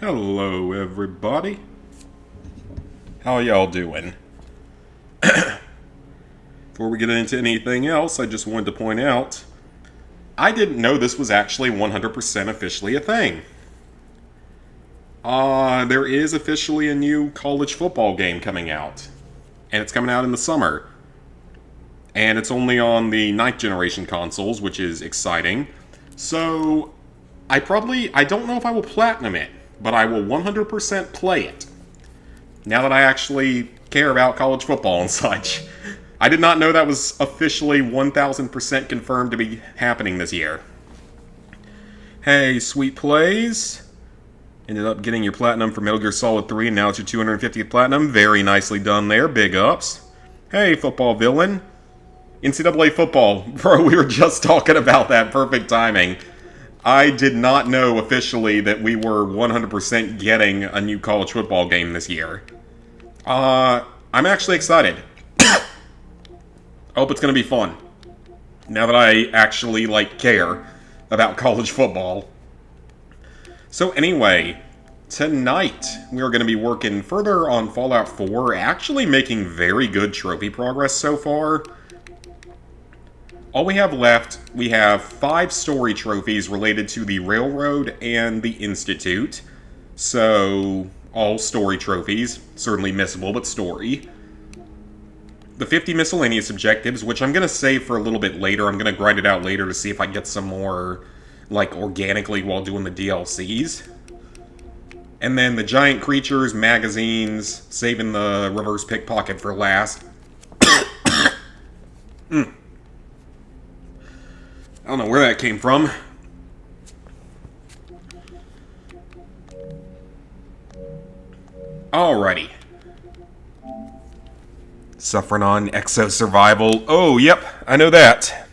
Hello, everybody. How y'all doing? Before we get into anything else, I just wanted to point out, I didn't know this was actually 100% officially a thing. There is officially a new college football game coming out. And it's coming out in the summer. And it's only on the 9th generation consoles, which is exciting. So, I don't know if I will platinum it, but I will 100% play it. Now that I actually care about college football and such. I did not know that was officially 1000% confirmed to be happening this year. Hey, Sweet Plays. Ended up getting your platinum for Metal Gear Solid 3, and now it's your 250th platinum. Very nicely done there. Big ups. Hey, Football Villain. NCAA football. Bro, we were just talking about that. Perfect timing. I did not know officially that we were 100% getting a new college football game this year. I'm actually excited. I hope it's going to be fun. Now that I actually, care about college football. So anyway, tonight we are going to be working further on Fallout 4, actually making very good trophy progress so far. All we have left, we have 5 story trophies related to the Railroad and the Institute. So, all story trophies. Certainly missable, but story. The 50 miscellaneous objectives, which I'm going to save for a little bit later. I'm going to grind it out later to see if I get some more, organically while doing the DLCs. And then the giant creatures, magazines, saving the reverse pickpocket for last. I don't know where that came from. Alrighty. Suffering on Exo Survival. Oh, yep, I know that.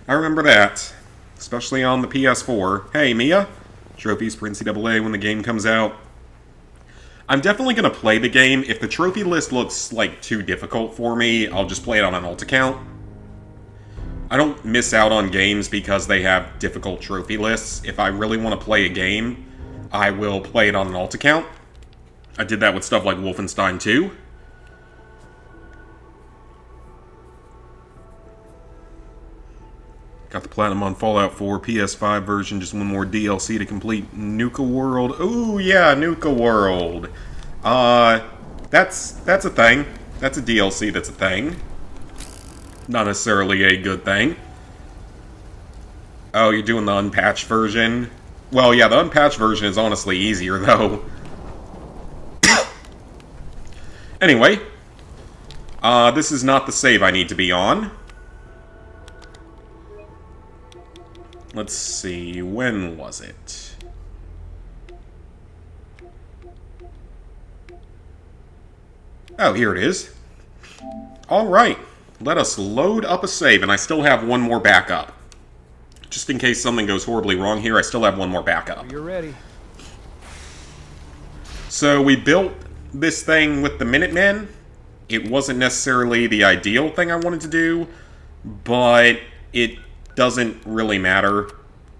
I remember that. Especially on the PS4. Hey, Mia. Trophies for NCAA when the game comes out. I'm definitely going to play the game. If the trophy list looks, too difficult for me, I'll just play it on an alt account. I don't miss out on games because they have difficult trophy lists. If I really want to play a game, I will play it on an alt account. I did that with stuff like Wolfenstein 2. Got the platinum on Fallout 4 PS5 version, just one more DLC to complete Nuka World. Ooh, yeah, Nuka World. That's a thing. That's a DLC that's a thing. Not necessarily a good thing. Oh, you're doing the unpatched version? Well, yeah, the unpatched version is honestly easier, though. Anyway. This is not the save I need to be on. Let's see, when was it? Oh, here it is. Alright. Let us load up a save, and I still have one more backup. Just in case something goes horribly wrong here, I still have one more backup. You're ready. So we built this thing with the Minutemen. It wasn't necessarily the ideal thing I wanted to do, but it doesn't really matter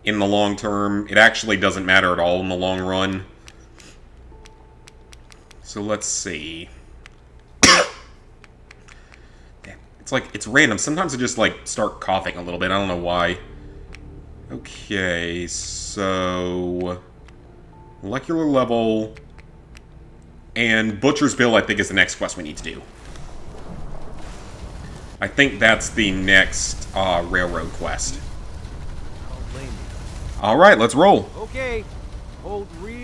in the long term. It actually doesn't matter at all in the long run. So let's see. It's random. Sometimes I just, start coughing a little bit. I don't know why. Okay, so... Molecular level... And Butcher's Bill, I think, is the next quest we need to do. I think that's the next, railroad quest. Alright, let's roll. Okay.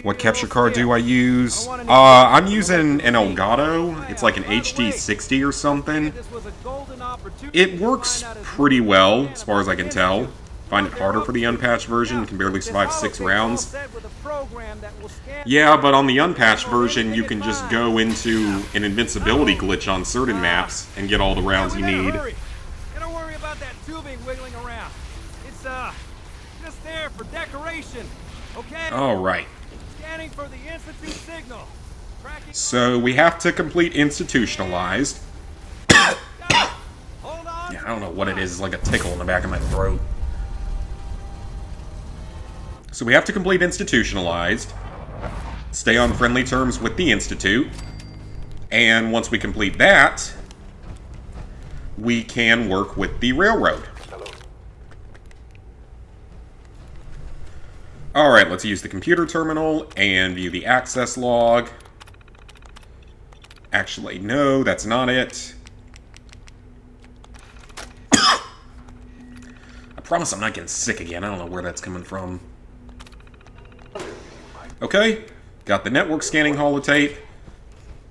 What capture card do I use? I'm using an Elgato. It's like an HD 60 or something. It works pretty well, as far as I can tell. Find it harder for the unpatched version. Can barely survive 6 rounds. Yeah, but on the unpatched version, you can just go into an invincibility glitch on certain maps and get all the rounds you need. Don't worry about that tubing wiggling around. It's just there for decoration. Okay. All right. Scanning for the Institute signal. So we have to complete institutionalized. Yeah, I don't know what it is. It's like a tickle in the back of my throat. So we have to complete Institutionalized, stay on friendly terms with the Institute, and once we complete that, we can work with the Railroad. Alright, let's use the computer terminal and view the access log. Actually, no, that's not it. I promise I'm not getting sick again. I don't know where that's coming from. Okay, got the network scanning holotape.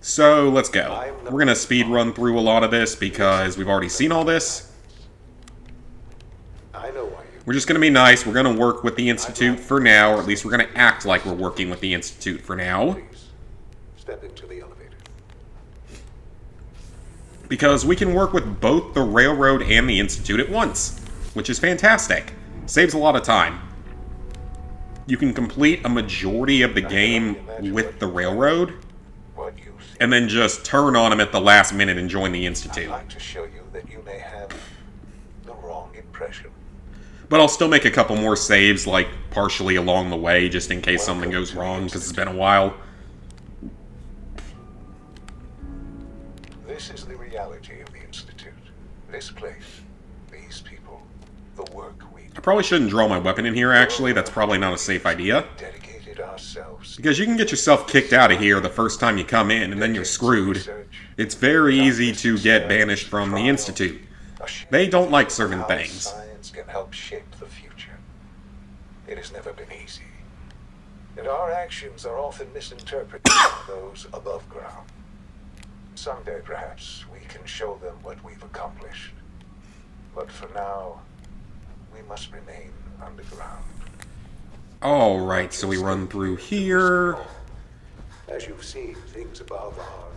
So, let's go. We're gonna speed run through a lot of this because we've already seen all this. We're just gonna be nice. We're gonna work with the Institute for now, or at least we're gonna act like we're working with the Institute for now. Step into the elevator. Because we can work with both the Railroad and the Institute at once, which is fantastic. Saves a lot of time. You can complete a majority of the game with the Railroad, and then just turn on them at the last minute and join the Institute. I'd like to show you that you may have the wrong impression. But I'll still make a couple more saves, like, partially along the way, just in case something goes wrong, because it's been a while. This is the reality of the Institute. This place, these people, the work we do. I probably shouldn't draw my weapon in here, actually. That's probably not a safe idea. Dedicated ourselves. Because you can get yourself kicked out of here the first time you come in, and then you're screwed. It's very easy to get banished from the Institute. They don't like certain things. Science can help shape the future. It has never been easy. And our actions are often misinterpreted by those above ground. Someday, perhaps, we can show them what we've accomplished. But for now, we must remain underground. Alright, so we run through here. As you've seen, things above are...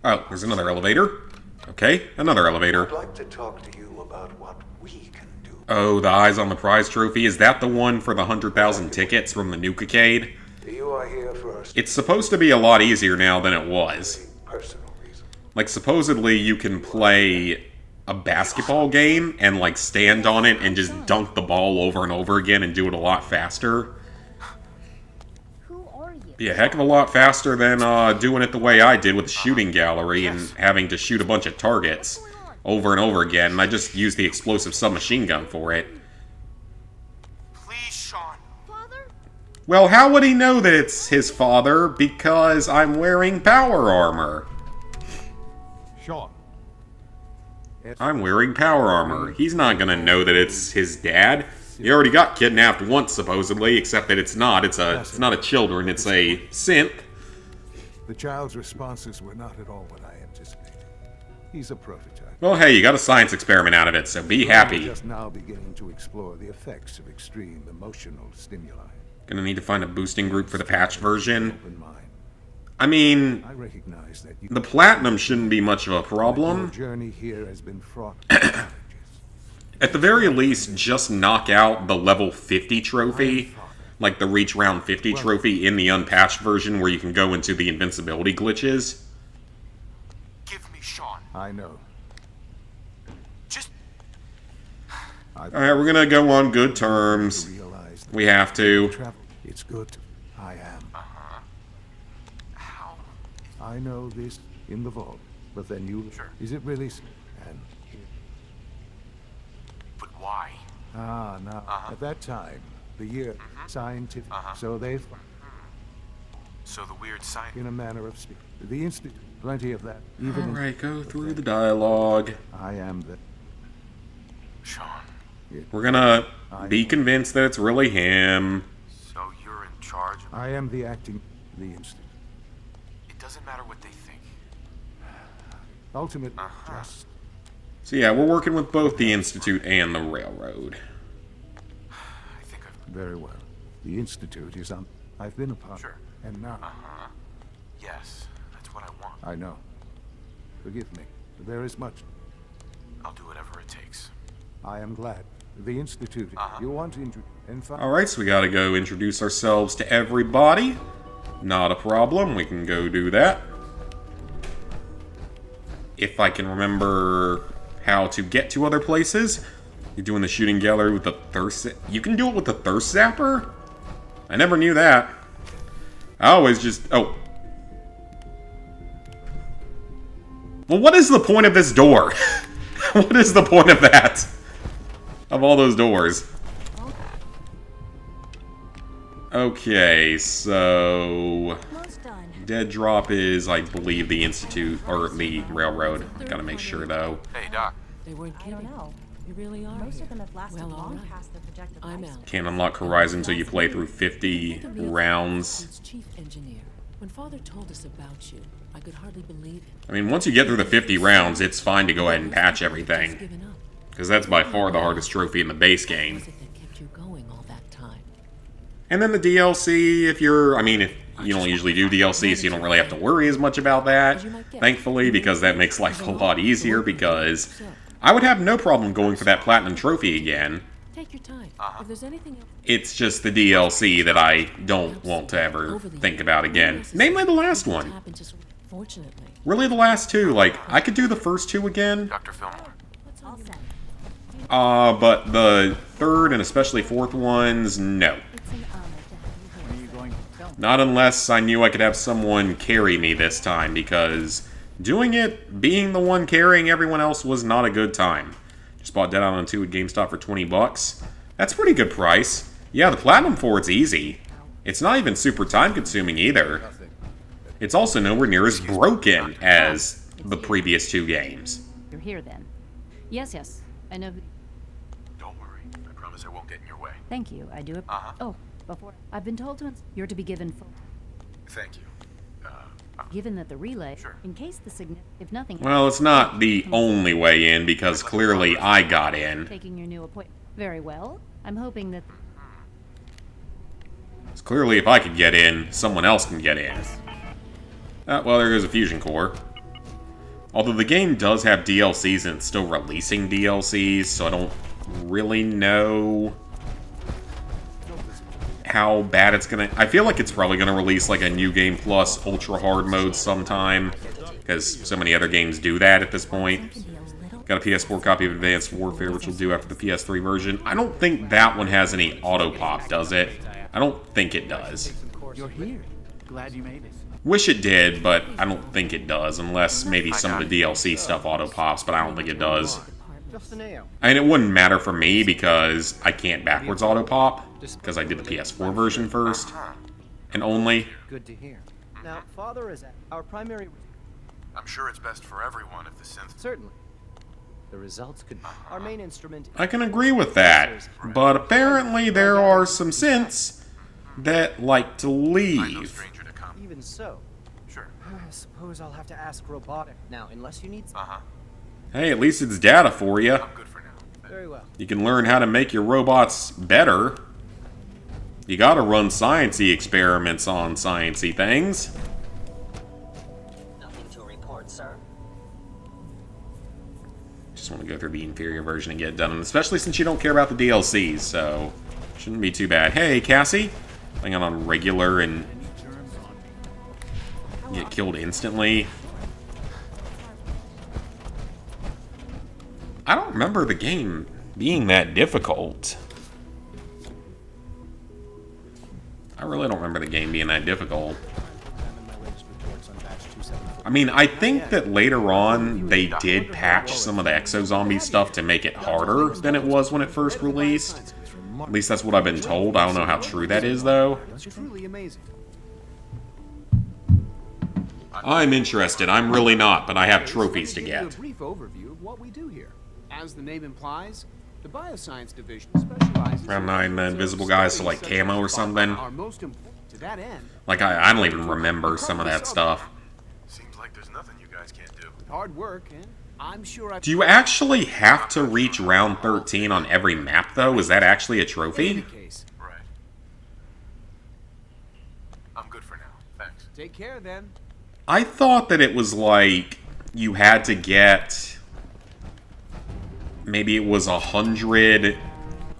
Oh, there's another elevator. Okay, another elevator. I'd like to talk to you about what we can do. Oh, the Eyes on the Prize trophy. Is that the one for the 100,000 tickets from the Nuke-cade? You are here for us. It's supposed to be a lot easier now than it was. Personal reason. Like, supposedly you can play a basketball game and, like, stand on it and just dunk the ball over and over again and do it a lot faster. Who are you? Be a heck of a lot faster than doing it the way I did with the shooting gallery and having to shoot a bunch of targets over and over again. And I just used the explosive submachine gun for it. Please, Sean. Father? Well, how would he know that it's his father? Because I'm wearing power armor. Sean. I'm wearing power armor. He's not gonna know that it's his dad. He already got kidnapped once, supposedly, except that it's not. It's not a children, it's a synth. The child's responses were not at all what I anticipated. He's a prototype. Well, hey, you got a science experiment out of it, so be We're happy. just now beginning to explore the effects of extreme emotional stimuli. Gonna need to find a boosting group for the patch version. Open mind. I mean, I recognize that you. the platinum shouldn't be much of a Your problem. journey here has been fraught with challenges. At the very least, just knock out the level 50 trophy, like the reach round 50 trophy in the unpatched version where you can go into the invincibility glitches. Give me Sean. I know. Just I've Alright, we're gonna go on good terms. realized We have to. travel. It's good. I am. how? I know this in the vault, but then you. Sure. Is it really? And here. But why? Ah, now at that time, the year scientific. So they've, So the weird science. in a manner of speaking, the institute. Plenty of that. Even in, Alright, go through the dialogue. I am the. Sean. We're gonna be convinced that it's really him. So you're in charge of I am the acting. The institute. it. Doesn't matter what they think. Ultimately, just So yeah, we're working with both the Institute and the Railroad. I think I've. very well. The institute is on. I've been a part. Sure. And now Yes, that's what I want. I know. Forgive me. There is much. I'll do whatever it takes. I am glad. The institute. You want to and find. Alright, so we gotta go introduce ourselves to everybody. Not a problem, we can go do that. If I can remember how to get to other places. You're doing the shooting gallery with the thirst... You can do it with the thirst zapper? I never knew that. I always just... Oh. Well, what is the point of this door? What is the point of that? Of all those doors? Okay, so... Dead Drop is, I believe, the Institute, or the Railroad. Gotta make sure, though. Hey, Doc. They weren't I kidding. don't know. You really are. Most here. of them have lasted Well, all long right. past their projected I'm lifespan. out. Can't unlock Horizon until you play through 50 rounds. As chief engineer, when Father told us about you, I could hardly believe it. I mean, once you get through the 50 rounds, it's fine to go ahead and patch everything. Just given up. Because that's by far the hardest trophy in the base game. What was it that kept you going all that time? And then the DLC, if you're... I mean, if you don't usually do DLC, so you don't really have to worry as much about that, thankfully, because that makes life a lot easier, because I would have no problem going for that Platinum Trophy again. Take your time. If there's anything else, It's just the DLC that I don't want to ever think about again. Namely the last one. happened just fortunately. Really the last two. Like, I could do the first two again, Dr. Fillmore. What's All on your set. but the third and especially fourth ones, no. It's an honor to have you here. Not unless I knew I could have someone carry me this time, because doing it, being the one carrying everyone else, was not a good time. Just bought Dead Island 2 at GameStop for 20 bucks. That's a pretty good price. Yeah, the Platinum 4 is easy. It's not even super time-consuming either. It's also nowhere near as broken as the previous two games. You're here then. Yes, yes. I know. Don't worry. I promise I won't get in your way. Thank you. I do. Uh-huh. Oh, before I've been told to. You're to be given full. Thank you. Given that the relay, Sure. in case the sign, if nothing. Well, it's not the only way in, because clearly I got in. Taking your new appointment. Very well. I'm hoping that. It's clearly if I could get in, someone else can get in. Well, there goes a fusion core. Although the game does have DLCs and it's still releasing DLCs, so I don't really know how bad it's gonna... I feel like it's probably gonna release like a New Game Plus Ultra Hard mode sometime, because so many other games do that at this point. Got a PS4 copy of Advanced Warfare, which will do after the PS3 version. I don't think that one has any auto-pop, does it? I don't think it does. You're here. Glad you made it. Wish it did, but I don't think it does, unless maybe some of the DLC stuff auto-pops, but I don't think it does. Just a nail. I mean, it wouldn't matter for me, because I can't backwards auto-pop, because I did the PS4 version first, and only. Good to hear. Now, Father is our primary... I'm sure it's best for everyone if the synth... Certainly. The results could... Our main instrument... I can agree with that, but apparently there are some synths that like to I'm no leave. stranger to come. Even so, Sure. I suppose I'll have to ask Robotic. Now, unless you need... Uh-huh. Hey, at least it's data for you. I'm good for now. Very well. You can learn how to make your robots better. You gotta run sciencey experiments on sciencey things. Nothing to report, sir. Just want to go through the inferior version and get it done, and especially since you don't care about the DLCs, so shouldn't be too bad. Hey, Cassie, playing on regular and get killed instantly. I don't remember the game being that difficult. I really don't remember the game being that difficult. I mean, I think that later on they did patch some of the exo-zombie stuff to make it harder than it was when it first released. At least that's what I've been told. I don't know how true that is, though. That's truly amazing. I'm interested. I'm really not, but I have trophies to Give you get. a brief overview of what we do here. As the name implies, the Bioscience Division specializes Round in 9, the invisible guys, so like studies camo or such as something. are most important to that end. Like, I don't even remember some of that stuff. Seems like there's nothing you guys can't do. With hard work, and I'm sure I. Do you actually have to reach round 13 on every map, though? Is that actually a In trophy? any case, Right. I'm good for now. Thanks. take care then. I thought that it was like you had to get... Maybe it was 100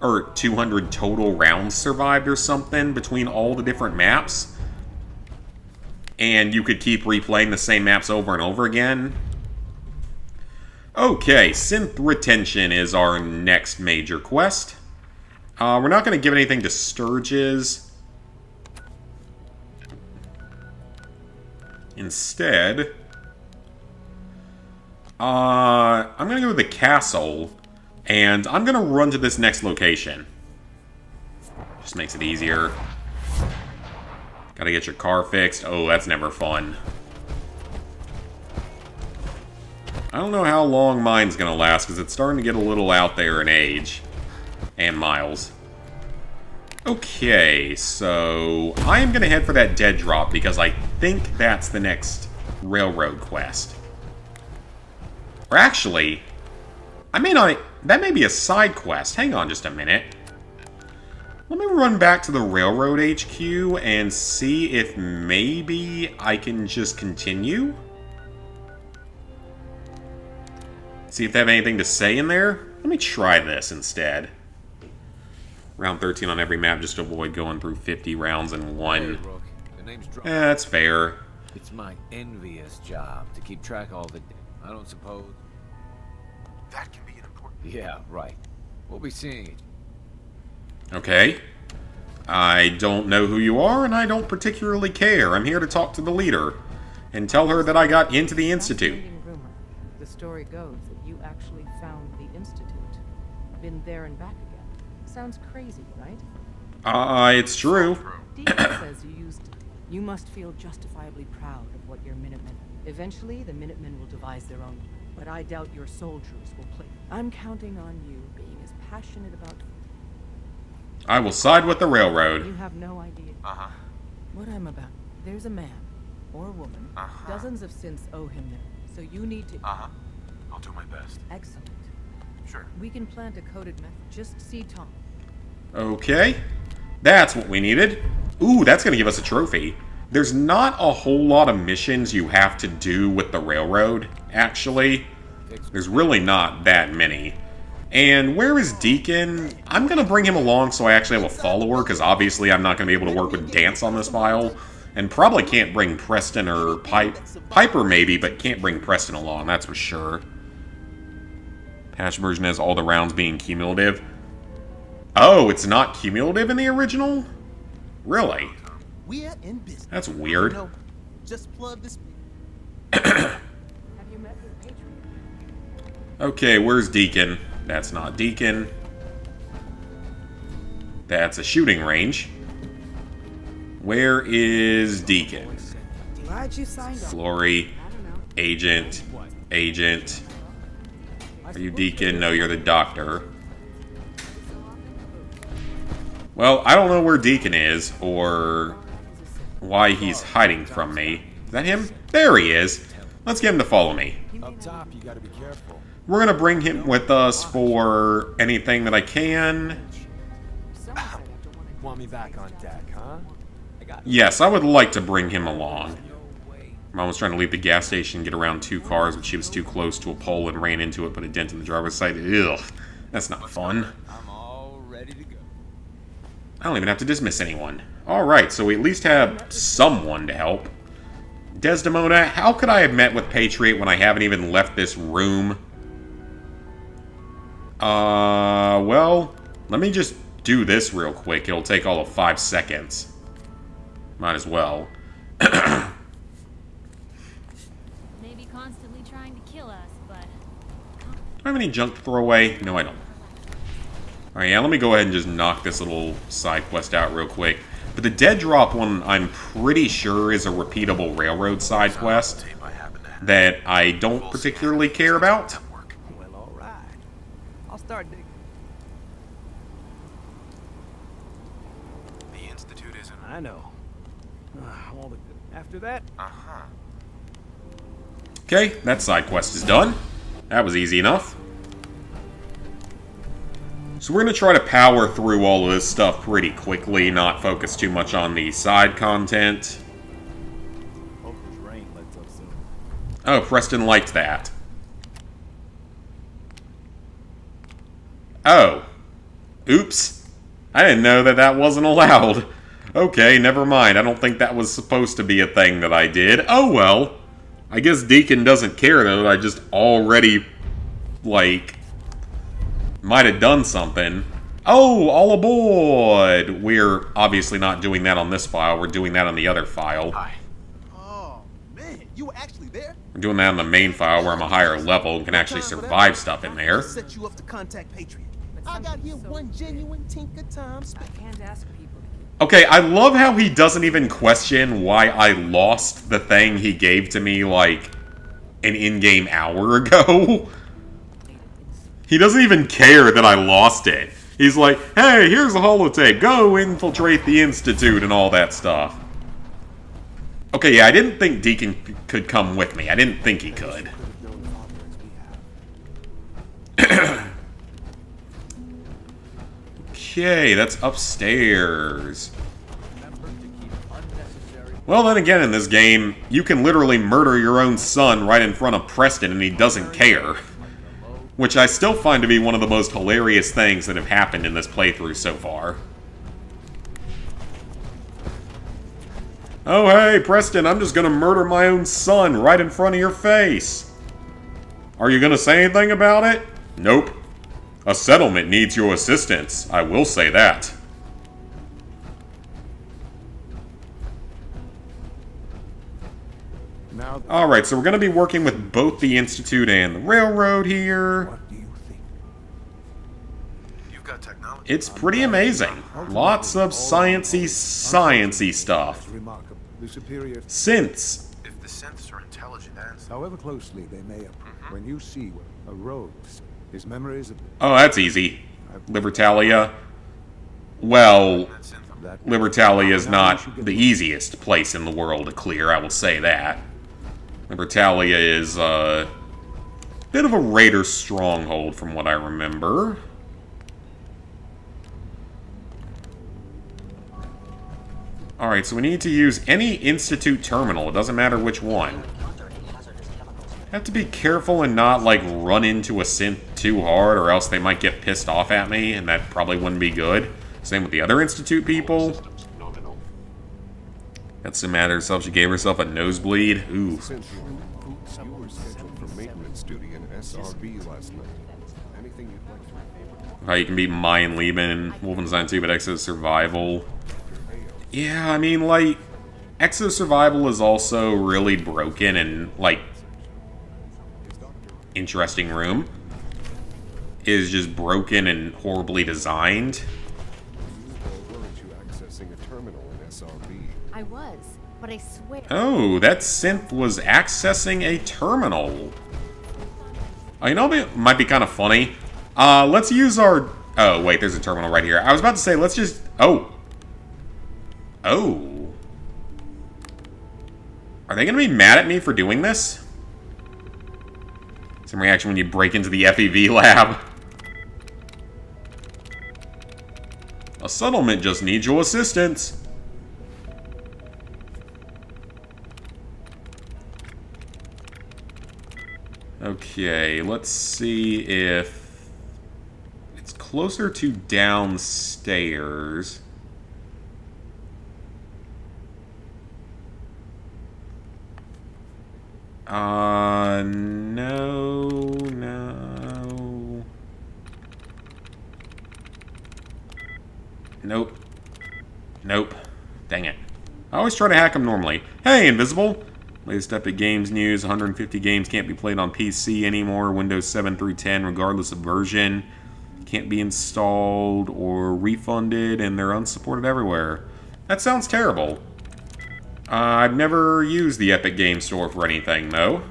or 200 total rounds survived or something between all the different maps. And you could keep replaying the same maps over and over again. Okay, synth retention is our next major quest. We're not going to give anything to Sturges. instead, I'm gonna go to the castle, and I'm gonna run to this next location. Just makes it easier. Gotta get your car fixed. Oh, that's never fun. I don't know how long mine's gonna last, because it's starting to get a little out there in age. And miles. Okay, so I am gonna head for that dead drop, because I think that's the next railroad quest. Or actually, I may not... That may be a side quest. Hang on just a minute. Let me run back to the railroad HQ and see if maybe I can just continue. See if they have anything to say in there. Let me try this instead. Round 13 on every map just to avoid going through 50 rounds in one. That's fair. It's my envious job to keep track of all the... I don't suppose... That can be an important... Yeah, right. We'll be seeing it. Okay. I don't know who you are, and I don't particularly care. I'm here to talk to the leader and tell her that I got into the Institute. Rumor. The story goes that you actually found the Institute. Been there and back again. Sounds crazy, right? It's true. Deacon says you used it. You must feel justifiably proud of what your Minutemen... Eventually, the Minutemen will devise their own, but I doubt your soldiers will play. I'm counting on you being as passionate about... I will side with the railroad. You have no idea what I'm about. There's a man, or woman, dozens of synths owe him there, so you need to... I'll do my best. Excellent. Sure. We can plant a coded method. Just see Tom. Okay. That's what we needed. Ooh, that's going to give us a trophy. There's not a whole lot of missions you have to do with the railroad, actually. There's really not that many. And where is Deacon? I'm going to bring him along so I actually have a follower, because obviously I'm not going to be able to work with Dance on this file. And probably can't bring Preston or Piper maybe, but can't bring Preston along, that's for sure. Patch version has all the rounds being cumulative. Oh, it's not cumulative in the original? Really? We're in business. That's weird. No, just plug this. Have you met with Patriot? Okay, where's Deacon? That's not Deacon. That's a shooting range. Where is Deacon? Glad you signed up. Flory. Agent. Agent. Are you Deacon? No, you're the doctor. Well, I don't know where Deacon is, or why he's hiding from me. Is that him? There he is. Let's get him to follow me. Up top, you gotta be careful. We're gonna bring him with us for anything that I can. Want me back on deck, huh? Yes, I would like to bring him along. Mom was trying to leave the gas station and get around two cars, but she was too close to a pole and ran into it, put a dent in the driver's side. Ugh, that's not fun. I'm all ready to go. I don't even have to dismiss anyone. Alright, so we at least have someone to help. Desdemona, how could I have met with Patriot when I haven't even left this room? Well, let me just do this real quick. It'll take all of 5 seconds. Might as well. Maybe constantly trying to kill us, but... Do I have any junk to throw away? No, I don't. Alright, yeah, let me go ahead and just knock this little side quest out real quick. But the dead drop one, I'm pretty sure is a repeatable railroad side quest that I don't particularly care about. Well, all right. I'll start digging. The Institute isn't... I know. All the after that, Okay, that side quest is done. That was easy enough. So we're going to try to power through all of this stuff pretty quickly, not focus too much on the side content. Hope this rain lets up soon. Oh, Preston liked that. Oh. Oops. I didn't know that that wasn't allowed. Okay, never mind. I don't think that was supposed to be a thing that I did. Oh well. I guess Deacon doesn't care though that I just already, like, might have done something. Oh, all aboard! We're obviously not doing that on this file. We're doing that on the other file. Hi. Oh, man. You were actually there? We're doing that on the main file where I'm a higher level and can actually survive stuff in there. Set you up to contact Patriot. I got here one genuine tinker time. I can't ask people to keep... Okay, I love how he doesn't even question why I lost the thing he gave to me, like, an in-game hour ago. He doesn't even care that I lost it. He's like, hey, here's a holotape. Go infiltrate the Institute and all that stuff. Okay, yeah, I didn't think Deacon could come with me. I didn't think he could. Okay, that's upstairs. Well, then again, in this game, you can literally murder your own son right in front of Preston and he doesn't care. Which I still find to be one of the most hilarious things that have happened in this playthrough so far. Oh, hey, Preston, I'm just gonna murder my own son right in front of your face. Are you gonna say anything about it? Nope. A settlement needs your assistance, I will say that. Alright, so we're going to be working with both the Institute and the Railroad here. What do you think? You've got technology. It's pretty amazing. Lots of sciencey stuff. Remarkable. The superior. Synths. If the synths are intelligent and... However closely they may approach, when you see a rogue, his memories of Oh, that's easy. Libertalia. Well, that synth... Libertalia is not the easiest place in the world to clear, I will say that. Libertalia is a bit of a raider stronghold from what I remember. Alright, so we need to use any Institute terminal. It doesn't matter which one. Have to be careful and not, like, run into a synth too hard, or else they might get pissed off at me, and that probably wouldn't be good. Same with the other Institute people. That's the matter herself. She gave herself a nosebleed. Ooh. you were scheduled for maintenance duty in SRB last night. Anything you'd like to... How you can beat Mayan Lieben in Wolfenstein 2, but Exo Survival. Yeah, I mean, like, Exo Survival is also really broken and, like, interesting room. Is just broken and horribly designed. Weren't you accessing a terminal in SRB? I was, but I swear. Oh, that synth was accessing a terminal. Oh, you know, it might be kind of funny. Let's use our... Oh, wait, there's a terminal right here. I was about to say, let's just... Oh. Oh. Are they going to be mad at me for doing this? Some reaction when you break into the FEV lab. A settlement just needs your assistance. Okay, let's see if it's closer to downstairs. No. Nope. Dang it. I always try to hack them normally. Hey, Invisible! Latest Epic Games news, 150 games can't be played on PC anymore, Windows 7 through 10, regardless of version. Can't be installed or refunded, and they're unsupported everywhere. That sounds terrible. I've never used the Epic Games Store for anything, though.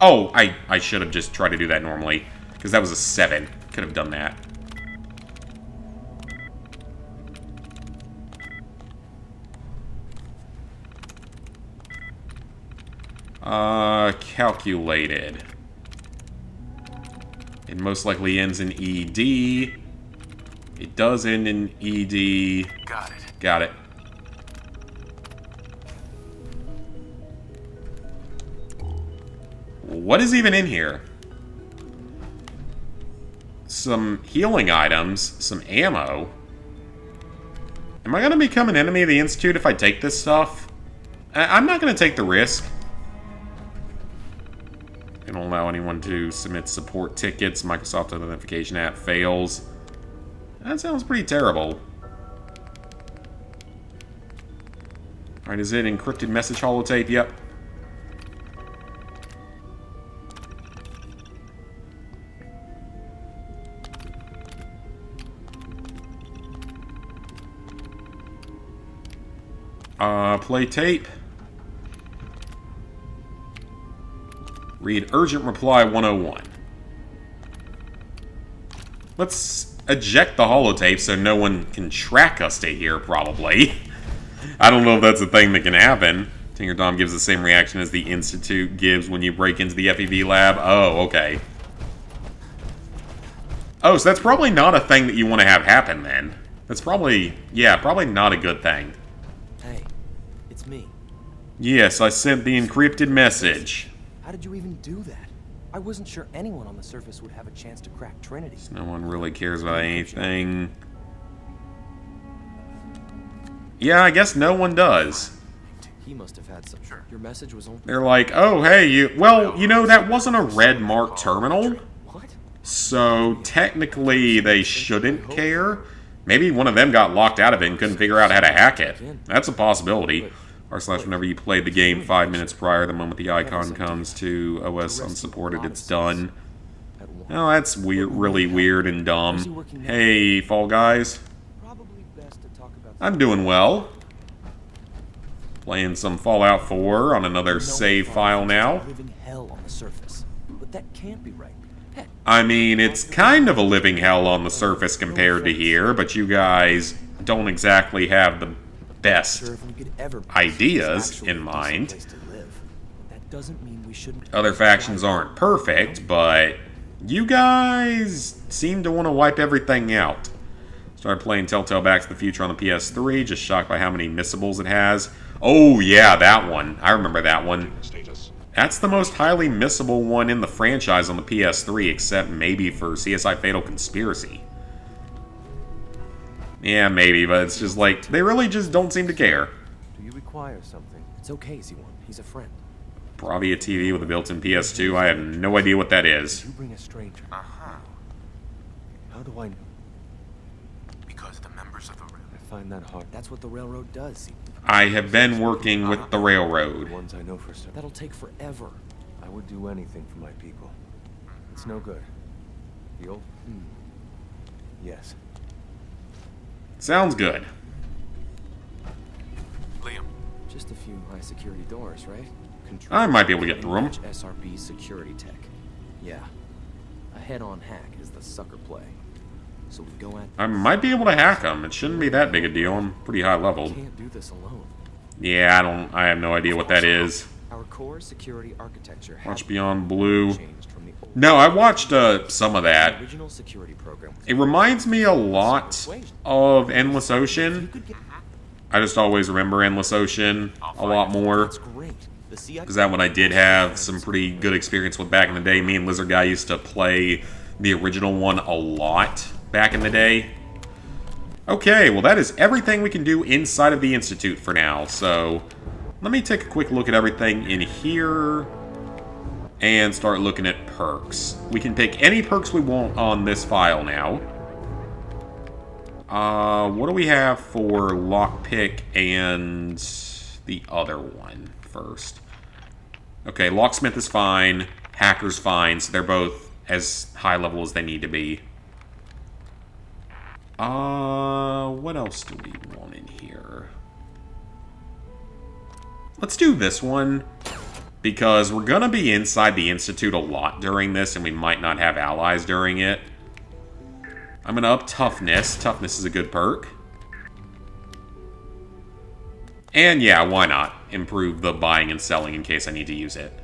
Oh, I should have just tried to do that normally, because that was a 7. Could have done that. Calculated. It most likely ends in ED. It does end in ED. Got it. Got it. What is even in here? Some healing items, some ammo. Am I going to become an enemy of the Institute if I take this stuff? I'm not going to take the risk. They don't allow anyone to submit support tickets. Microsoft Authentication app fails. That sounds pretty terrible. Alright, is it encrypted message holotape? Yep. Play tape. Read urgent reply 101. Let's eject the holotape so no one can track us to here, probably. I don't know if that's a thing that can happen. Tinker Tom gives the same reaction as the Institute gives when you break into the FEV lab. Oh, okay. Oh, so that's probably not a thing that you want to have happen, then. That's probably, yeah, probably not a good thing. Hey, it's me. Yes, I sent the encrypted message. How did you even do that? I wasn't sure anyone on the surface would have a chance to crack Trinity. No one really cares about anything. Yeah, I guess no one does. He must have had some. Your message was on. They're like, oh, hey, you. Well, you know, that wasn't a red mark terminal. What? So technically, they shouldn't care. Maybe one of them got locked out of it and couldn't figure out how to hack it. That's a possibility. R/ whenever you played the game 5 minutes prior, the moment the icon comes to OS unsupported, it's done. Oh, that's weird, really weird and dumb. Hey, Fall Guys. I'm doing well. Playing some Fallout 4 on another save file now. Living hell on the surface, but that can't be right. I mean, it's kind of a living hell on the surface compared to here, but you guys don't exactly have the best ideas in mind. Other factions aren't perfect, but you guys seem to want to wipe everything out. Started playing Telltale Back to the Future on the PS3, just shocked by how many missables it has. Oh yeah, that one. I remember that one. That's the most highly missable one in the franchise on the PS3, except maybe for CSI Fatal Conspiracy. Yeah, maybe, but it's just like, they really just don't seem to care. Do you require something? It's okay, Z1. He's a friend. Bravia TV with a built-in PS2. I have no idea what that is. You bring a stranger. Uh-huh. How do I know? Because the members of the railroad. I find that hard. That's what the railroad does. I have been working with the railroad. Ones I know for certain. That'll take forever. I would do anything for my people. It's no good. The old? Yes. Sounds good. Liam. Just a few high security doors, right? I might be able to get through them. SRB security tech. Yeah. A head-on hack is the sucker play. So we go at. I might be able to hack them. It shouldn't be that big a deal. I'm pretty high leveled. Can't do this alone. Yeah, I have no idea what that is. Our core security architecture. Watch Beyond Blue. No, I watched some of that. It reminds me a lot of Endless Ocean. I just always remember Endless Ocean a lot more. Because that one I did have some pretty good experience with back in the day. Me and Lizard Guy used to play the original one a lot back in the day. Okay, well that is everything we can do inside of the Institute for now. So, let me take a quick look at everything in here. And start looking at perks. We can pick any perks we want on this file now. What do we have for lockpick and the other one first? Okay, locksmith is fine. Hacker's fine, so they're both as high level as they need to be. What else do we want in here? Let's do this one. Because we're going to be inside the Institute a lot during this, and we might not have allies during it. I'm going to up Toughness. Toughness is a good perk. And yeah, why not? Improve the buying and selling in case I need to use it.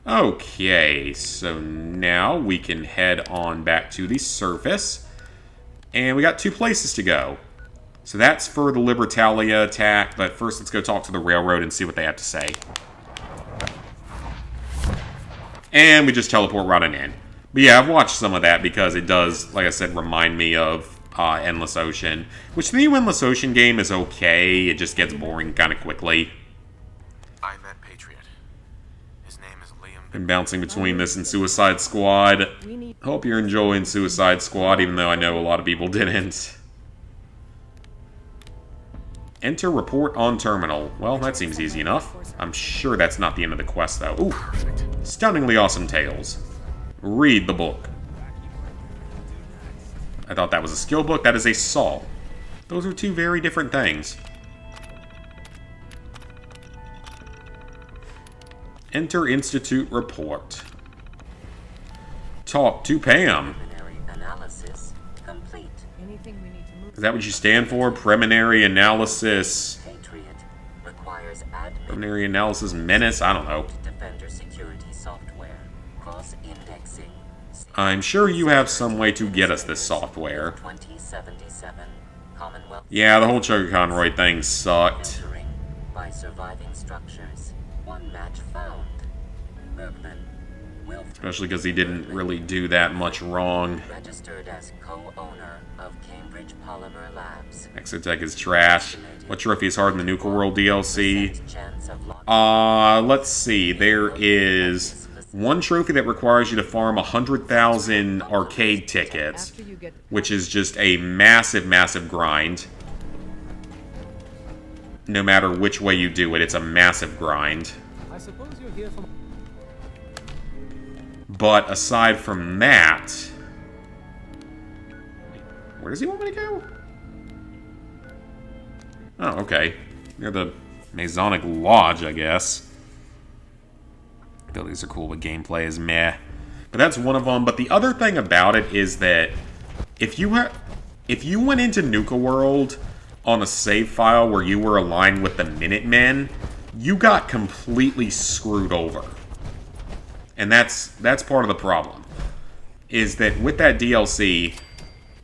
Okay, so now we can head on back to the surface. And we got 2 places to go. So that's for the Libertalia attack, but first let's go talk to the railroad and see what they have to say. And we just teleport right on in. But yeah, I've watched some of that because it does, like I said, remind me of Endless Ocean. Which the new Endless Ocean game is okay, it just gets boring kind of quickly. I met Patriot. His name is Liam. Been bouncing between this and Suicide Squad. Hope you're enjoying Suicide Squad, even though I know a lot of people didn't. Enter report on terminal. Well, that seems easy enough. I'm sure that's not the end of the quest, though. Ooh, stunningly awesome tales. Read the book. I thought that was a skill book. That is a saw. Those are 2 very different things. Enter Institute report. Talk to Pam. Analysis complete. Anything we need to move. Is that what you stand for? Preliminary analysis. Patriot requires admin. Preliminary analysis menace? I don't know. Defender security software. Cross-indexing. I'm sure you have some way to get us this software. 2077. Commonwealth. Yeah, the whole Choker Conroy thing sucked. Entering by surviving structures. One match found. Bergman. Especially because he didn't really do that much wrong. Registered as co-owner of Cambridge Polymer Labs. Exotech is trash. What trophy is hard in the Nuka World DLC? Chance of Let's see. There is one trophy that requires you to farm 100,000 arcade tickets, which is just a massive, massive grind. No matter which way you do it, it's a massive grind. I suppose you're here for... But aside from that... Where does he want me to go? Oh, okay. Near the Masonic Lodge, I guess. Buildings are cool, but gameplay is meh. But that's one of them. But the other thing about it is that if you went into Nuka World on a save file where you were aligned with the Minutemen, you got completely screwed over. And that's part of the problem. Is that with that DLC,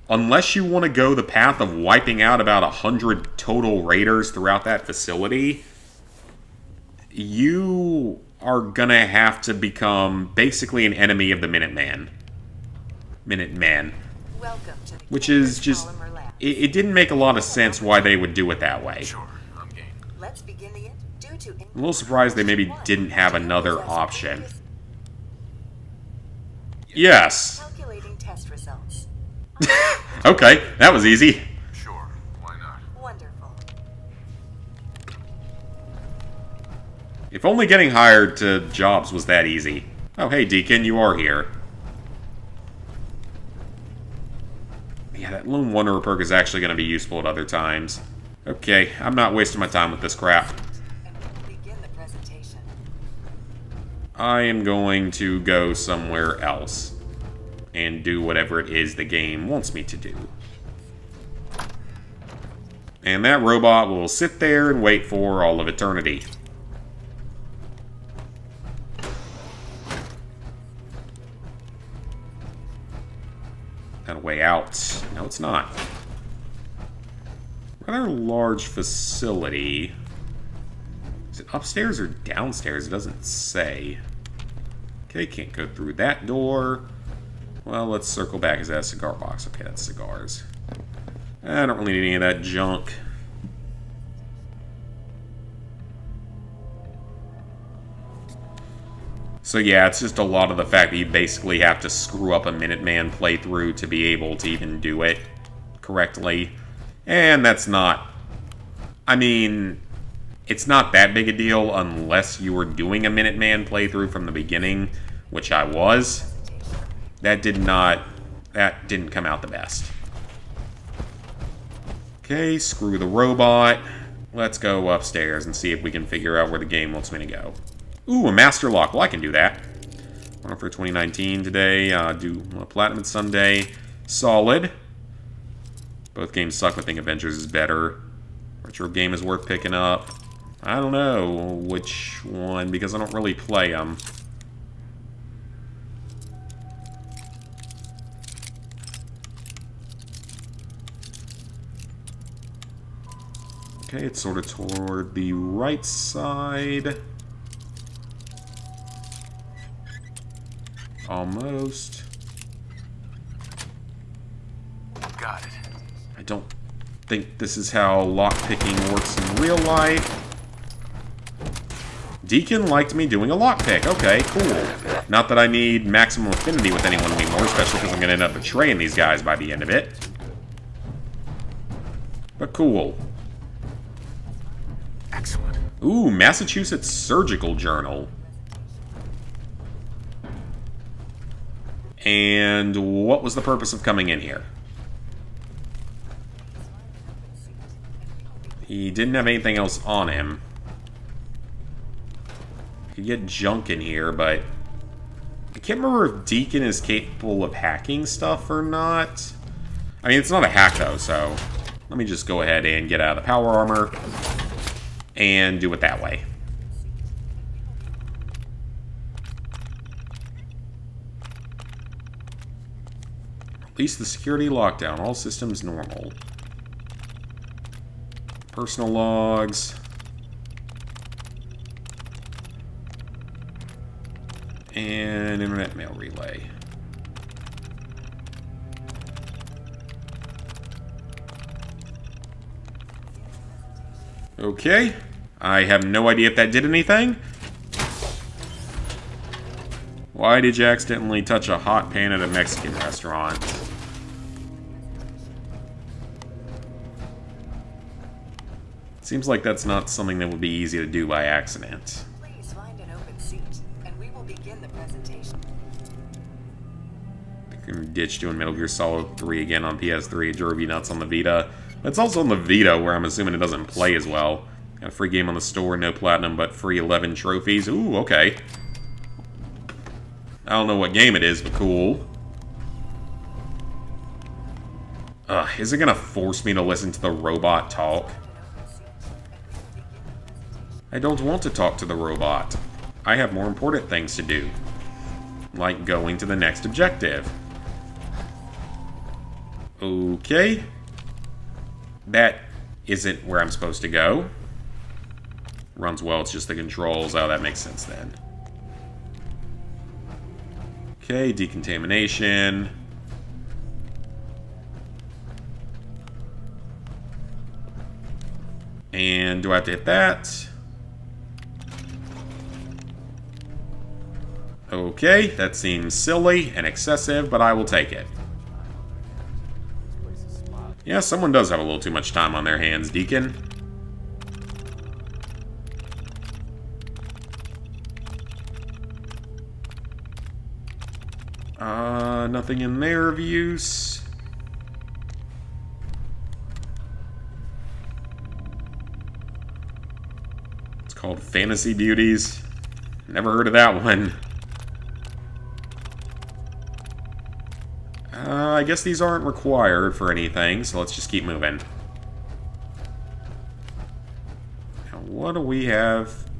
unless you want to go the path of wiping out about 100 total raiders throughout that facility, you are gonna have to become basically an enemy of the Minutemen. Which is just... It didn't make a lot of sense why they would do it that way. Sure, I'm game. I'm a little surprised they maybe didn't have another option. Yes. Calculating test results. Okay, that was easy. Sure, why not? Wonderful. If only getting hired to jobs was that easy. Oh, hey, Deacon, you are here. Yeah, that Lone Wanderer perk is actually going to be useful at other times. Okay, I'm not wasting my time with this crap. Begin the presentation. I am going to go somewhere else and do whatever it is the game wants me to do. And that robot will sit there and wait for all of eternity. Got a way out. No, it's not. Rather large facility. Is it upstairs or downstairs? It doesn't say. Okay, can't go through that door. Well, let's circle back. Is that a cigar box? Okay, that's cigars. I don't really need any of that junk. So yeah, it's just a lot of the fact that you basically have to screw up a Minuteman playthrough to be able to even do it correctly. And that's not... I mean... It's not that big a deal unless you were doing a Minuteman playthrough from the beginning, which I was. That didn't come out the best. Okay, screw the robot. Let's go upstairs and see if we can figure out where the game wants me to go. Ooh, a master lock. Well, I can do that. One for 2019 today. Do a Platinum Sunday. Solid. Both games suck, but I think Avengers is better. Retro game is worth picking up. I don't know which one, because I don't really play them. Okay, it's sort of toward the right side. Almost. Got it. I don't think this is how lockpicking works in real life. Deacon liked me doing a lockpick. Okay, cool. Not that I need maximum affinity with anyone anymore, especially because I'm going to end up betraying these guys by the end of it. But cool. Excellent. Ooh, Massachusetts Surgical Journal. And what was the purpose of coming in here? He didn't have anything else on him. could get junk in here, but I can't remember if Deacon is capable of hacking stuff or not. I mean, it's not a hack, though, so let me just go ahead and get out of the power armor and do it that way. Release the security lockdown. All systems normal. Personal logs. And internet mail relay. Okay. I have no idea if that did anything. Why did you accidentally touch a hot pan at a Mexican restaurant? Seems like that's not something that would be easy to do by accident. Please find an open seat, and we will begin the presentation. I can ditch doing Metal Gear Solid 3 again on PS3. It drove you nuts on the Vita. It's also on the Vita, where I'm assuming it doesn't play as well. Got a free game on the store, no platinum, but free 11 trophies. Ooh, okay. I don't know what game it is, but cool. Is it gonna force me to listen to the robot talk? I don't want to talk to the robot. I have more important things to do. Like going to the next objective. Okay. That isn't where I'm supposed to go. Runs well, it's just the controls. Oh, that makes sense then. Okay, decontamination. And do I have to hit that? Okay, that seems silly and excessive, but I will take it. Yeah, someone does have a little too much time on their hands, Deacon. Nothing in there of use. It's called Fantasy Beauties. Never heard of that one. I guess these aren't required for anything, so let's just keep moving. Now, what do we have?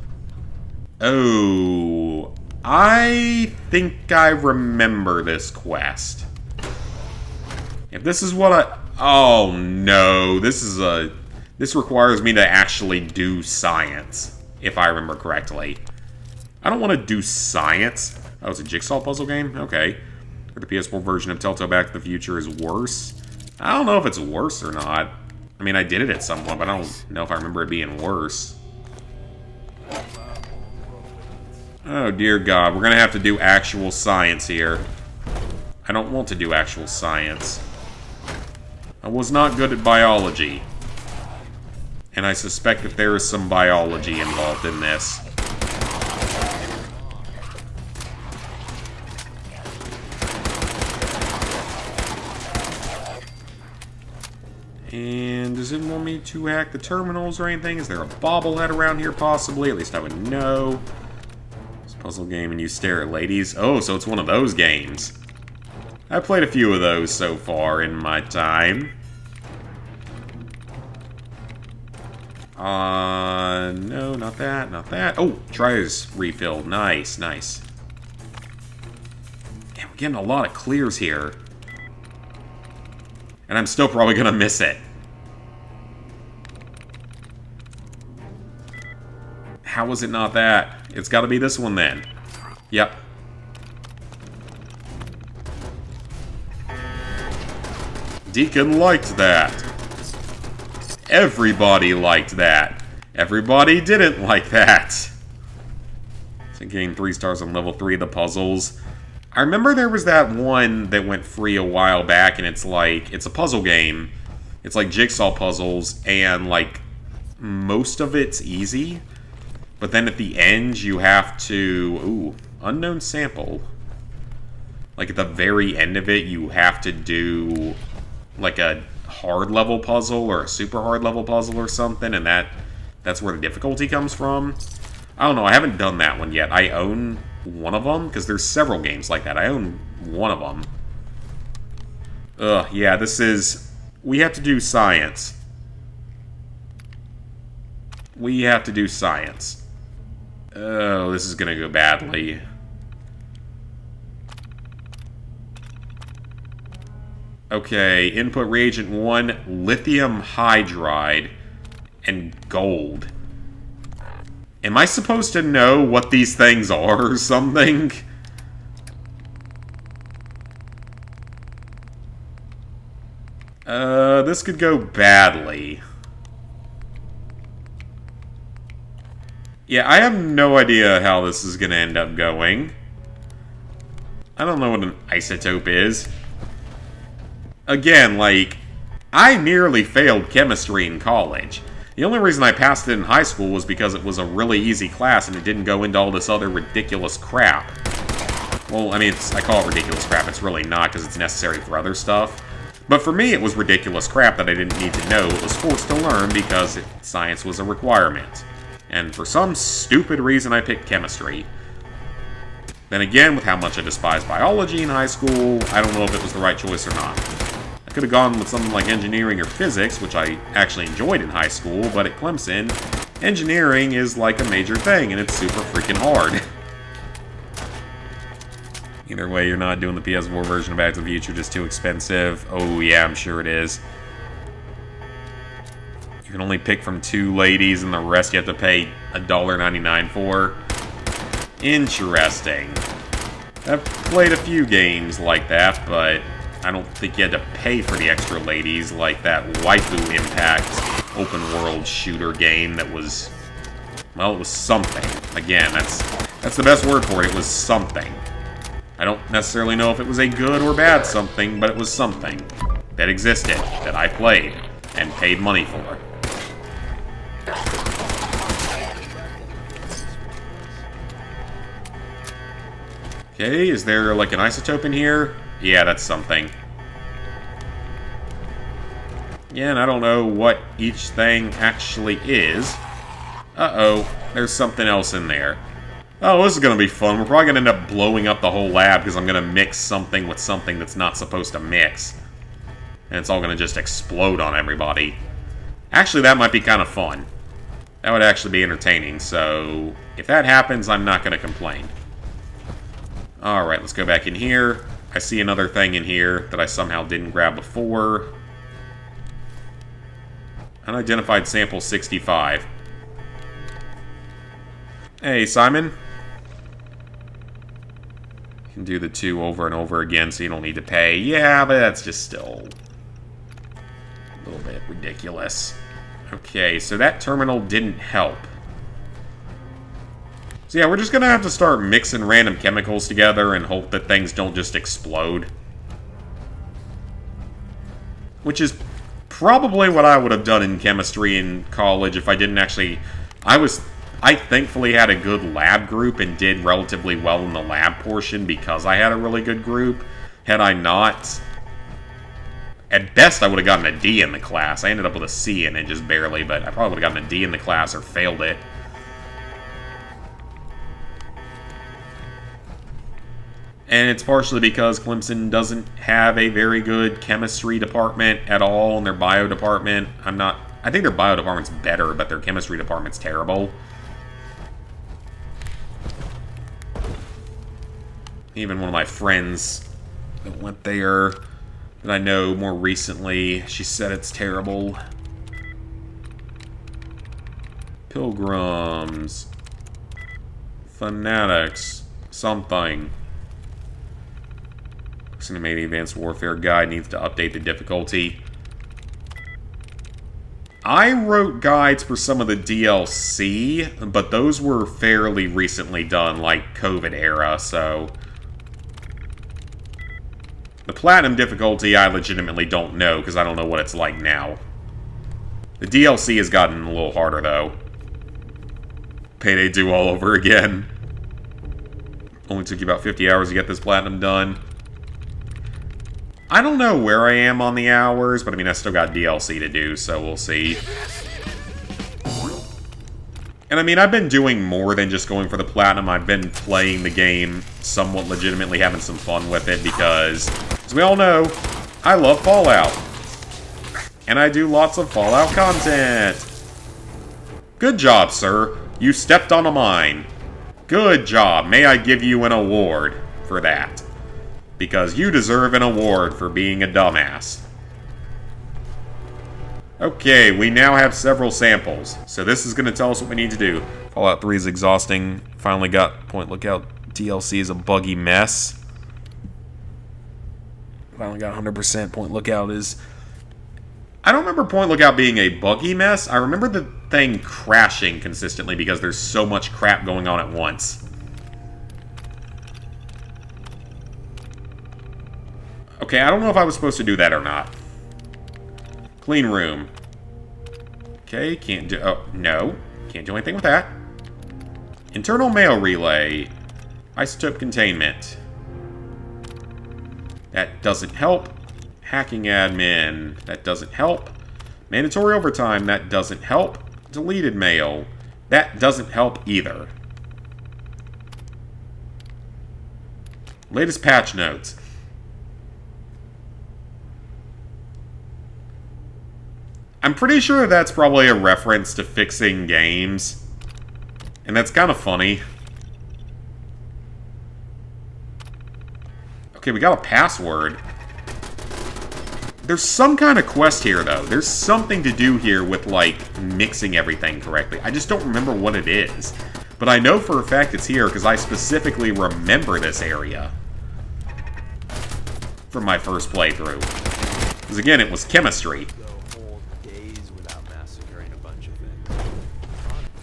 Oh, I think I remember this quest. If this is what I... Oh, no. This requires me to actually do science, if I remember correctly. I don't want to do science. Oh, it's a jigsaw puzzle game? Okay. Or the PS4 version of Telltale Back to the Future is worse. I don't know if it's worse or not. I mean, I did it at some point, but I don't know if I remember it being worse. Oh, dear God. We're going to have to do actual science here. I don't want to do actual science. I was not good at biology. And I suspect that there is some biology involved in this. And does it want me to hack the terminals or anything? Is there a bobblehead around here, possibly? At least I would know. It's a puzzle game and you stare at ladies. Oh, so it's one of those games. I've played a few of those so far in my time. No, not that, not that. Oh, tries refilled. Nice, nice. Man, we're getting a lot of clears here. And I'm still probably gonna miss it. How was it not that? It's gotta be this one then. Yep. Deacon liked that. Everybody liked that. Everybody didn't like that. So getting 3 stars on level 3 of the puzzles. I remember there was that one that went free a while back, and it's like, it's a puzzle game. It's like jigsaw puzzles, and like, most of it's easy. But then at the end, you have to, ooh, unknown sample. Like at the very end of it, you have to do like a hard level puzzle or a super hard level puzzle or something, and that's where the difficulty comes from. I don't know, I haven't done that one yet. I own one of them, because there's several games like that. I own one of them. Ugh, yeah, this is... We have to do science. We have to do science. Oh, this is gonna go badly. Okay, input reagent 1, lithium hydride, and gold. Am I supposed to know what these things are or something? This could go badly. Yeah, I have no idea how this is gonna end up going. I don't know what an isotope is. Again, like, I nearly failed chemistry in college. The only reason I passed it in high school was because it was a really easy class and it didn't go into all this other ridiculous crap. Well, I mean, I call it ridiculous crap. It's really not because it's necessary for other stuff. But for me, it was ridiculous crap that I didn't need to know. It was forced to learn because science was a requirement. And for some stupid reason, I picked chemistry. Then again, with how much I despised biology in high school, I don't know if it was the right choice or not. I could have gone with something like engineering or physics, which I actually enjoyed in high school, but at Clemson, engineering is like a major thing, and it's super freaking hard. Either way, you're not doing the PS4 version of Back to the Future, just too expensive. Oh yeah, I'm sure it is. You can only pick from 2 ladies, and the rest you have to pay $1.99 for. Interesting. I've played a few games like that, but I don't think you had to pay for the extra ladies like that Waifu Impact open world shooter game that was... Well, it was something. Again, that's the best word for it. It was something. I don't necessarily know if it was a good or bad something, but it was something that existed, that I played, and paid money for. Okay, is there like an isotope in here? Yeah, that's something. Yeah, and I don't know what each thing actually is. Uh-oh, there's something else in there. Oh, this is going to be fun. We're probably going to end up blowing up the whole lab because I'm going to mix something with something that's not supposed to mix. And it's all going to just explode on everybody. Actually, that might be kind of fun. That would actually be entertaining, so if that happens, I'm not going to complain. Alright, let's go back in here. I see another thing in here that I somehow didn't grab before. Unidentified sample 65. Hey, Simon. You can do the 2 over and over again so you don't need to pay. Yeah, but that's just still a little bit ridiculous. Okay, so that terminal didn't help. So yeah, we're just gonna have to start mixing random chemicals together and hope that things don't just explode. Which is probably what I would have done in chemistry in college if I didn't actually... I thankfully had a good lab group and did relatively well in the lab portion because I had a really good group. Had I not... At best, I would have gotten a D in the class. I ended up with a C in it, just barely, but I probably would have gotten a D in the class or failed it. And it's partially because Clemson doesn't have a very good chemistry department at all in their bio department. I think their bio department's better, but their chemistry department's terrible. Even one of my friends that went there, that I know more recently, she said it's terrible. Pilgrims. Fanatics. Something. Cinematic Advanced Warfare Guide needs to update the difficulty. I wrote guides for some of the DLC, but those were fairly recently done, like COVID era, so... The Platinum difficulty I legitimately don't know, because I don't know what it's like now. The DLC has gotten a little harder, though. Payday 2 all over again. Only took you about 50 hours to get this Platinum done. I don't know where I am on the hours, but I mean, I still got DLC to do, so we'll see. And I mean, I've been doing more than just going for the platinum. I've been playing the game somewhat legitimately, having some fun with it because, as we all know, I love Fallout. And I do lots of Fallout content. Good job, sir. You stepped on a mine. Good job. May I give you an award for that. Because you deserve an award for being a dumbass. Okay, we now have several samples. So this is going to tell us what we need to do. Fallout 3 is exhausting. Finally got Point Lookout DLC is a buggy mess. Finally got 100%. Point Lookout is... I don't remember Point Lookout being a buggy mess. I remember the thing crashing consistently because there's so much crap going on at once. Okay, I don't know if I was supposed to do that or not. Clean room. Okay, can't do... Oh, no. Can't do anything with that. Internal mail relay. Isotope containment. That doesn't help. Hacking admin. That doesn't help. Mandatory overtime. That doesn't help. Deleted mail. That doesn't help either. Latest patch notes. I'm pretty sure that's probably a reference to fixing games. And that's kind of funny. Okay, we got a password. There's some kind of quest here, though. There's something to do here with, like, mixing everything correctly. I just don't remember what it is. But I know for a fact it's here, because I specifically remember this area. From my first playthrough. Because, again, it was chemistry.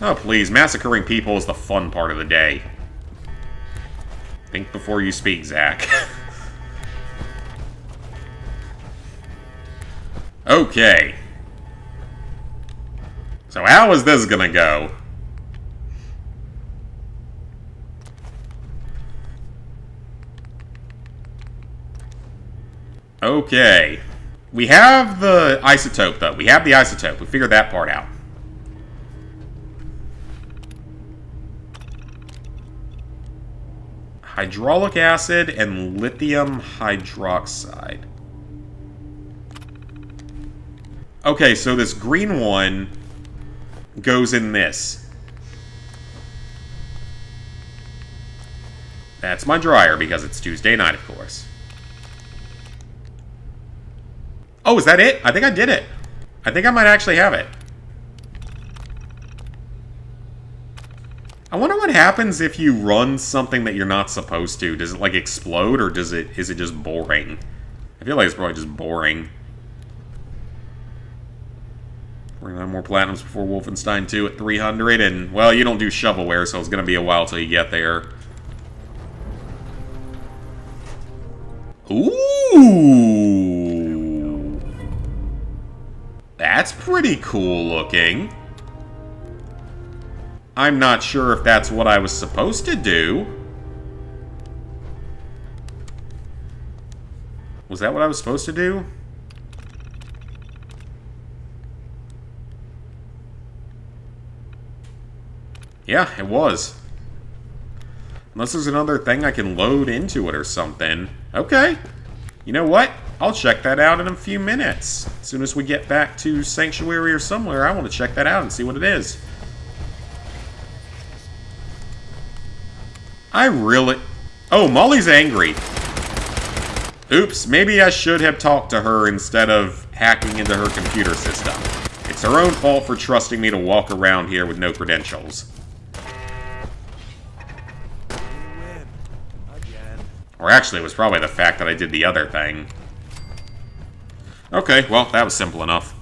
Oh, please. Massacring people is the fun part of the day. Think before you speak, Zach. Okay. So how is this gonna go? Okay. We have the isotope, though. We have the isotope. We figured that part out. Hydraulic acid and lithium hydroxide. Okay, so this green one goes in this. That's my dryer, because it's Tuesday night, of course. Oh, is that it? I think I did it. I think I might actually have it. I wonder what happens if you run something that you're not supposed to. Does it, like, explode, or is it just boring? I feel like it's probably just boring. We're gonna have more platinums before Wolfenstein 2 at 300, and, well, you don't do shovelware, so it's gonna be a while till you get there. Ooh! That's pretty cool looking. I'm not sure if that's what I was supposed to do. Was that what I was supposed to do? Yeah, it was. Unless there's another thing I can load into it or something. Okay. You know what? I'll check that out in a few minutes. As soon as we get back to Sanctuary or somewhere, I want to check that out and see what it is. I really... Oh, Molly's angry. Oops, maybe I should have talked to her instead of hacking into her computer system. It's her own fault for trusting me to walk around here with no credentials. Or actually, it was probably the fact that I did the other thing. Okay, well, that was simple enough.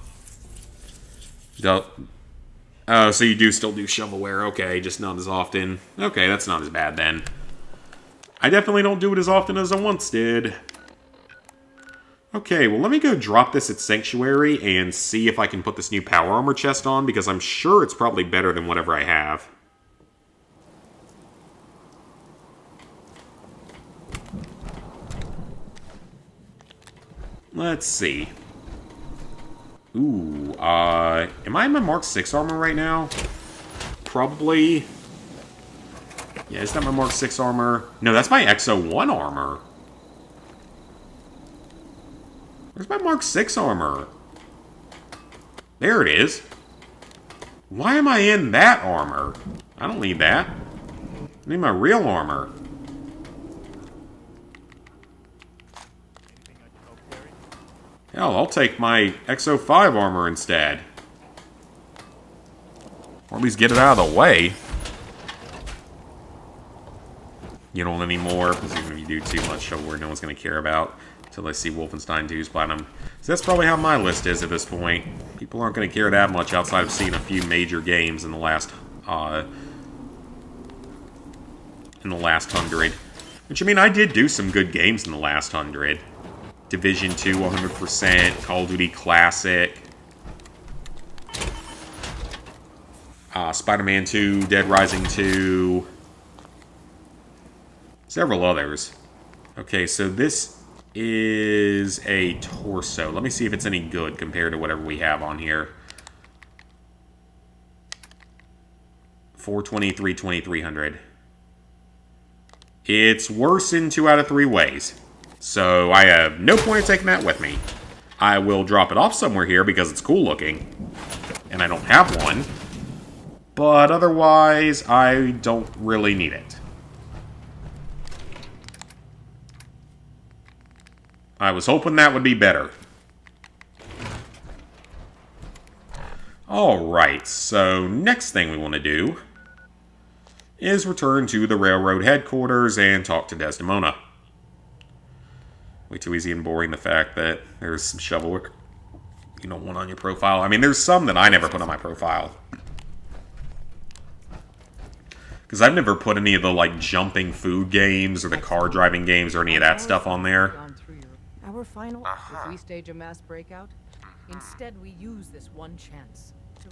Oh, so you do still do shovelware. Okay, just not as often. Okay, that's not as bad then. I definitely don't do it as often as I once did. Okay, well, let me go drop this at Sanctuary and see if I can put this new power armor chest on, because I'm sure it's probably better than whatever I have. Let's see. Ooh, am I in my Mark 6 armor right now? probably... Yeah, is that my Mark 6 armor? No, that's my XO1 armor. Where's my Mark 6 armor? There it is. Why am I in that armor? I don't need that. I need my real armor. Hell, I'll take my XO5 armor instead. Or at least get it out of the way. You don't anymore, because even if you do too much, show where no one's going to care about until they see Wolfenstein 2's Platinum. So that's probably how my list is at this point. People aren't going to care that much outside of seeing a few major games in the last 100. Which, I mean, I did do some good games in the last 100. Division 2, 100%. Call of Duty Classic. Spider-Man 2, Dead Rising 2. Several others. Okay, so this is a torso. Let me see if it's any good compared to whatever we have on here. 420, 320, 300. It's worse in 2 out of 3 ways. So I have no point in taking that with me. I will drop it off somewhere here because it's cool looking. And I don't have one. But otherwise, I don't really need it. I was hoping that would be better. Alright, so next thing we want to do is return to the railroad headquarters and talk to Desdemona. Way too easy and boring the fact that there's some shovel work you don't want on your profile. I mean, there's some that I never put on my profile. Because I've never put any of the, like, jumping food games or the car driving games or any of that stuff on there. Our final, if we stage a mass breakout, instead we use this one chance to...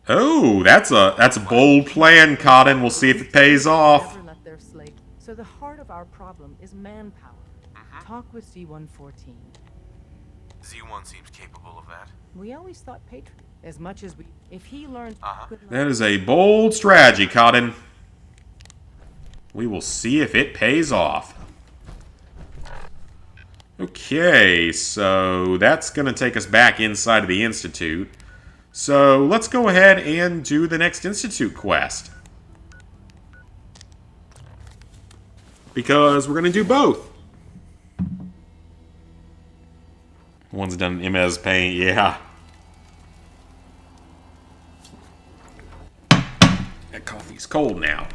Oh, that's a bold plan, Cotton. We'll see if it pays off. Never let their slave. So the heart of our problem is manpower. Talk with Z-114. Z1 seems capable of that. We always thought Patriot. As much as we... If he learns... That is a bold strategy, Cotton. We will see if it pays off. Okay, so that's going to take us back inside of the Institute. So let's go ahead and do the next Institute quest. Because we're going to do both. One's done MS Paint, yeah. That coffee's cold now.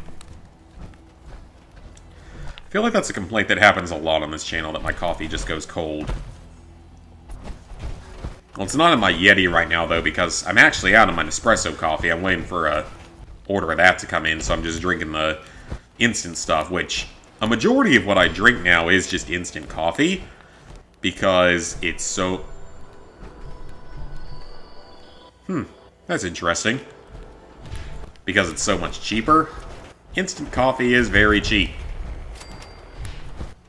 I feel like that's a complaint that happens a lot on this channel, that my coffee just goes cold. Well, it's not in my Yeti right now, though, because I'm actually out of my Nespresso coffee. I'm waiting for a order of that to come in, so I'm just drinking the instant stuff, which a majority of what I drink now is just instant coffee, because it's so... that's interesting. Because it's so much cheaper. Instant coffee is very cheap.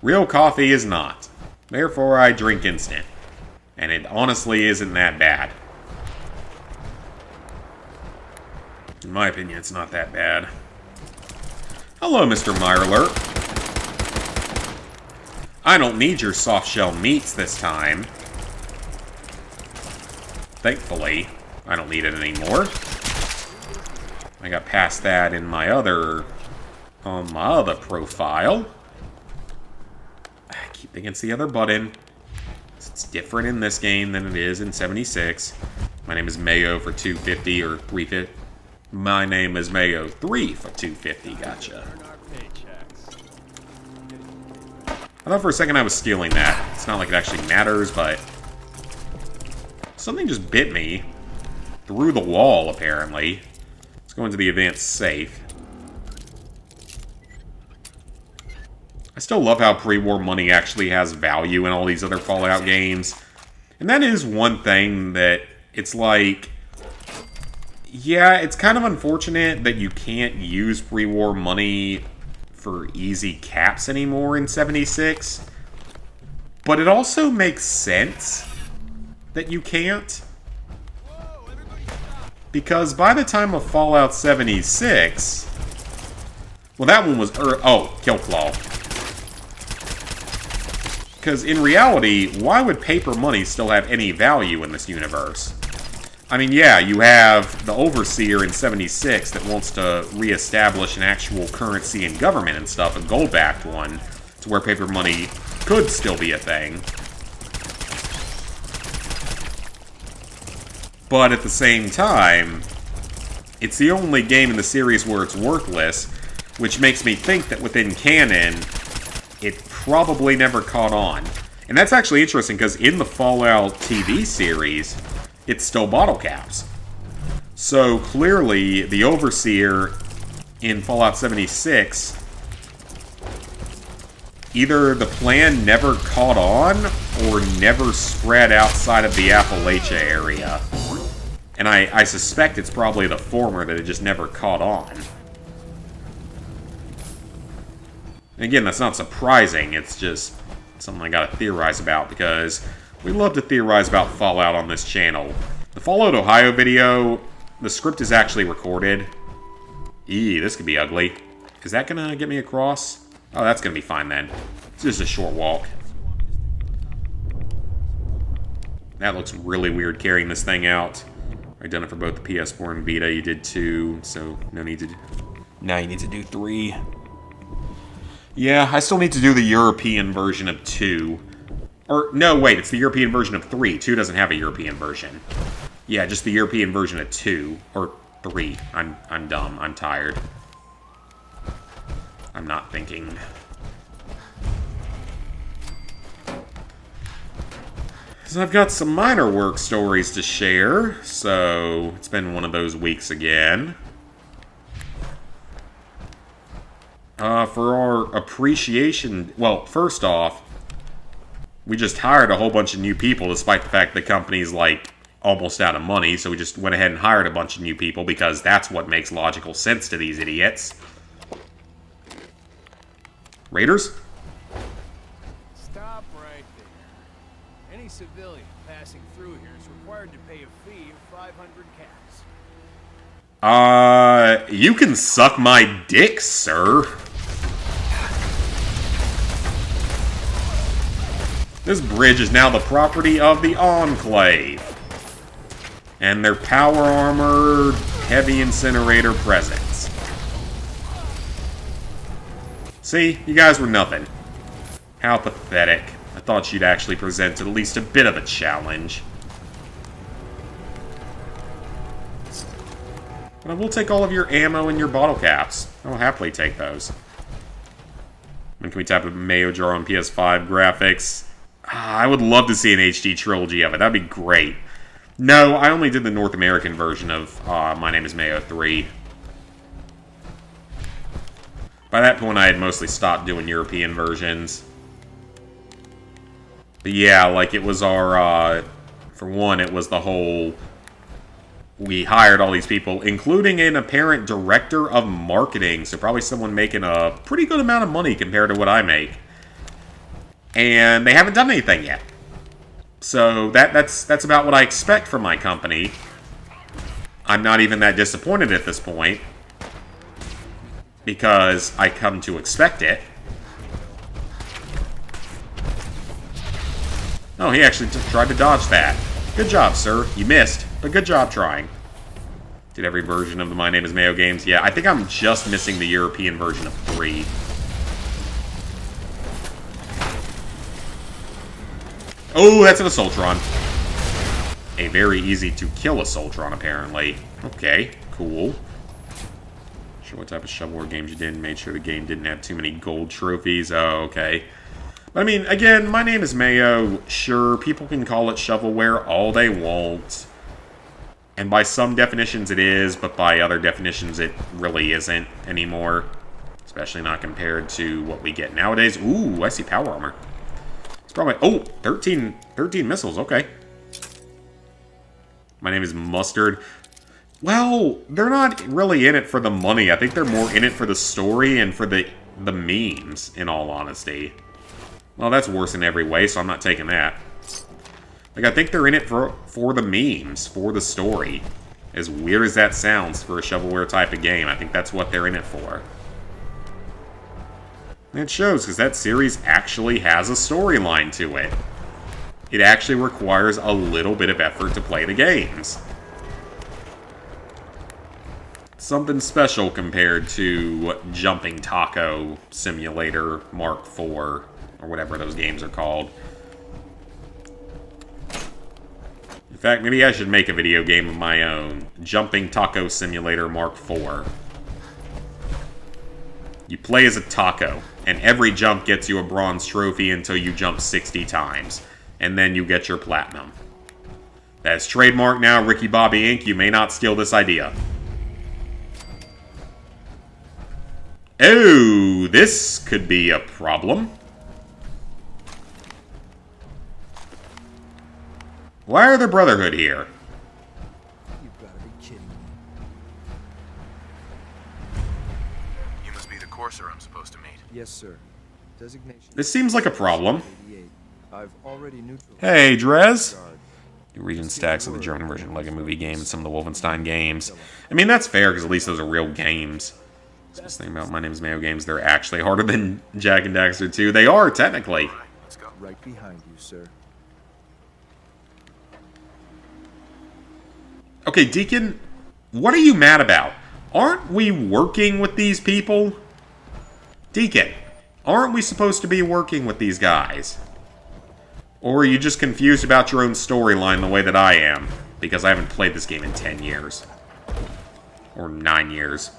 Real coffee is not. Therefore, I drink instant. And it honestly isn't that bad. In my opinion, it's not that bad. Hello, Mr. Mirelurk. I don't need your soft-shell meats this time. Thankfully, I don't need it anymore. I got past that in my other... on my other profile. I keep against the other button. It's different in this game than it is in 76. My name is Mayo for 250 or 350. My name is Mayo 3 for 250. Gotcha. I thought for a second I was stealing that. It's not like it actually matters, but... something just bit me. Through the wall, apparently. Let's go into the advanced safe. I still love how pre-war money actually has value in all these other Fallout games. And that is one thing that it's like... yeah, it's kind of unfortunate that you can't use pre-war money for easy caps anymore in 76. But it also makes sense that you can't. Because by the time of Fallout 76... Well, that one was... oh, Killclaw. Because in reality, why would paper money still have any value in this universe? I mean, yeah, you have the Overseer in 76 that wants to reestablish an actual currency and government and stuff, a gold-backed one, to where paper money could still be a thing. But at the same time, it's the only game in the series where it's worthless, which makes me think that within canon, it probably never caught on. And that's actually interesting, because in the Fallout TV series, it's still bottle caps. So clearly, the Overseer in Fallout 76, either the plan never caught on, or never spread outside of the Appalachia area. And I suspect it's probably the former, that it just never caught on. And again, that's not surprising, it's just something I gotta theorize about, because we love to theorize about Fallout on this channel. The Fallout Ohio video, the script is actually recorded. Eee, this could be ugly. Is that gonna get me across? Oh, that's gonna be fine then. It's just a short walk. That looks really weird carrying this thing out. I've done it for both the PS4 and Vita. You did 2, so no need to... Now you need to do 3. Yeah, I still need to do the European version of 2. Or, no, wait, it's the European version of 3. 2 doesn't have a European version. Yeah, just the European version of 2. Or 3. I'm dumb. I'm tired. I'm not thinking. So I've got some minor work stories to share, so it's been one of those weeks again. For our appreciation, well, first off, we just hired a whole bunch of new people despite the fact the company's, like, almost out of money, so we just went ahead and hired a bunch of new people because that's what makes logical sense to these idiots. Raiders? Stop right there. Any civilian passing through here is required to pay a fee of 500 caps. You can suck my dick, sir. This bridge is now the property of the Enclave. And their power-armored, heavy incinerator presence. See? You guys were nothing. How pathetic. I thought you'd actually present at least a bit of a challenge. But I will take all of your ammo and your bottle caps. I'll happily take those. And can we tap a Mayo jar on PS5 graphics? I would love to see an HD trilogy of it. That'd be great. No, I only did the North American version of My Name is Mayo 3. By that point, I had mostly stopped doing European versions. But yeah, like, it was our, for one, it was the whole... We hired all these people, including an apparent director of marketing, so probably someone making a pretty good amount of money compared to what I make. And they haven't done anything yet. So that's about what I expect from my company. I'm not even that disappointed at this point, because I come to expect it. Oh, he actually tried to dodge that. Good job, sir. You missed, but good job trying. Did every version of the My Name is Mayo games? Yeah, I think I'm just missing the European version of 3. Oh, that's an Assaultron. A very easy to kill Assaultron, apparently. Okay, cool. Sure what type of shovelware games you did and made sure the game didn't have too many gold trophies. Oh, okay. I mean, again, My Name is Mayo. Sure, people can call it shovelware all they want. And by some definitions it is, but by other definitions it really isn't anymore. Especially not compared to what we get nowadays. Ooh, I see power armor. It's probably... Oh, 13 missiles, okay. My name is Mustard. Well, they're not really in it for the money. I think they're more in it for the story and for the memes, in all honesty. Well, that's worse in every way, so I'm not taking that. Like, I think they're in it for the memes, for the story. As weird as that sounds for a shovelware type of game, I think that's what they're in it for. And it shows, because that series actually has a storyline to it. It actually requires a little bit of effort to play the games. Something special compared to Jumping Taco Simulator Mark IV, or whatever those games are called. In fact, maybe I should make a video game of my own. Jumping Taco Simulator Mark IV. You play as a taco, and every jump gets you a bronze trophy until you jump 60 times. And then you get your platinum. That's trademark now, Ricky Bobby Inc. You may not steal this idea. Oh, this could be a problem. Why are the Brotherhood here? You've got to be kidding me. You must be the courser I'm supposed to meet. Yes, sir. Designation. This seems like a problem. I've already neutralized. Hey, Drez. New region stacks of the German version Lego Movie game and some of the Wolfenstein games. I mean, that's fair, because at least those are real games. So this thing about My Name is Mayo games, they're actually harder than Jak and Daxter 2. They are, technically. Right behind you, sir. Okay, Deacon, what are you mad about? Aren't we working with these people? Deacon, aren't we supposed to be working with these guys? Or are you just confused about your own storyline the way that I am? Because I haven't played this game in 10 years. Or 9 years.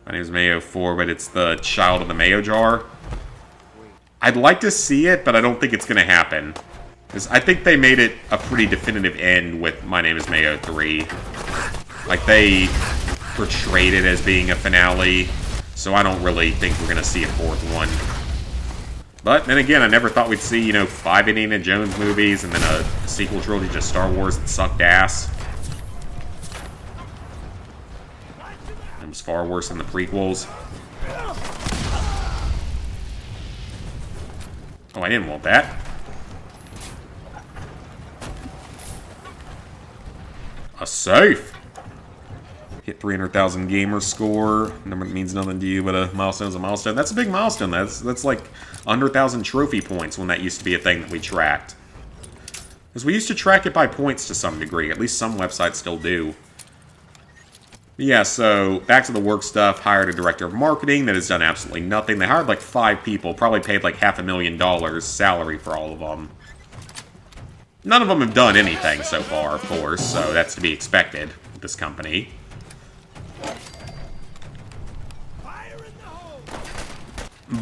My name is Mayo 4, but it's the child of the Mayo jar. I'd like to see it, but I don't think it's going to happen. Because I think they made it a pretty definitive end with My Name is Mayo 3. Like, they portrayed it as being a finale, so I don't really think we're going to see a fourth one. But then again, I never thought we'd see, 5 Indiana Jones movies and then a sequel trilogy to Star Wars that sucked ass. It was far worse than the prequels. Oh, I didn't want that. A safe! Hit 300,000 gamer score. Number that means nothing to you, but a milestone's a milestone. That's a big milestone. That's like 100,000 trophy points when that used to be a thing that we tracked. Because we used to track it by points to some degree. At least some websites still do. But yeah, so back to the work stuff. Hired a director of marketing that has done absolutely nothing. They hired like 5 people. Probably paid like $500,000 salary for all of them. None of them have done anything so far, of course. So that's to be expected with this company.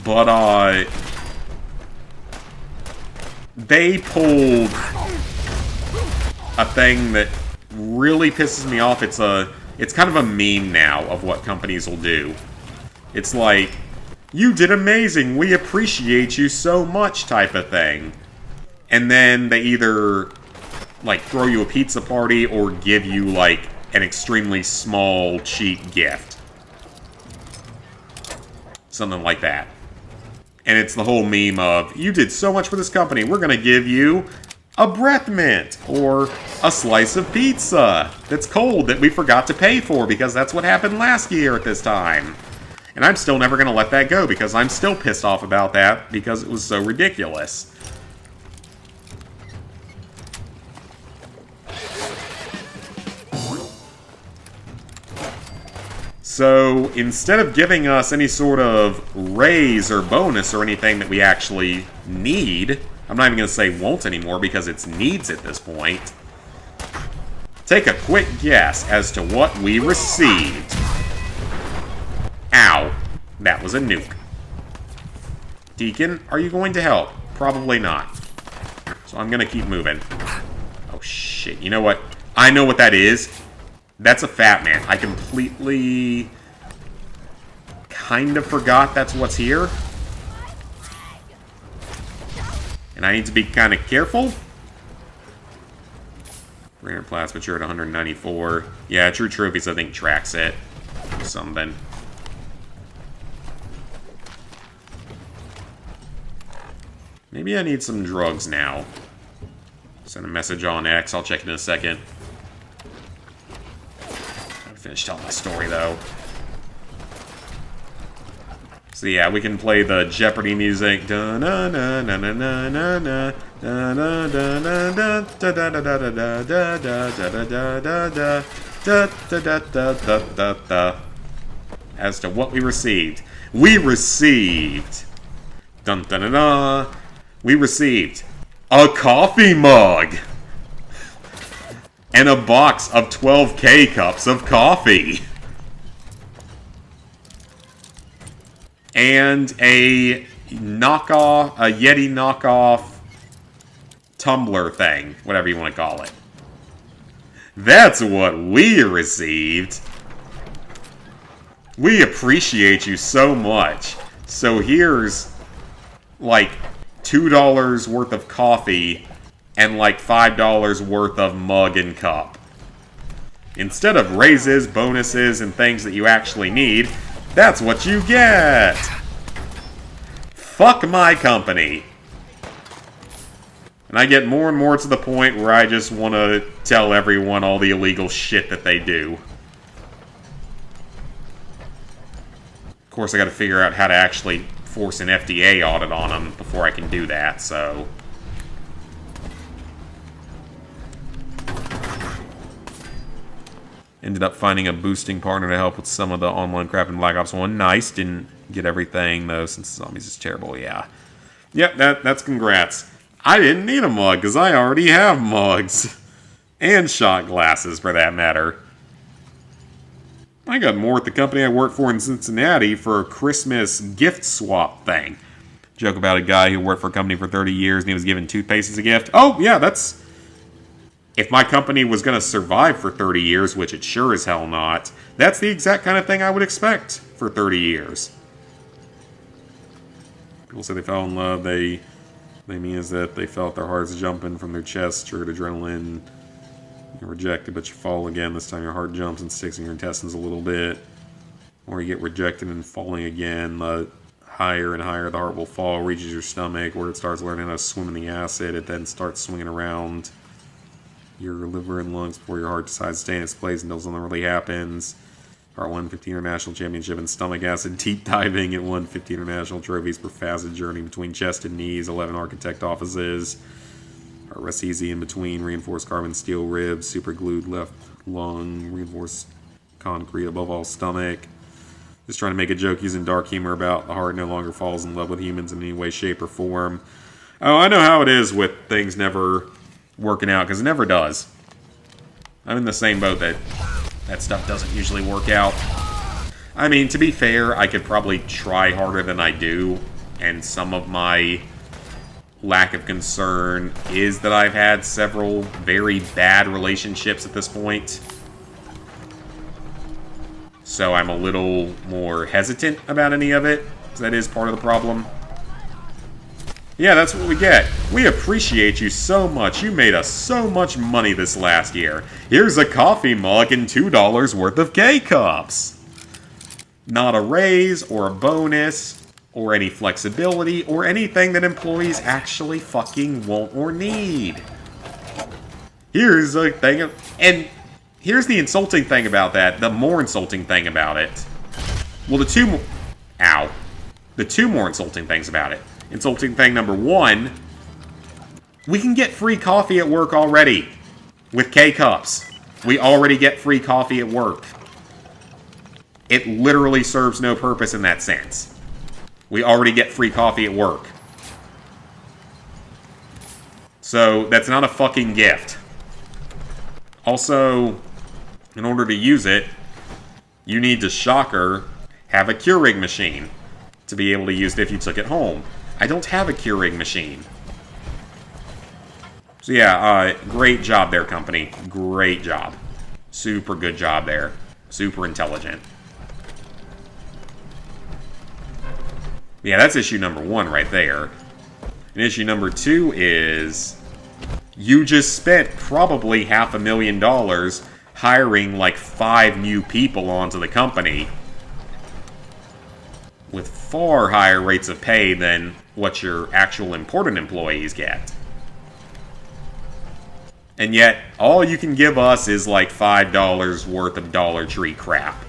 But, they pulled a thing that really pisses me off. It's kind of a meme now of what companies will do. It's like, you did amazing, we appreciate you so much type of thing. And then they either, like, throw you a pizza party or give you, like, an extremely small, cheap gift. Something like that. And it's the whole meme of, you did so much for this company, we're going to give you a breath mint or a slice of pizza that's cold that we forgot to pay for because that's what happened last year at this time. And I'm still never going to let that go because I'm still pissed off about that because it was so ridiculous. So, instead of giving us any sort of raise or bonus or anything that we actually need, I'm not even going to say won't anymore because it's needs at this point, take a quick guess as to what we received. Ow. That was a nuke. Deacon, are you going to help? Probably not. So I'm going to keep moving. Oh, shit. You know what? I know what that is. That's a Fat Man. I completely kind of forgot that's what's here. And I need to be kind of careful. 300 plats, but you're at 194. Yeah, True Trophies, I think, tracks it. Something. Maybe I need some drugs now. Send a message on X. I'll check in a second. finish telling my story, though. So yeah, we can play the Jeopardy music. Da na na na na na na na da da da da da da da da da da da da da da. As to what we received, we received we received a coffee mug and a box of 12 K-cups of coffee. And a Yeti knockoff tumbler thing, whatever you want to call it. That's what we received. We appreciate you so much. So here's like $2 worth of coffee and like $5 worth of mug and cup. Instead of raises, bonuses, and things that you actually need, that's what you get! Fuck my company. And I get more and more to the point where I just want to tell everyone all the illegal shit that they do. Of course, I gotta figure out how to actually force an FDA audit on them before I can do that, so... Ended up finding a boosting partner to help with some of the online crap in Black Ops 1. Nice. Didn't get everything, though, since Zombies is terrible. Yeah. Yep, that's congrats. I didn't need a mug, because I already have mugs. And shot glasses, for that matter. I got more at the company I work for in Cincinnati for a Christmas gift swap thing. Joke about a guy who worked for a company for 30 years and he was given toothpaste as a gift. Oh, yeah, that's... If my company was going to survive for 30 years, which it sure as hell not, that's the exact kind of thing I would expect for 30 years. People say they fell in love. They mean is that they felt their hearts jumping from their chest, triggered adrenaline. You're rejected, but you fall again. This time your heart jumps and sticks in your intestines a little bit. Or you get rejected and falling again. The higher and higher the heart will fall, reaches your stomach, where it starts learning how to swim in the acid. It then starts swinging around your liver and lungs before your heart decides to stay in its place until something really happens. Part 115 International Championship in Stomach Acid Deep Diving at 115 International Trophies per Facet Journey between chest and knees, 11 architect offices. Heart rests easy in between, reinforced carbon steel ribs, super glued left lung, reinforced concrete above all stomach. Just trying to make a joke using dark humor about the heart no longer falls in love with humans in any way, shape, or form. Oh, I know how it is with things never working out, because it never does. I'm in the same boat that stuff doesn't usually work out. I mean, to be fair, I could probably try harder than I do, and some of my lack of concern is that I've had several very bad relationships at this point. So I'm a little more hesitant about any of it, because that is part of the problem. Yeah, that's what we get. We appreciate you so much. You made us so much money this last year. Here's a coffee mug and $2 worth of K-Cups. Not a raise or a bonus or any flexibility or anything that employees actually fucking want or need. Here's a thing and here's the insulting thing about that, the more insulting thing about it. Well, the two more insulting things about it. Insulting thing number one, we can get free coffee at work already with K-Cups. We already get free coffee at work. It literally serves no purpose in that sense. We already get free coffee at work. So, that's not a fucking gift. Also, in order to use it, you need to, shocker, have a Keurig machine to be able to use it if you took it home. I don't have a Keurig machine. So yeah, great job there, company. Great job. Super good job there. Super intelligent. Yeah, that's issue number one right there. And issue number two is you just spent probably $500,000 hiring like 5 new people onto the company with far higher rates of pay than what your actual important employees get. And yet, all you can give us is like $5 worth of Dollar Tree crap.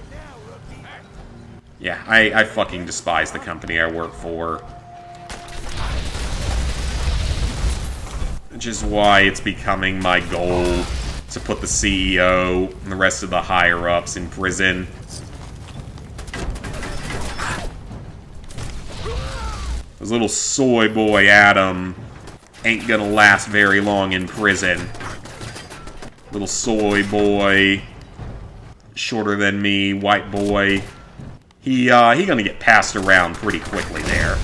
Yeah, I fucking despise the company I work for. Which is why it's becoming my goal to put the CEO and the rest of the higher-ups in prison. This little soy boy Adam ain't gonna last very long in prison. Little soy boy, shorter than me, white boy. He gonna get passed around pretty quickly there.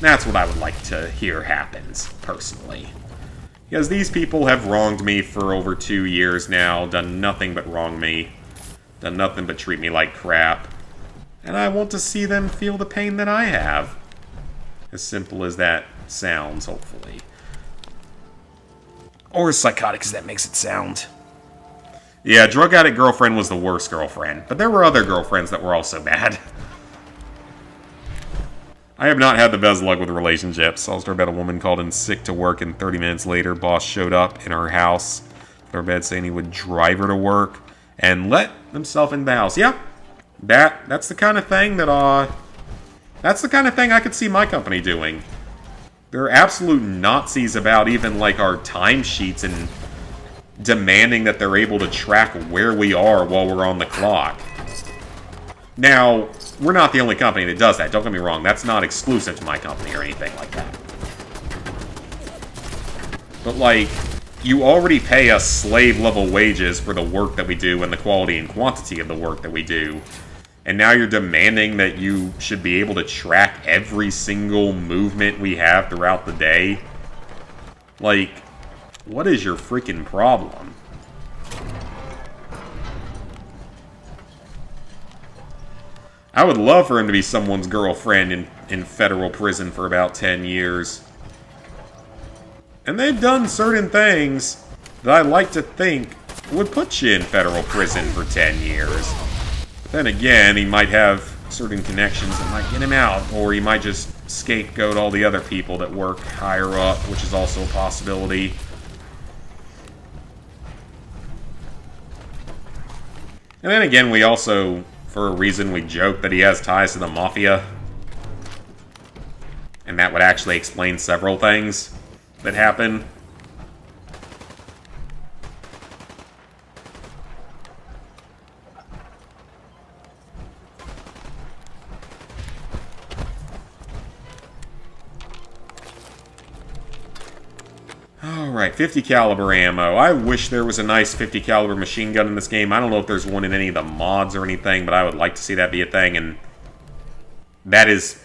That's what I would like to hear happens, personally. Because these people have wronged me for over 2 years now, done nothing but wrong me, done nothing but treat me like crap. And I want to see them feel the pain that I have. As simple as that sounds, hopefully. Or as psychotic as that makes it sound. Yeah, drug addict girlfriend was the worst girlfriend, but there were other girlfriends that were also bad. I have not had the best luck with relationships. I'll start about a woman called in sick to work, and 30 minutes later, boss showed up in her house, her bed, saying he would drive her to work and let himself in the house. Yeah, that's the kind of thing that that's the kind of thing I could see my company doing. They're absolute Nazis about even like our timesheets and demanding that they're able to track where we are while we're on the clock. Now, we're not the only company that does that, don't get me wrong. That's not exclusive to my company or anything like that. But, like, you already pay us slave-level wages for the work that we do and the quality and quantity of the work that we do. And now you're demanding that you should be able to track every single movement we have throughout the day. Like, what is your freaking problem? I would love for him to be someone's girlfriend in federal prison for about 10 years. And they've done certain things that I like to think would put you in federal prison for 10 years. But then again, he might have certain connections that might get him out, or he might just scapegoat all the other people that work higher up, which is also a possibility. And then again, we also, for a reason, we joke that he has ties to the Mafia. And that would actually explain several things that happen. Alright, 50 caliber ammo. I wish there was a nice 50 caliber machine gun in this game. I don't know if there's one in any of the mods or anything, but I would like to see that be a thing, and that is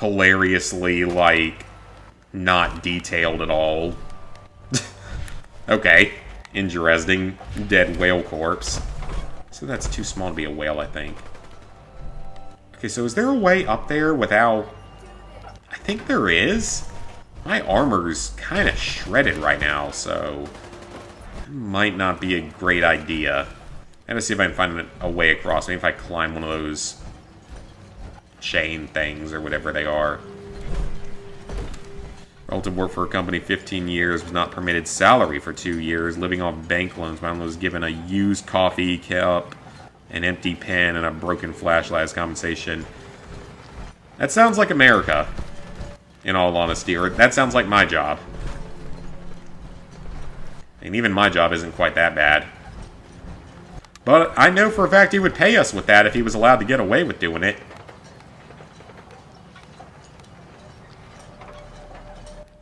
hilariously, like, not detailed at all. Okay, interesting. Dead whale corpse. So that's too small to be a whale, I think. Okay, so is there a way up there without... I think there is. My armor's kind of shredded right now, so it might not be a great idea. I gotta see if I can find a way across. Maybe if I climb one of those chain things or whatever they are. Relative work for a company 15 years, was not permitted salary for 2 years, living off bank loans. My was given a used coffee cup, an empty pen, and a broken flashlight as compensation. That sounds like America. In all honesty, or that sounds like my job. And even my job isn't quite that bad. But I know for a fact he would pay us with that if he was allowed to get away with doing it.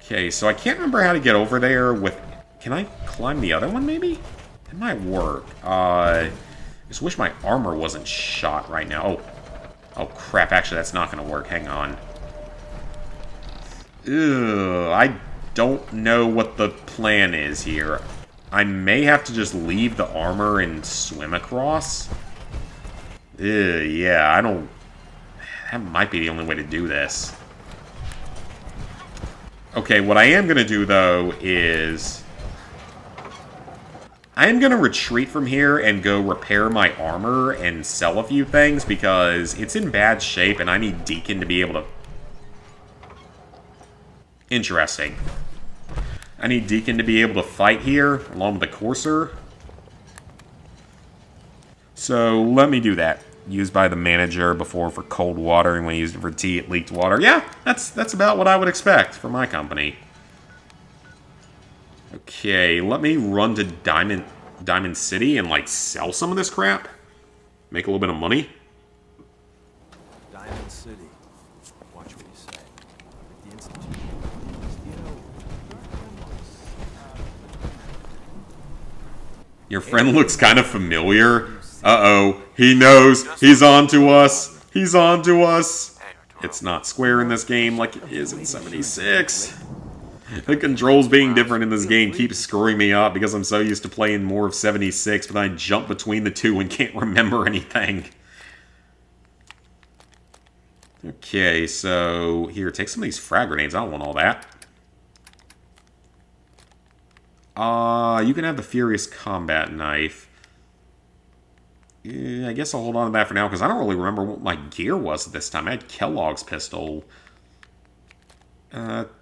Okay, so I can't remember how to get over there with... Can I climb the other one, maybe? It might work. I just wish my armor wasn't shot right now. Oh, crap, actually that's not going to work. Hang on. Ugh, I don't know what the plan is here. I may have to just leave the armor and swim across. Yeah, I don't... That might be the only way to do this. Okay, what I am going to do, though, is... I am going to retreat from here and go repair my armor and sell a few things, because it's in bad shape and I need Deacon to be able to... Interesting. I need Deacon to be able to fight here, along with the Courser. So, let me do that. Used by the manager before for cold water, and when I used it for tea, it leaked water. Yeah, that's about what I would expect for my company. Okay, let me run to Diamond City and, like, sell some of this crap. Make a little bit of money. Diamond City. Watch what you say. The Institute. Your friend looks kind of familiar. Uh-oh. He knows. He's on to us. He's on to us. It's not square in this game like it is in 76. The controls being different in this game keeps screwing me up because I'm so used to playing more of 76, but I jump between the two and can't remember anything. Okay, so here, take some of these frag grenades. I don't want all that. You can have the Furious Combat Knife. Yeah, I guess I'll hold on to that for now, because I don't really remember what my gear was at this time. I had Kellogg's pistol.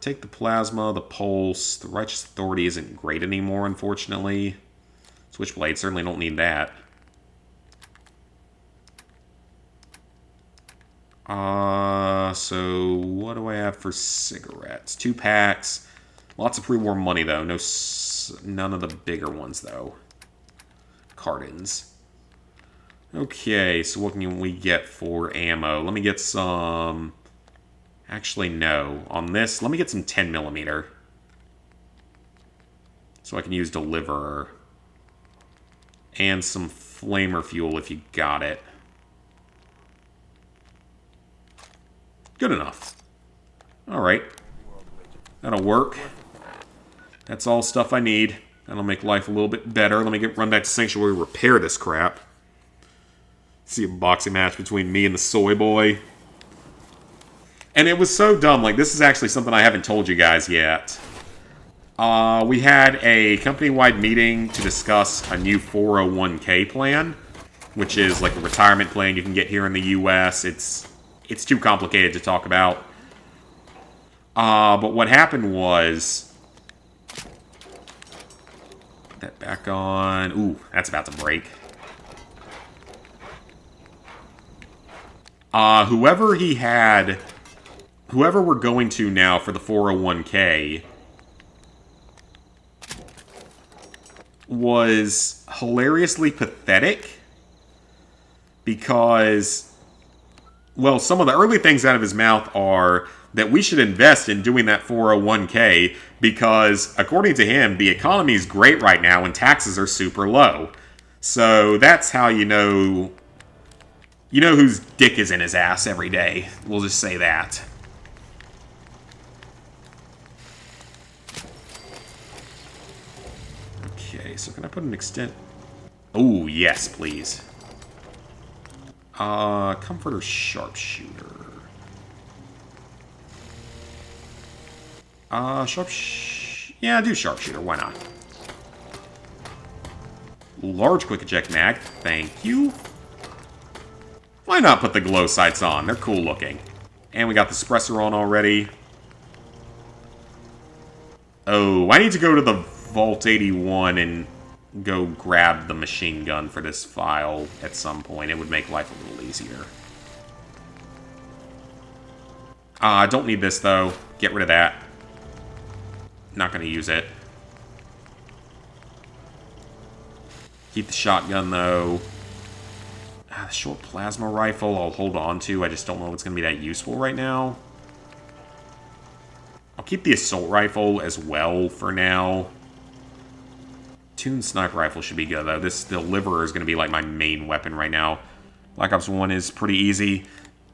Take the Plasma, the Pulse. The Righteous Authority isn't great anymore, unfortunately. Switchblade, certainly don't need that. So what do I have for cigarettes? 2 packs. Lots of pre-war money, though. None of the bigger ones, though. Cartons. Okay, so what can we get for ammo? Let me get some... Actually, no. On this, let me get some 10mm. So I can use Deliverer. And some Flamer fuel if you got it. Good enough. Alright. That'll work. That's all stuff I need. That'll make life a little bit better. Let me run back to Sanctuary, repair this crap. See a boxing match between me and the soy boy. And it was so dumb. Like, this is actually something I haven't told you guys yet. We had a company-wide meeting to discuss a new 401k plan, which is like a retirement plan you can get here in the US. It's too complicated to talk about. But what happened was... Put that back on. Ooh, that's about to break. Whoever we're going to now for the 401k was hilariously pathetic because, well, some of the early things out of his mouth are that we should invest in doing that 401k because, according to him, the economy is great right now and taxes are super low. So that's how you know whose dick is in his ass every day. We'll just say that. Okay, so can I put an extent? Oh, yes, please. Comforter Sharpshooter. Yeah, do Sharpshooter, why not? Large Quick Eject Mag, thank you. Why not put the glow sights on? They're cool looking. And we got the suppressor on already. Oh, I need to go to the Vault 81 and go grab the machine gun for this file at some point. It would make life a little easier. I don't need this, though. Get rid of that. Not going to use it. Keep the shotgun, though. The short plasma rifle I'll hold on to. I just don't know if it's going to be that useful right now. I'll keep the assault rifle as well for now. Tuned sniper rifle should be good, though. This Deliverer is going to be like my main weapon right now. Black Ops 1 is pretty easy.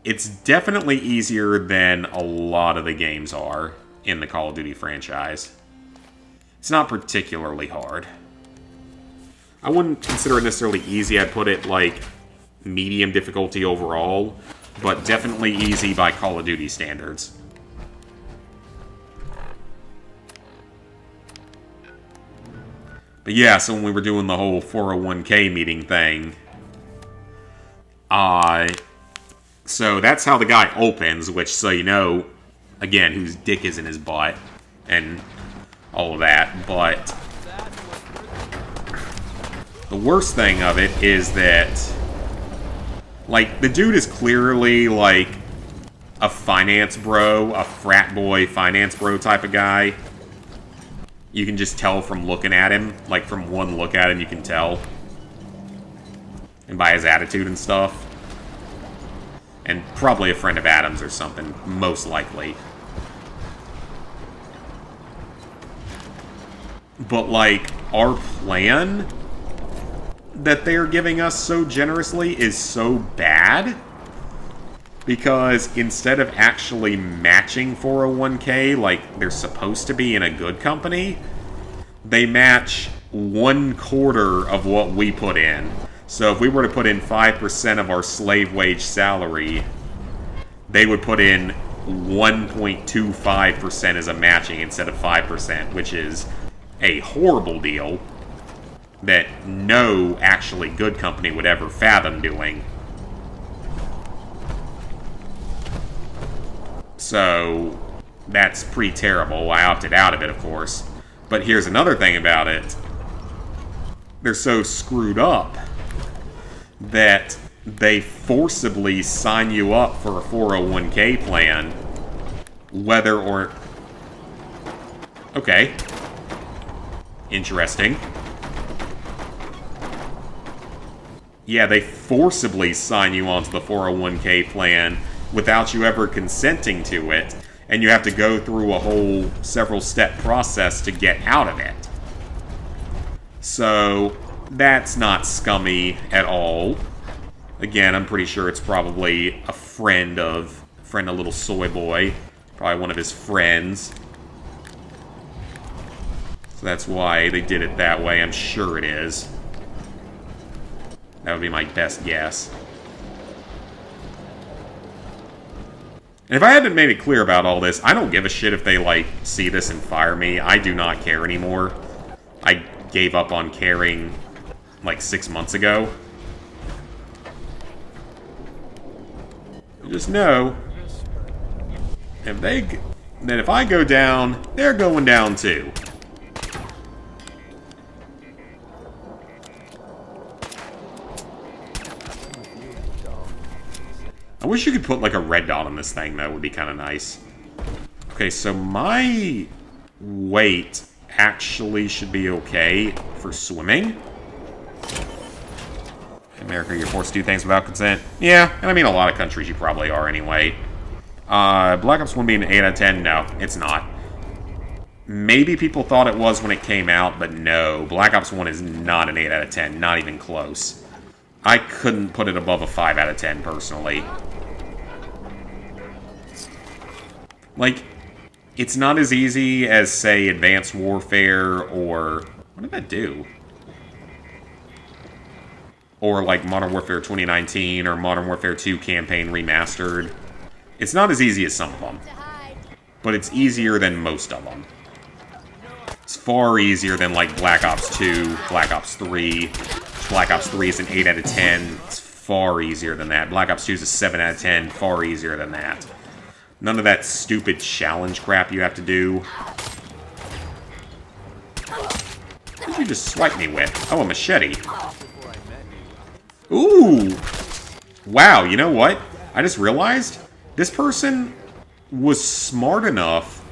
It's definitely easier than a lot of the games are in the Call of Duty franchise. It's not particularly hard. I wouldn't consider it necessarily easy. I'd put it like medium difficulty overall, but definitely easy by Call of Duty standards. But yeah, so when we were doing the whole 401k meeting thing, so that's how the guy opens, which, so you know, again, whose dick is in his butt. And all of that, but the worst thing of it is that, like, the dude is clearly, like, a finance bro, a frat boy finance bro type of guy. You can just tell from looking at him. Like, from one look at him, you can tell. And by his attitude and stuff. And probably a friend of Adam's or something, most likely. But, like, our plan that they're giving us so generously is so bad. Because instead of actually matching 401k like they're supposed to be in a good company, they match 1/4 of what we put in. So if we were to put in 5% of our slave wage salary, they would put in 1.25% as a matching instead of 5%, which is a horrible deal that no actually good company would ever fathom doing. So, that's pretty terrible. I opted out of it, of course. But here's another thing about it. They're so screwed up that they forcibly sign you up for a 401k plan, whether or... Okay. Interesting. Yeah, they forcibly sign you onto the 401k plan without you ever consenting to it, and you have to go through a whole several-step process to get out of it. So, that's not scummy at all. Again, I'm pretty sure it's probably a friend of little soy boy, probably one of his friends. So that's why they did it that way, I'm sure it is. That would be my best guess. And if I hadn't made it clear about all this, I don't give a shit if they, like, see this and fire me. I do not care anymore. I gave up on caring, like, 6 months ago. Just know that if I go down, they're going down too. I wish you could put, like, a red dot on this thing. That would be kind of nice. Okay, so my weight actually should be okay for swimming. In America, you're forced to do things without consent. Yeah, and I mean, a lot of countries you probably are anyway. Black Ops 1 being an 8 out of 10? No, it's not. Maybe people thought it was when it came out, but no. Black Ops 1 is not an 8 out of 10. Not even close. I couldn't put it above a 5 out of 10, personally. Like, it's not as easy as, say, Advanced Warfare, or... What did that do? Or, like, Modern Warfare 2019, or Modern Warfare 2 Campaign Remastered. It's not as easy as some of them. But it's easier than most of them. It's far easier than, like, Black Ops 2, Black Ops 3. Black Ops 3 is an 8 out of 10. It's far easier than that. Black Ops 2 is a 7 out of 10. Far easier than that. None of that stupid challenge crap you have to do. What did you just swipe me with? Oh, a machete. Ooh! Wow, you know what? I just realized this person was smart enough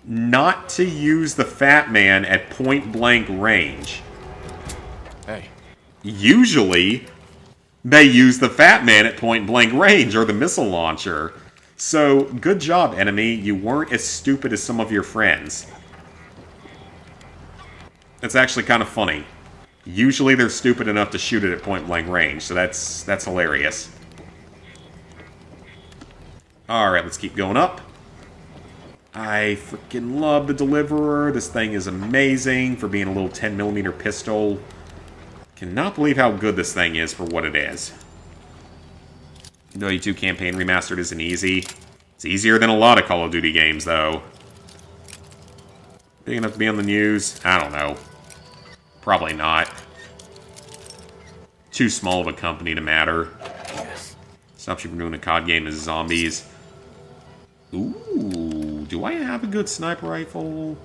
not to use the Fat Man at point-blank range. Hey. Usually, they use the Fat Man at point-blank range, or the missile launcher. So, good job, enemy. You weren't as stupid as some of your friends. That's actually kind of funny. Usually they're stupid enough to shoot it at point-blank range, so that's hilarious. Alright, let's keep going up. I freaking love the Deliverer. This thing is amazing for being a little 10mm pistol. Cannot believe how good this thing is for what it is. The 2 Campaign Remastered isn't easy. It's easier than a lot of Call of Duty games, though. Big enough to be on the news? I don't know. Probably not. Too small of a company to matter. Stops you from doing a COD game as zombies. Ooh, do I have a good sniper rifle?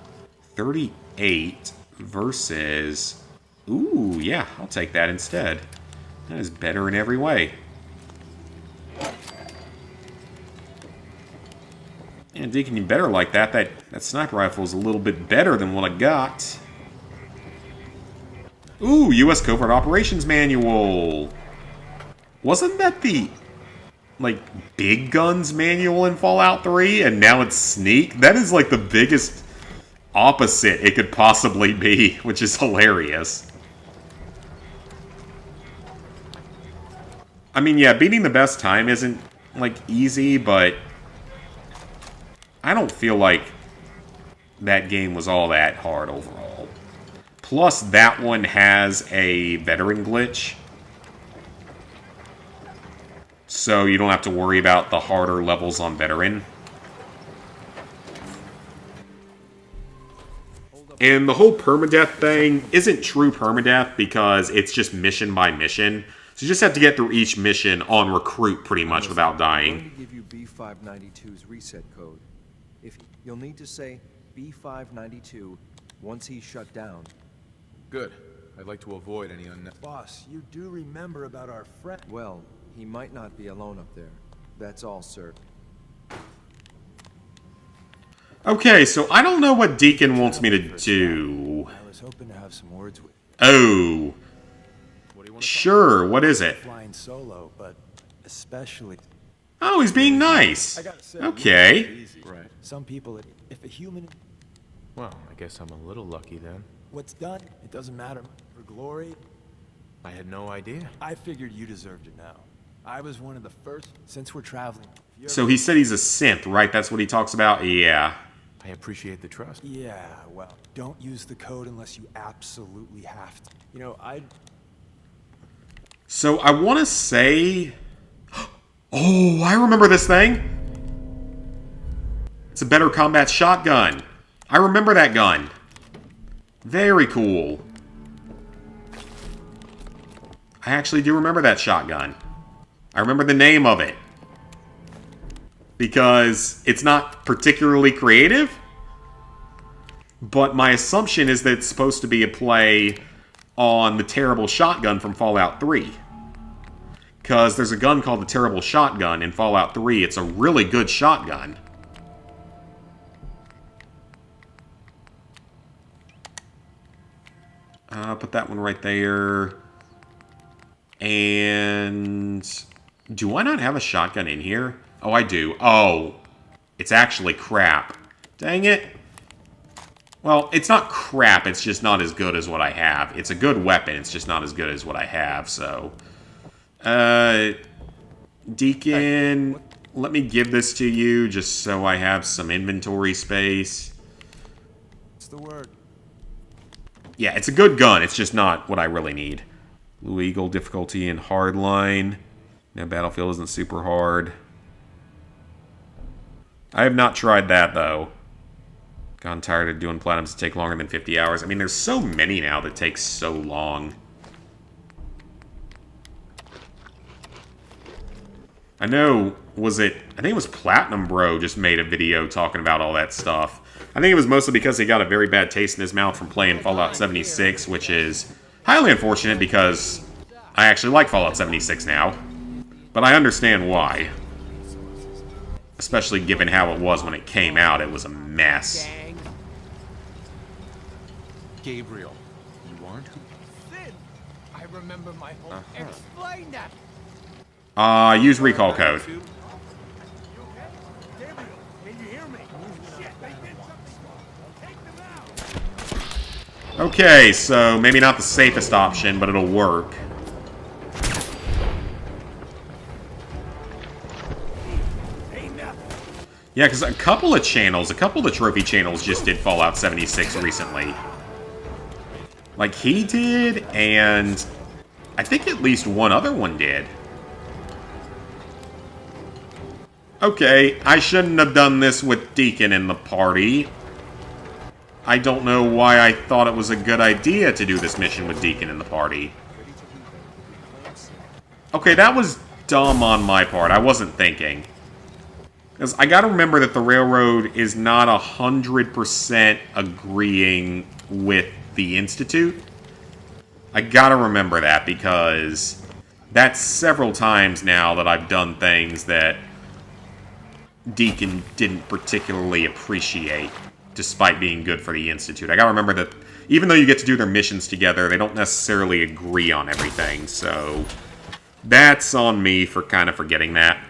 38 versus... Ooh, yeah, I'll take that instead. That is better in every way. And Deacon, you better like that. That sniper rifle is a little bit better than what I got. Ooh, U.S. Covert Operations Manual. Wasn't that the, like, big guns manual in Fallout 3? And now it's sneak? That is, like, the biggest opposite it could possibly be, which is hilarious. I mean, yeah, beating the best time isn't, like, easy, but I don't feel like that game was all that hard overall. Plus, that one has a veteran glitch. So you don't have to worry about the harder levels on veteran. And the whole permadeath thing isn't true permadeath because it's just mission by mission. So you just have to get through each mission on recruit pretty much without dying. I'm going to give you B592's reset code. If you'll need to say B592 once he's shut down. Good. I'd like to avoid any Boss, you do remember about our friend. Well, he might not be alone up there. That's all, sir. Okay, so I don't know what Deacon wants me to do. I was hoping to have some words with Oh. Sure, what is it? flying solo, but especially. Oh, he's being nice. I gotta say, Okay. right. Some people, if a human. Well, I guess I'm a little lucky then. What's done, it doesn't matter. For glory, I had no idea. I figured you deserved it now. I was one of the first. Since we're traveling. So he said he's a synth, right? That's what he talks about? Yeah. I appreciate the trust. Yeah, well, don't use the code unless you absolutely have to. You know, So I want to say... Oh, I remember this thing. It's a better combat shotgun. I remember that gun. Very cool. I actually do remember that shotgun. I remember the name of it. Because it's not particularly creative. But my assumption is that it's supposed to be a play on the terrible shotgun from Fallout 3. Because there's a gun called the Terrible Shotgun in Fallout 3. It's a really good shotgun. Put that one right there. And... do I not have a shotgun in here? Oh, I do. Oh, it's actually crap. Dang it. Well, it's not crap, it's just not as good as what I have. It's a good weapon, it's just not as good as what I have, so... Deacon, let me give this to you just so I have some inventory space. What's the word? Yeah, it's a good gun, it's just not what I really need. Blue Eagle difficulty in hardline. No, Battlefield isn't super hard. I have not tried that, though. Gotten tired of doing platinums that take longer than 50 hours. I mean, there's so many now that take so long. I know, I think it was Platinum Bro just made a video talking about all that stuff. I think it was mostly because he got a very bad taste in his mouth from playing Fallout 76, which is highly unfortunate because I actually like Fallout 76 now. But I understand why. Especially given how it was when it came out, it was a mess. Gabriel, you aren't who... Sid! I remember my home. Explain that! Use recall code. You okay? Gabriel, can you hear me? Shit, they did something. Take them out! Okay, so maybe not the safest option, but it'll work. Yeah, because a couple of the trophy channels just did Fallout 76 recently. Like he did, and I think at least one other one did. Okay, I shouldn't have done this with Deacon in the party. I don't know why I thought it was a good idea to do this mission with Deacon in the party. Okay, that was dumb on my part. I wasn't thinking. Because I gotta remember that the railroad is not 100% agreeing with the Institute. I gotta remember that, because that's several times now that I've done things that Deacon didn't particularly appreciate, despite being good for the Institute. I gotta remember that even though you get to do their missions together, they don't necessarily agree on everything, so that's on me for kind of forgetting that.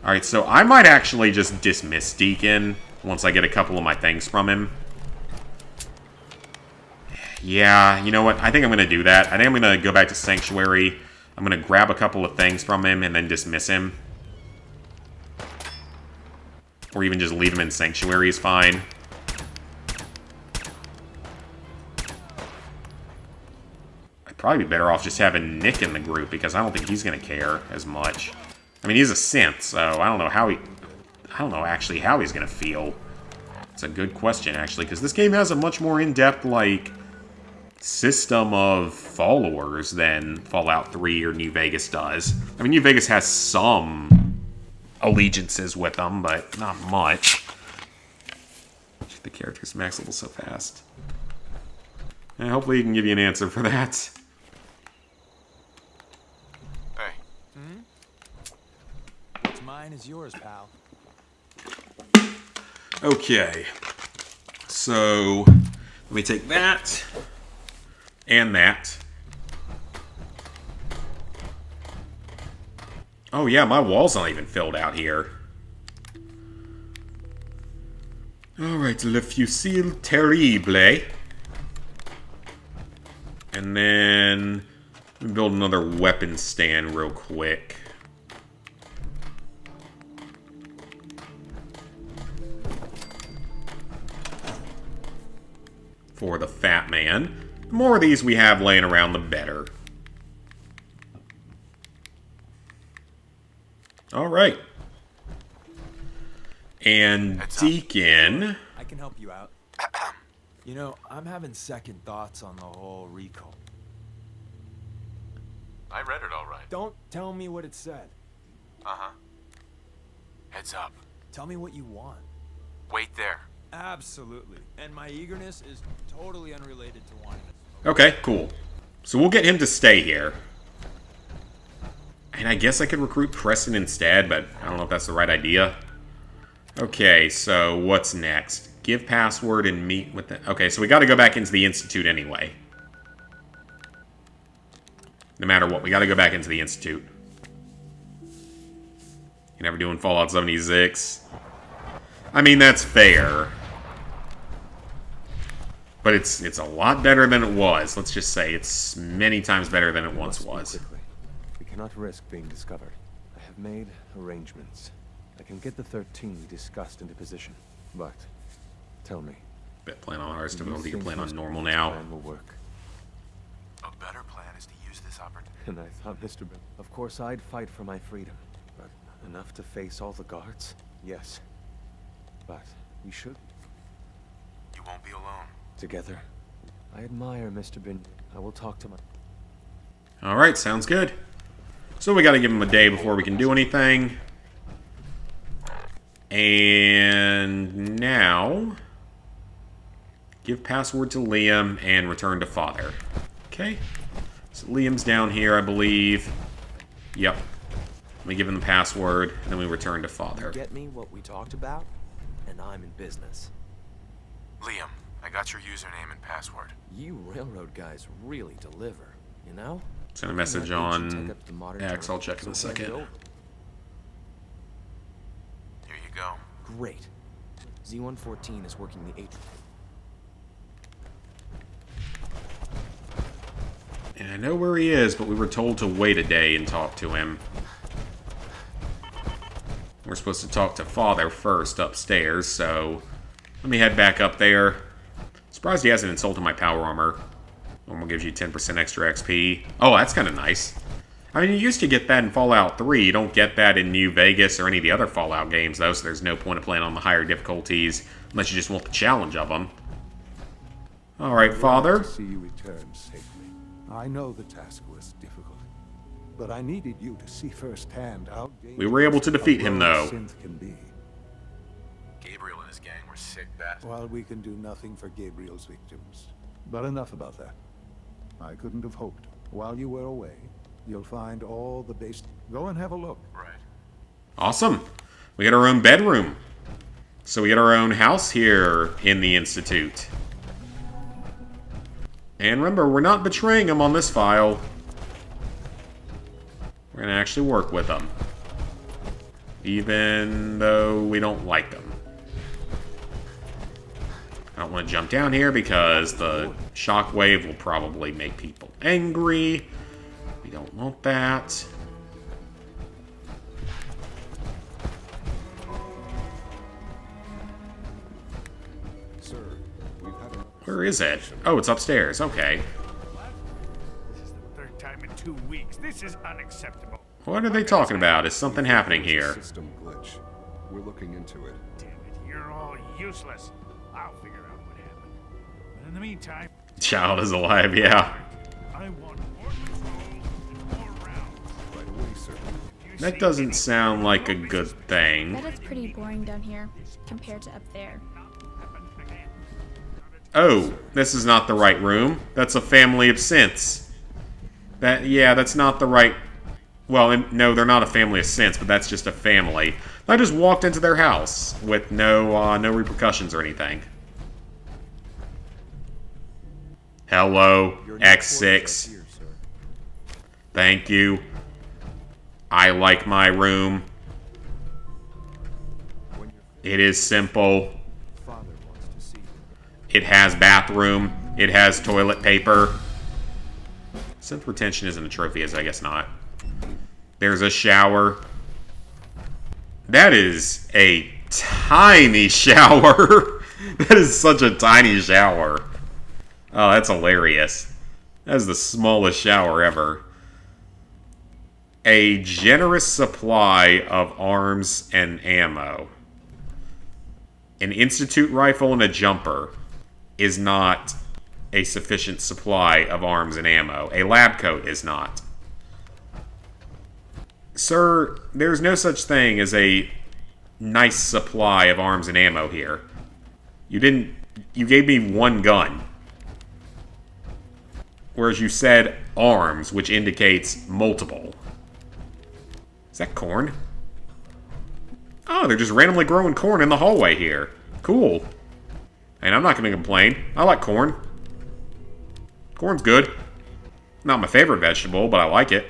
Alright, so I might actually just dismiss Deacon once I get a couple of my things from him. Yeah, you know what? I think I'm going to do that. I think I'm going to go back to Sanctuary. I'm going to grab a couple of things from him and then dismiss him. Or even just leave him in Sanctuary is fine. I'd probably be better off just having Nick in the group, because I don't think he's going to care as much. I mean, he's a synth, so I don't know actually how he's going to feel. It's a good question, actually, because this game has a much more in-depth, like, system of followers than Fallout 3 or New Vegas does. I mean, New Vegas has some allegiances with them, but not much. The character's max level so fast. And hopefully he can give you an answer for that. Mine is yours, pal. Okay. So, let me take that. And that. Oh yeah, my wall's not even filled out here. Alright, Le Fusil Terrible. And then, let me build another weapon stand real quick. For the fat man. The more of these we have laying around, the better. Alright. And Deacon... I can help you out. You know, I'm having second thoughts on the whole recall. I read it all right. Don't tell me what it said. Uh-huh. Heads up. Tell me what you want. Wait there. Absolutely. And my eagerness is totally unrelated to wanting it. Okay, cool. So we'll get him to stay here. And I guess I could recruit Preston instead, but I don't know if that's the right idea. Okay, so what's next? Give password and meet with the... Okay, so we got to go back into the Institute anyway. No matter what, we got to go back into the Institute. You never doing Fallout 76? I mean, that's fair. But it's a lot better than it was. Let's just say it's many times better than it once was. We cannot risk being discovered. I have made arrangements. I can get the 13 discussed into position. But tell me. Bet plan on hard stability. You plan on normal now. Plan will work. A better plan is to use this opportunity. And I thought, Mr. Bill, of course I'd fight for my freedom. But enough to face all the guards? Yes. But we should. You won't be alone. Together. I admire Mr. Bin. I will talk to my... Alright, sounds good. So we gotta give him a day before we can do anything. And now... give password to Liam and return to Father. Okay. So Liam's down here, I believe. Yep. Let me give him the password, and then we return to Father. Get me what we talked about, and I'm in business. Liam, I got your username and password. You railroad guys really deliver, you know? Send a message on X. I'll check in a second. Here you go. Great. Z-114 is working the H. And I know where he is, but we were told to wait a day and talk to him. We're supposed to talk to Father first upstairs, so let me head back up there. Surprised he hasn't insulted my power armor. Normal gives you 10% extra XP. Oh, that's kind of nice. I mean, you used to get that in Fallout 3. You don't get that in New Vegas or any of the other Fallout games, though, so there's no point of playing on the higher difficulties unless you just want the challenge of them. Alright, Father. To see you return safely. I know the task was difficult. But I needed you to see firsthand how We were able to defeat him, though. synth can be. Gabriel and his gang were sick bastards. While we can do nothing for Gabriel's victims. But enough about that. I couldn't have hoped. While you were away, you'll find all the base... Go and have a look. Right. Awesome. We got our own bedroom. So we got our own house here in the Institute. And remember, we're not betraying them on this file. We're going to actually work with them. Even though we don't like them. I don't want to jump down here because the shockwave will probably make people angry. We don't want that. Sir, we've had a... Where is it? Oh, it's upstairs. Okay. This is the third time in 2 weeks. This is unacceptable. What are they talking about? Is something happening here? System glitch. We're looking into it. Damn it, you're all useless. I'll figure out what happened. But in the meantime... Child is alive, yeah. I want more patrols and more rounds. Right away, sir. That doesn't sound like a good thing. Bet it's pretty boring down here, compared to up there. Oh, this is not the right room. That's a family of synths. That's not the right... Well, no, they're not a family of synths, but that's just a family. I just walked into their house with no repercussions or anything. Hello, X6. Thank you. I like my room. It is simple. It has bathroom. It has toilet paper. Synth retention isn't a trophy, I guess not. There's a shower. That is a tiny shower. That is such a tiny shower. Oh, that's hilarious. That is the smallest shower ever. A generous supply of arms and ammo. An Institute rifle and a jumper is not a sufficient supply of arms and ammo. A lab coat is not. Sir, there's no such thing as a nice supply of arms and ammo here. You gave me one gun. Whereas you said arms, which indicates multiple. Is that corn? Oh, they're just randomly growing corn in the hallway here. Cool. And I'm not going to complain. I like corn. Corn's good. Not my favorite vegetable, but I like it.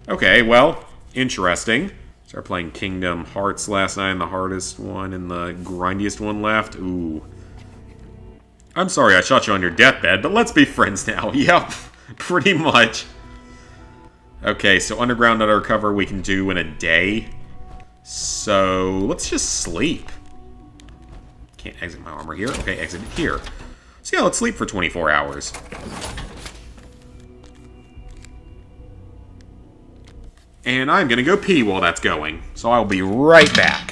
Okay, well, interesting. Started playing Kingdom Hearts last night, and the hardest one and the grindiest one left. Ooh. I'm sorry I shot you on your deathbed, but let's be friends now. Yep, pretty much. Okay, so underground undercover we can do in a day. So, let's just sleep. Can't exit my armor here. Okay, exit it here. So yeah, let's sleep for 24 hours. And I'm gonna go pee while that's going. So I'll be right back.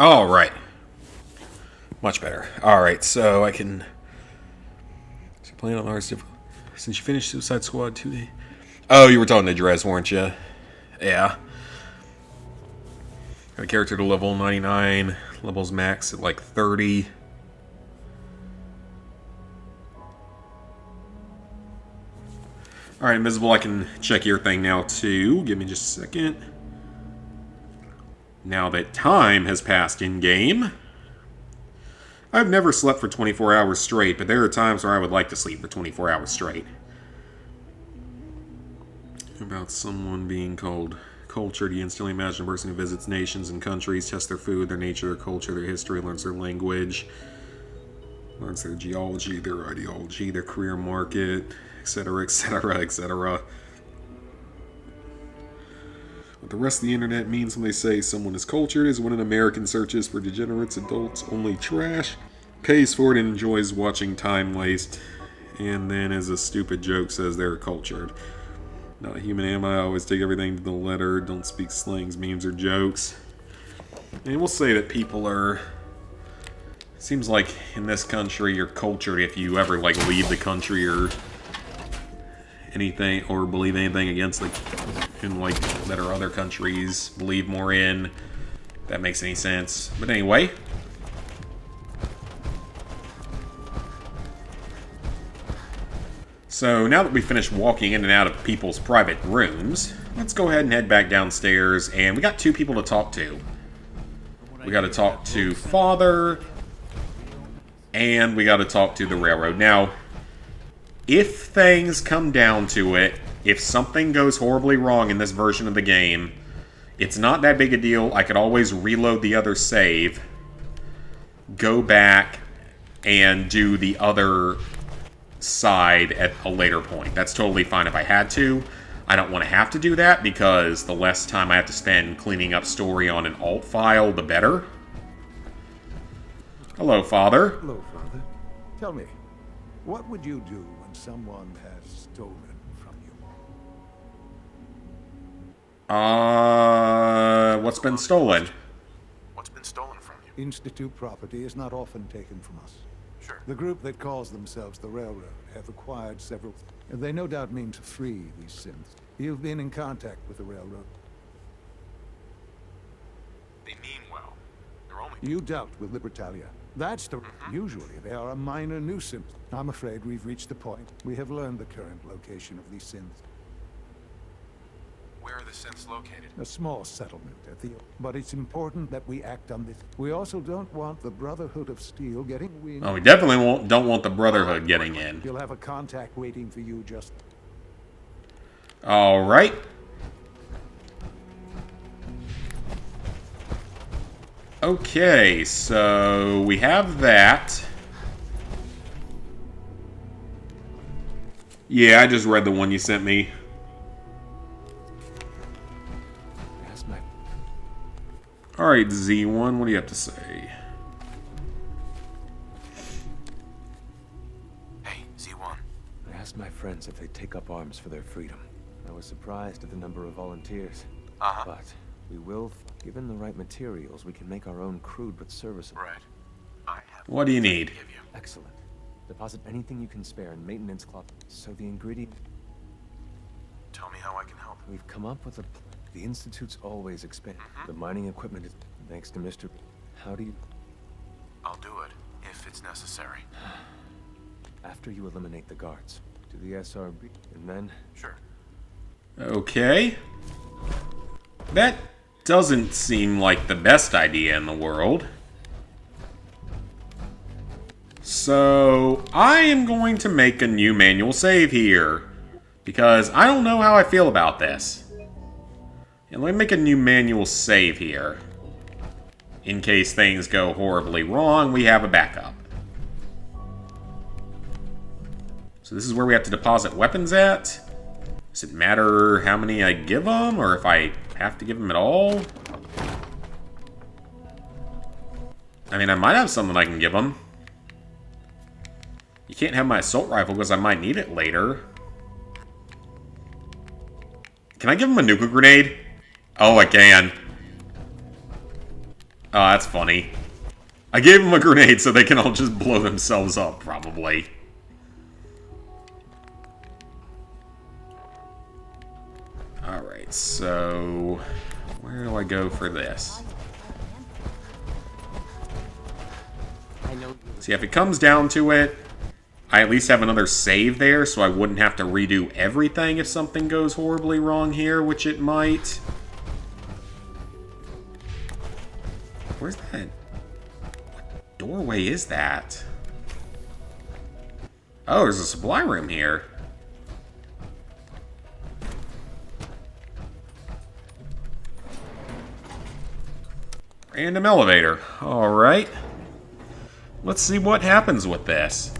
All right. Much better. All right, so I can... So playing on ours since you finished Suicide Squad 2D. Oh, you were talking to Drez, weren't you? Yeah. Got a character to level 99. Levels max at like 30. Alright, Invisible, I can check your thing now too. Give me just a second. Now that time has passed in-game. I've never slept for 24 hours straight, but there are times where I would like to sleep for 24 hours straight. About someone being called cultured, you instantly imagine a person who visits nations and countries, tests their food, their nature, their culture, their history, learns their language, learns their geology, their ideology, their career market, etc., etc., etc. What the rest of the internet means when they say someone is cultured is when an American searches for degenerates, adults, only trash, pays for it and enjoys watching time waste, and then as a stupid joke says they're cultured. Not a human am I, always take everything to the letter, don't speak slangs, memes, or jokes. And we'll say that people are... Seems like in this country you're cultured if you ever like leave the country or anything, or believe anything against like that or other countries believe more in. If that makes any sense. But anyway. So now that we finished walking in and out of people's private rooms, let's go ahead and head back downstairs, and we got two people to talk to. We got to talk to Father, and we got to talk to the Railroad. Now, if things come down to it, if something goes horribly wrong in this version of the game, it's not that big a deal. I could always reload the other save, go back, and do the other side at a later point. That's totally fine if I had to. I don't want to have to do that because the less time I have to spend cleaning up story on an alt file, the better. Hello, Father. Hello, Father. Tell me, what would you do when someone has stolen from you? What's been stolen? What's been stolen from you? Institute property is not often taken from us. Sure. The group that calls themselves the Railroad have acquired several... They no doubt mean to free these synths. You've been in contact with the Railroad. They mean well. They're only... You dealt with Libertalia. That's the... Usually they are a minor nuisance. I'm afraid we've reached the point. We have learned the current location of these synths. Where are the synths located? A small settlement at the... But it's important that we act on this. We also don't want the Brotherhood of Steel getting wind... Oh, we definitely don't want the Brotherhood getting in. You'll have a contact waiting for you just... Alright. Okay, so we have that. Yeah, I just read the one you sent me. Alright, Z1, what do you have to say? Hey, Z1. I asked my friends if they'd take up arms for their freedom. I was surprised at the number of volunteers. But we will, given the right materials, we can make our own crude but serviceable. Right. What do you need? Excellent. Deposit anything you can spare in maintenance cloth. So the ingredient... Tell me how I can help. We've come up with a... The Institute's always expand. The mining equipment is... Thanks to Mr... How do you... I'll do it, if it's necessary. After you eliminate the guards, to the SRB, and then... Sure. Okay. That doesn't seem like the best idea in the world. So, I am going to make a new manual save here. Because I don't know how I feel about this. And let me make a new manual save here. In case things go horribly wrong, we have a backup. So this is where we have to deposit weapons at. Does it matter how many I give them, or if I have to give them at all? I mean, I might have something I can give them. You can't have my assault rifle because I might need it later. Can I give him a nuclear grenade? Oh, I can. Oh, that's funny. I gave them a grenade so they can all just blow themselves up, probably. Alright, so... where do I go for this? See, if it comes down to it, I at least have another save there, so I wouldn't have to redo everything if something goes horribly wrong here, which it might. Where's that? What doorway is that? Oh, there's a supply room here. Random elevator. Alright. Let's see what happens with this.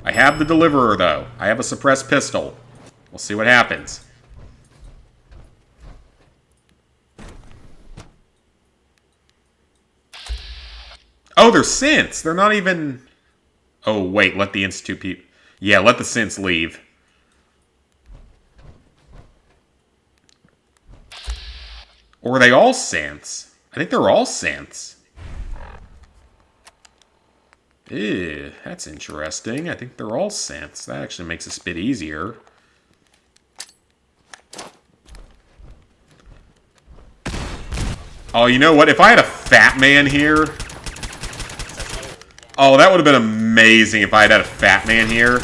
I have the deliverer, though. I have a suppressed pistol. We'll see what happens. Oh, they're synths! They're not even... Oh, wait, let the Institute people... Yeah, let the synths leave. Or are they all synths? I think they're all synths. Ew, that's interesting. I think they're all synths. That actually makes this a bit easier. Oh, you know what? If I had a fat man here... Oh, that would have been amazing if I had a fat man here.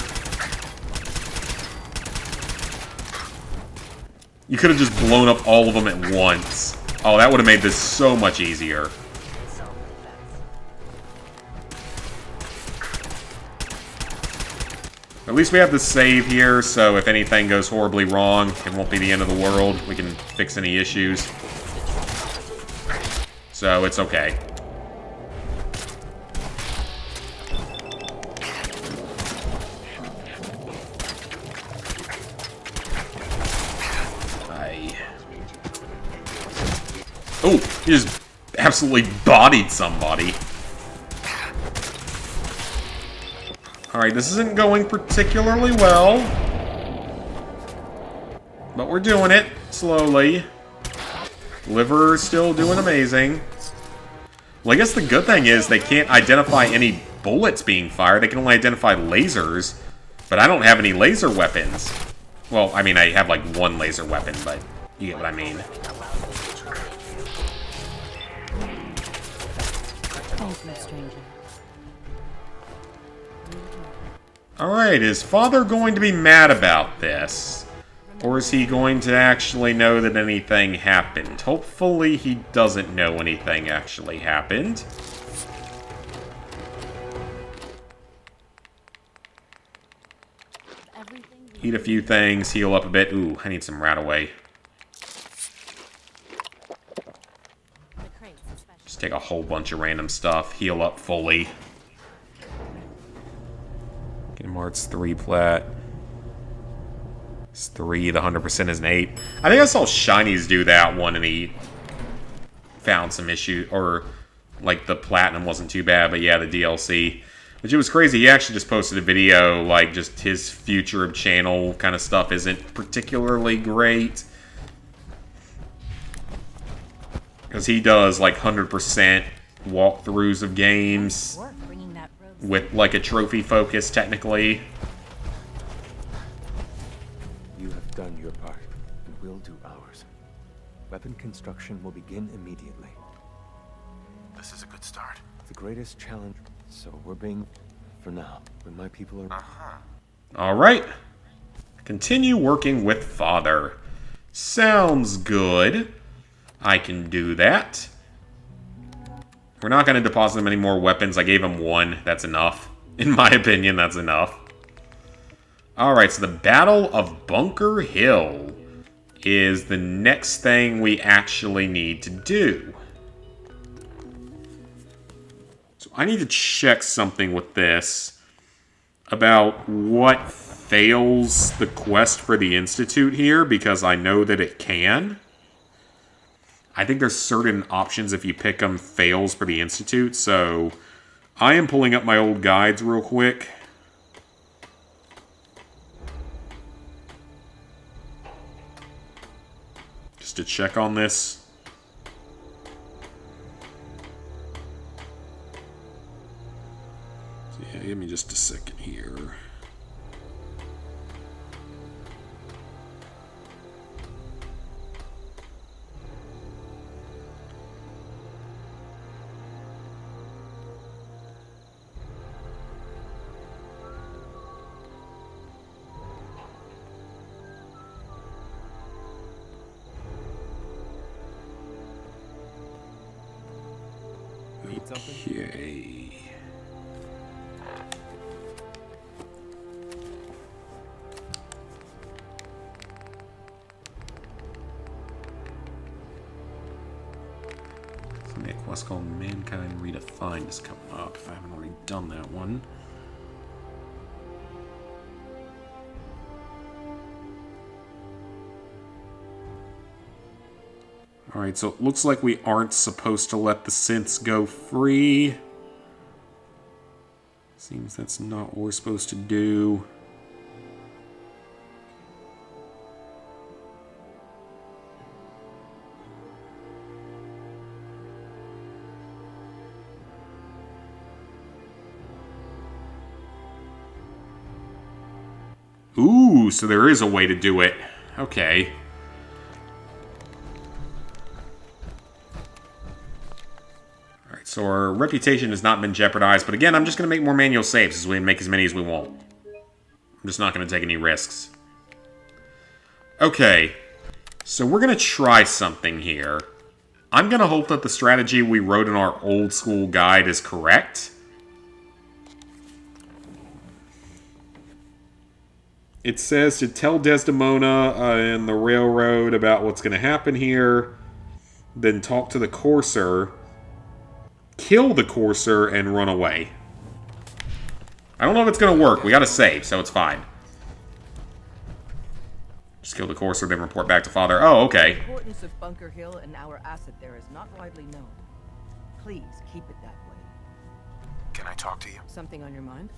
You could have just blown up all of them at once. Oh, that would have made this so much easier. At least we have the save here, so if anything goes horribly wrong, it won't be the end of the world. We can fix any issues. So, it's okay. Oh, he just absolutely bodied somebody. Alright, this isn't going particularly well. But we're doing it, slowly. Liver's still doing amazing. Well, I guess the good thing is they can't identify any bullets being fired. They can only identify lasers. But I don't have any laser weapons. Well, I mean, I have like one laser weapon, but you get what I mean. Alright, is Father going to be mad about this? Or is he going to actually know that anything happened? Hopefully he doesn't know anything actually happened. Eat a few things, heal up a bit. Ooh, I need some Rataway. Just take a whole bunch of random stuff, heal up fully. Game Arts 3 plat. It's 3, the 100% is an 8. I think I saw Shinies do that one and he found some issue, or like the Platinum wasn't too bad, but yeah, the DLC. Which it was crazy, he actually just posted a video, like just his future of channel kind of stuff isn't particularly great. Because he does like 100% walkthroughs of games with like a trophy focus technically. You have done your part, and we'll do ours. Weapon construction will begin immediately. This is a good start. The greatest challenge, so we're being, for now, when my people are... Alright. Continue working with Father. Sounds good. I can do that. We're not going to deposit him any more weapons. I gave him one. That's enough. In my opinion, that's enough. Alright, so the Battle of Bunker Hill is the next thing we actually need to do. So I need to check something with this about what fails the quest for the Institute here, because I know that it can. I think there's certain options if you pick them fails for the Institute, so I am pulling up my old guides real quick. Just to check on this. give me just a second here. Need something? Okay. So a quest called Mankind-Redefined is coming up, if I haven't already done that one. Alright, so it looks like we aren't supposed to let the synths go free. Seems that's not what we're supposed to do. Ooh, so there is a way to do it. Okay. So our reputation has not been jeopardized, but again, I'm just going to make more manual saves as we make as many as we want. I'm just not going to take any risks. Okay, so we're going to try something here. I'm going to hope that the strategy we wrote in our old school guide is correct. It says to tell Desdemona and the railroad about what's going to happen here, then talk to the courser, kill the courser, and run away. I don't know if it's going to work. We got to save, so it's fine. Just kill the courser, then report back to Father. Oh, okay. The importance of Bunker Hill and our asset there is not widely known. Please keep it that way. Can I talk to you? Something on your mind?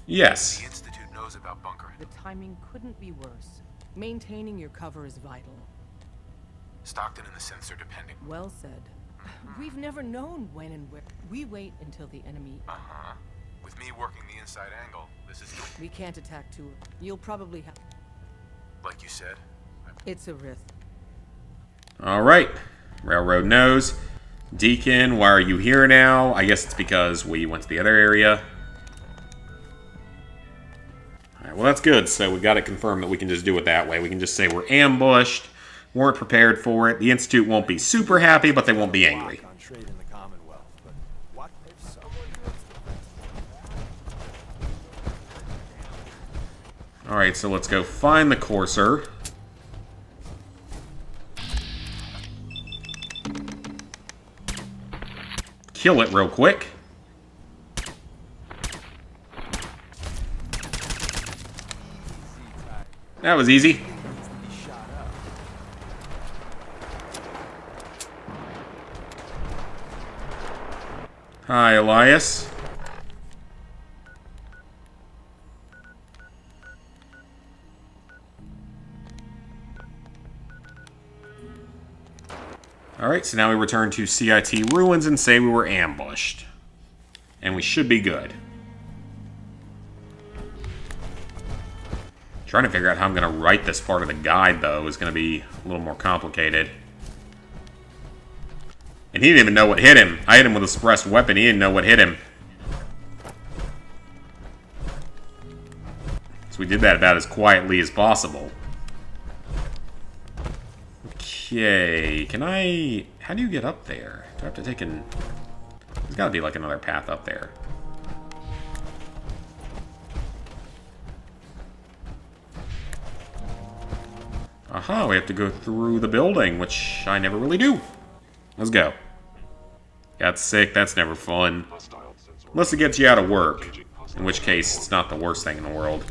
Yes. The Institute knows about Bunker. The timing couldn't be worse. Maintaining your cover is vital. Stockton and the synths are depending. Well said. We've never known when and where. We wait until the enemy... Uh-huh. With me working the inside angle, this is... We can't attack two. You'll probably have... Like you said. It's a risk. Alright. Railroad knows. Deacon, why are you here now? I guess it's because we went to the other area. Alright, well that's good. So we got it confirmed that we can just do it that way. We can just say we're ambushed. Weren't prepared for it. The Institute won't be super happy, but they won't be angry. Alright, so let's go find the courser. Kill it real quick. That was easy. Hi, Elias. Alright, so now we return to CIT Ruins and say we were ambushed. And we should be good. Trying to figure out how I'm going to write this part of the guide, though, is going to be a little more complicated. And he didn't even know what hit him. I hit him with a suppressed weapon. He didn't know what hit him. So we did that about as quietly as possible. Okay, can I... How do you get up there? Do I have to take an... There's got to be like another path up there. Aha, we have to go through the building, which I never really do. Let's go. Got sick, that's never fun. Unless it gets you out of work. In which case, it's not the worst thing in the world.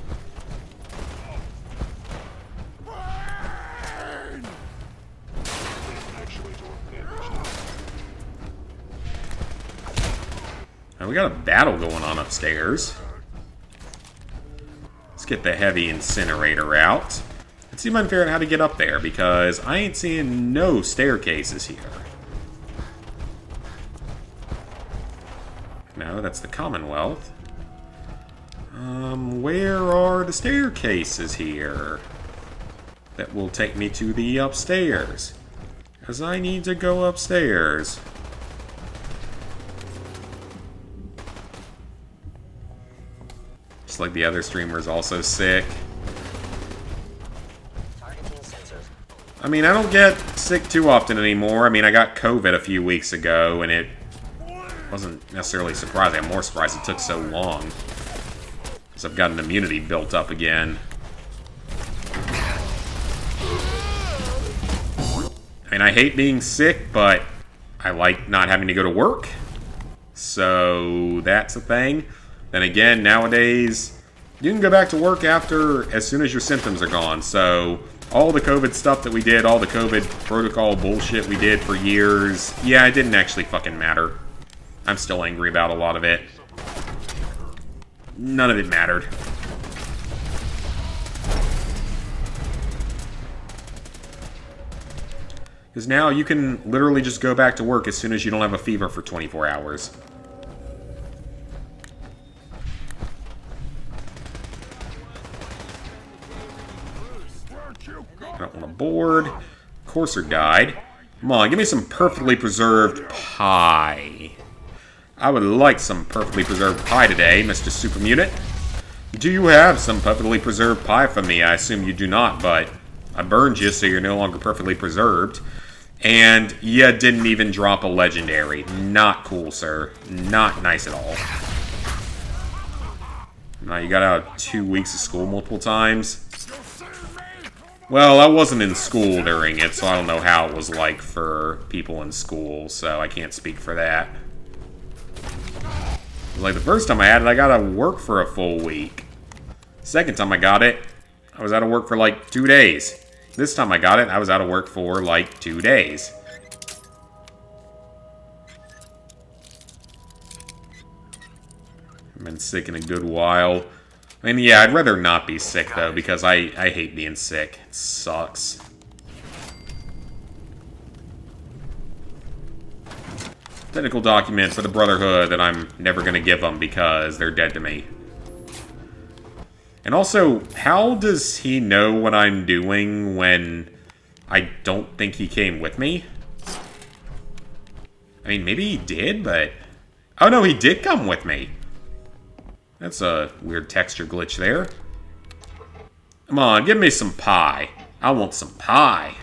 Now, we got a battle going on upstairs. Let's get the heavy incinerator out. Let's see if I can figure out how to get up there, because I ain't seeing no staircases here. No, that's the Commonwealth. Where are the staircases here? That will take me to the upstairs. Because I need to go upstairs. Just like the other streamer's also sick. I mean, I don't get sick too often anymore. I mean, I got COVID a few weeks ago, and it wasn't necessarily surprising. I'm more surprised it took so long. Because I've got an immunity built up again. I mean, I hate being sick, but I like not having to go to work. So, that's a thing. Then again, nowadays, you can go back to work as soon as your symptoms are gone. So, all the COVID stuff that we did, all the COVID protocol bullshit we did for years, yeah, it didn't actually fucking matter. I'm still angry about a lot of it. None of it mattered. Because now you can literally just go back to work as soon as you don't have a fever for 24 hours. I don't want a board. Courser died. Come on, give me some perfectly preserved pie. I would like some perfectly preserved pie today, Mr. Super Mutant. Do you have some perfectly preserved pie for me? I assume you do not, but I burned you so you're no longer perfectly preserved. And you didn't even drop a legendary. Not cool, sir. Not nice at all. Now you got out of 2 weeks of school multiple times. Well, I wasn't in school during it, so I don't know how it was like for people in school, so I can't speak for that. Like, the first time I had it, I got out of work for a full week. Second time I got it, I was out of work for like 2 days. This time I got it, I was out of work for like 2 days. I've been sick in a good while. I mean, yeah, I'd rather not be sick, though, because I hate being sick. It sucks. Technical document for the Brotherhood that I'm never going to give them because they're dead to me. And also, how does he know what I'm doing when I don't think he came with me? I mean, maybe he did, but... Oh no, he did come with me! That's a weird texture glitch there. Come on, give me some pie. I want some pie.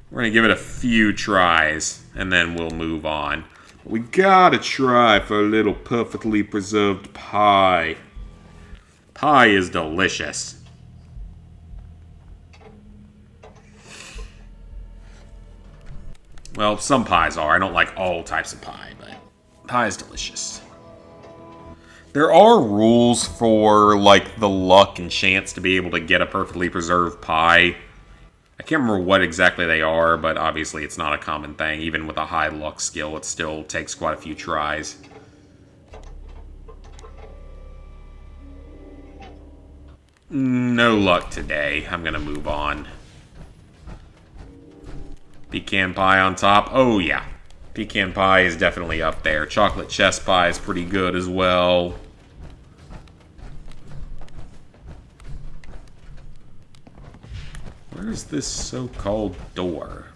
We're gonna give it a few tries, and then we'll move on. We gotta try for a little perfectly preserved pie. Pie is delicious. Well, some pies are. I don't like all types of pie, but pie is delicious. There are rules for, like, the luck and chance to be able to get a perfectly preserved pie. I can't remember what exactly they are, but obviously it's not a common thing. Even with a high luck skill, it still takes quite a few tries. No luck today. I'm gonna move on. Pecan pie on top. Oh, yeah. Pecan pie is definitely up there. Chocolate chess pie is pretty good as well. Where's this so-called door?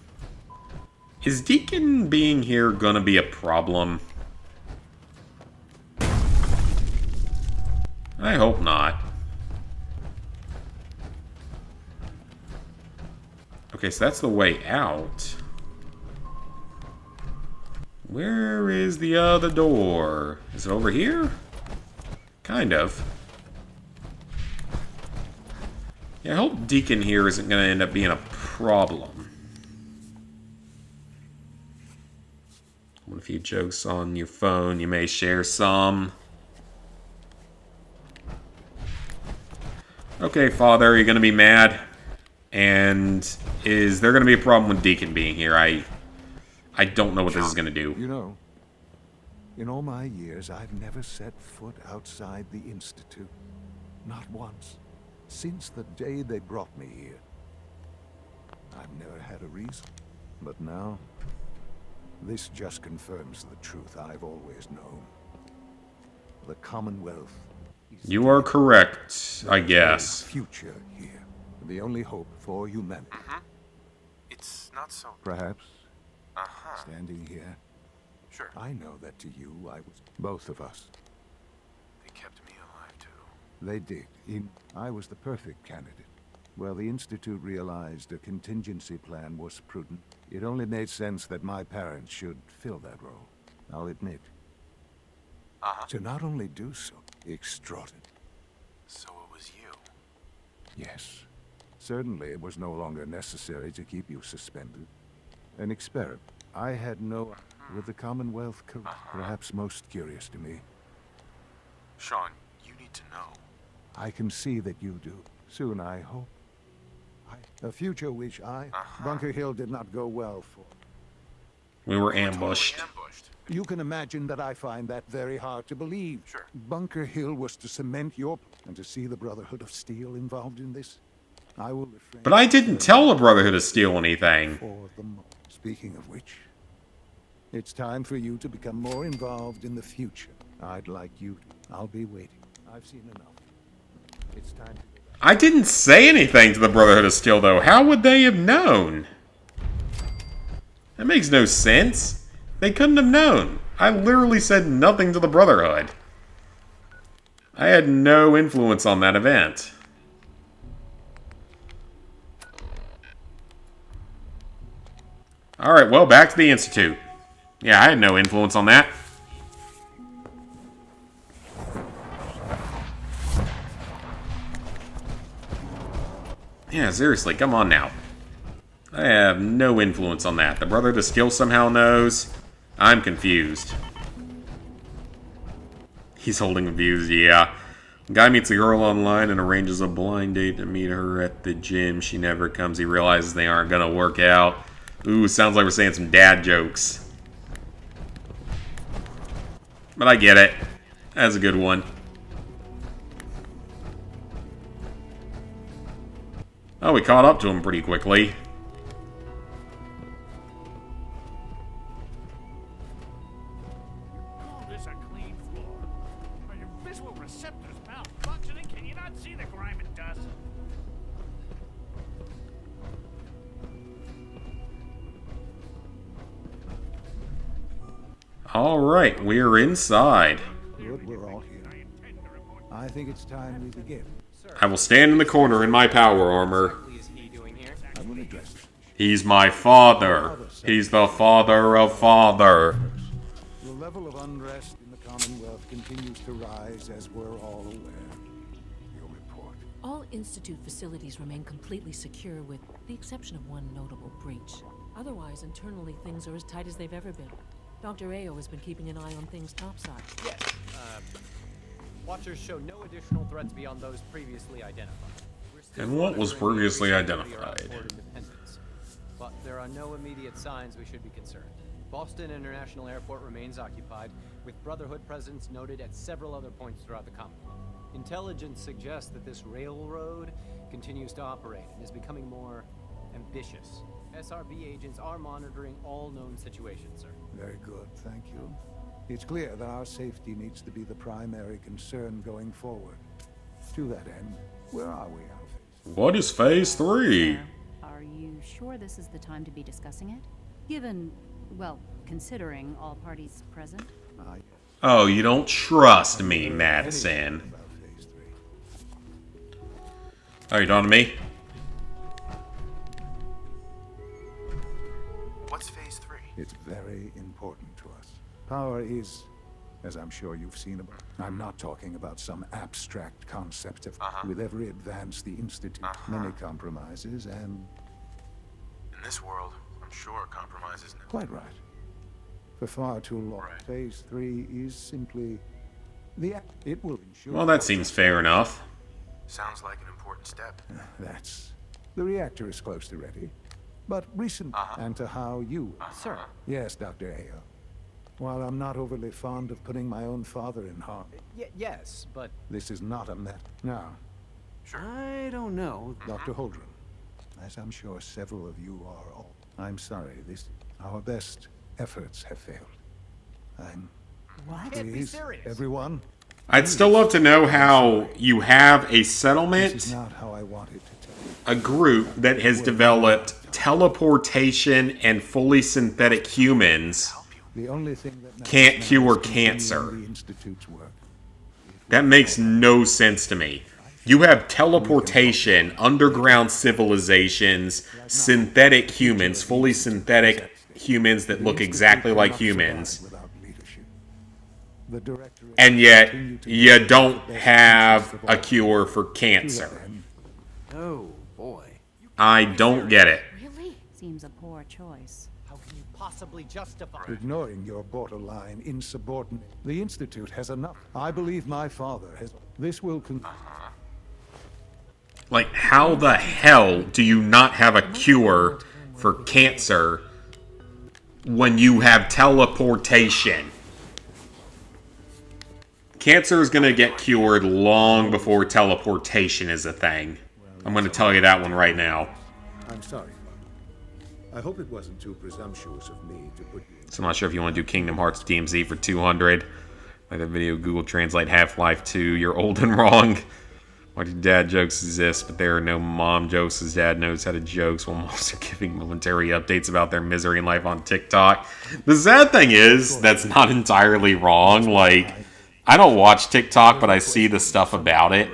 Is Deacon being here gonna be a problem? I hope not. Okay, so that's the way out. Where is the other door? Is it over here? Kind of. Yeah, I hope Deacon here isn't going to end up being a problem. What if you jokes on your phone? You may share some. Okay, Father, you're going to be mad. And is there going to be a problem with Deacon being here? I don't know what this is going to do. You know, in all my years, I've never set foot outside the Institute. Not once. Since the day they brought me here. I've never had a reason. But now, this just confirms the truth I've always known. the Commonwealth. You are correct, I guess. Future here. The only hope for humanity. It's not so... Perhaps, standing here, Sure. I know that to you, I was... Both of us. They kept me alive, too. They did. I was the perfect candidate. Well, the Institute realized a contingency plan was prudent. It only made sense that my parents should fill that role. I'll admit. To not only do so, extraordinary. So it was you. Yes. Certainly it was no longer necessary to keep you suspended. An experiment. I had no... With the Commonwealth, perhaps most curious to me. Sean, you need to know. I can see that you do. Soon, I hope. A future which Bunker Hill did not go well for. We were ambushed. You can imagine that I find that very hard to believe. Sure. Bunker Hill was to cement your... And to see the Brotherhood of Steel involved in this, I will refrain... But I didn't tell the Brotherhood of Steel anything. For the Speaking of which, it's time for you to become more involved in the future. I'd like you to. I'll be waiting. I've seen enough. It's time to... I didn't say anything to the Brotherhood of Steel, though. How would they have known? That makes no sense. They couldn't have known. I literally said nothing to the Brotherhood. I had no influence on that event. Alright, well, back to the Institute. Yeah, I had no influence on that. Yeah, seriously, come on now. I have no influence on that. The Brotherhood of Steel somehow knows. I'm confused. He's holding views, yeah. Guy meets a girl online and arranges a blind date to meet her at the gym. She never comes. He realizes they aren't gonna work out. Ooh, sounds like we're saying some dad jokes. But I get it. That's a good one. Oh, we caught up to him pretty quickly. Call this a clean floor. Are your visual receptors malfunctioning? Can you not see the grime and dust? Alright, we're inside. Good, we're all here. I think it's time we begin. I will stand in the corner in my power armor. I will address it. He's my father. He's the father of father. The level of unrest in the Commonwealth continues to rise, as we're all aware. Your report. All Institute facilities remain completely secure with the exception of one notable breach. Otherwise, internally, things are as tight as they've ever been. Dr. Ayo has been keeping an eye on things topside. Yes, Watchers show no additional threats beyond those previously identified. And what was previously identified? But there are no immediate signs we should be concerned. Boston International Airport remains occupied, with Brotherhood presence noted at several other points throughout the Commonwealth. Intelligence suggests that this railroad continues to operate and is becoming more ambitious. SRB agents are monitoring all known situations, sir. Very good, thank you. It's clear that our safety needs to be the primary concern going forward. To that end, where are we on phase? What is phase 3? Are you sure this is the time to be discussing it? Given, well, considering all parties present? Oh, you don't trust me, Madison. Are you talking to me? What's phase 3? It's very important to us. Power is, as I'm sure you've seen about. I'm not talking about some abstract concept of with every advance the Institute, many compromises and... In this world, I'm sure compromises never... Quite right. For far too long, phase 3 is simply... It will ensure... Well, that seems fair enough. Sounds like an important step. That's... The reactor is close to ready. But recent and to how you... Sir. Yes, Dr. Ayo. While I'm not overly fond of putting my own father in harm... Yes, but... This is not a met... Now... Sure. I don't know. Dr. Holdren, as I'm sure several of you are all... I'm sorry, our best efforts have failed. I'm... What? Can't be serious. Everyone, I'd still love to know how you have a settlement, This is not how I wanted to tell you. a group that has developed teleportation and fully synthetic humans The only thing that can't matters cure now is continuing cancer. the Institute's work. That makes no sense to me. You have teleportation, underground civilizations, synthetic humans, fully synthetic humans that look exactly like humans, Without leadership. The director and yet you don't have a cure for cancer. Oh, boy. I don't get it. Really? Seems a poor choice. How can you possibly justify? ignoring your borderline insubordinate. The Institute has enough. I believe my father has. This will Like, how the hell do you not have a cure for cancer when you have teleportation? Cancer is going to get cured long before teleportation is a thing. I'm going to tell you that one right now. I'm sorry, Father. I hope it wasn't too presumptuous of me to put you... So I'm not sure if you want to do Kingdom Hearts DMZ for 200. Like that video, Google Translate Half-Life 2, you're old and wrong. Why do dad jokes exist, but there are no mom jokes, as dad knows how to jokes while moms are giving momentary updates about their misery in life on TikTok. The sad thing is, that's not entirely wrong. Like, I don't watch TikTok, but I see the stuff about it.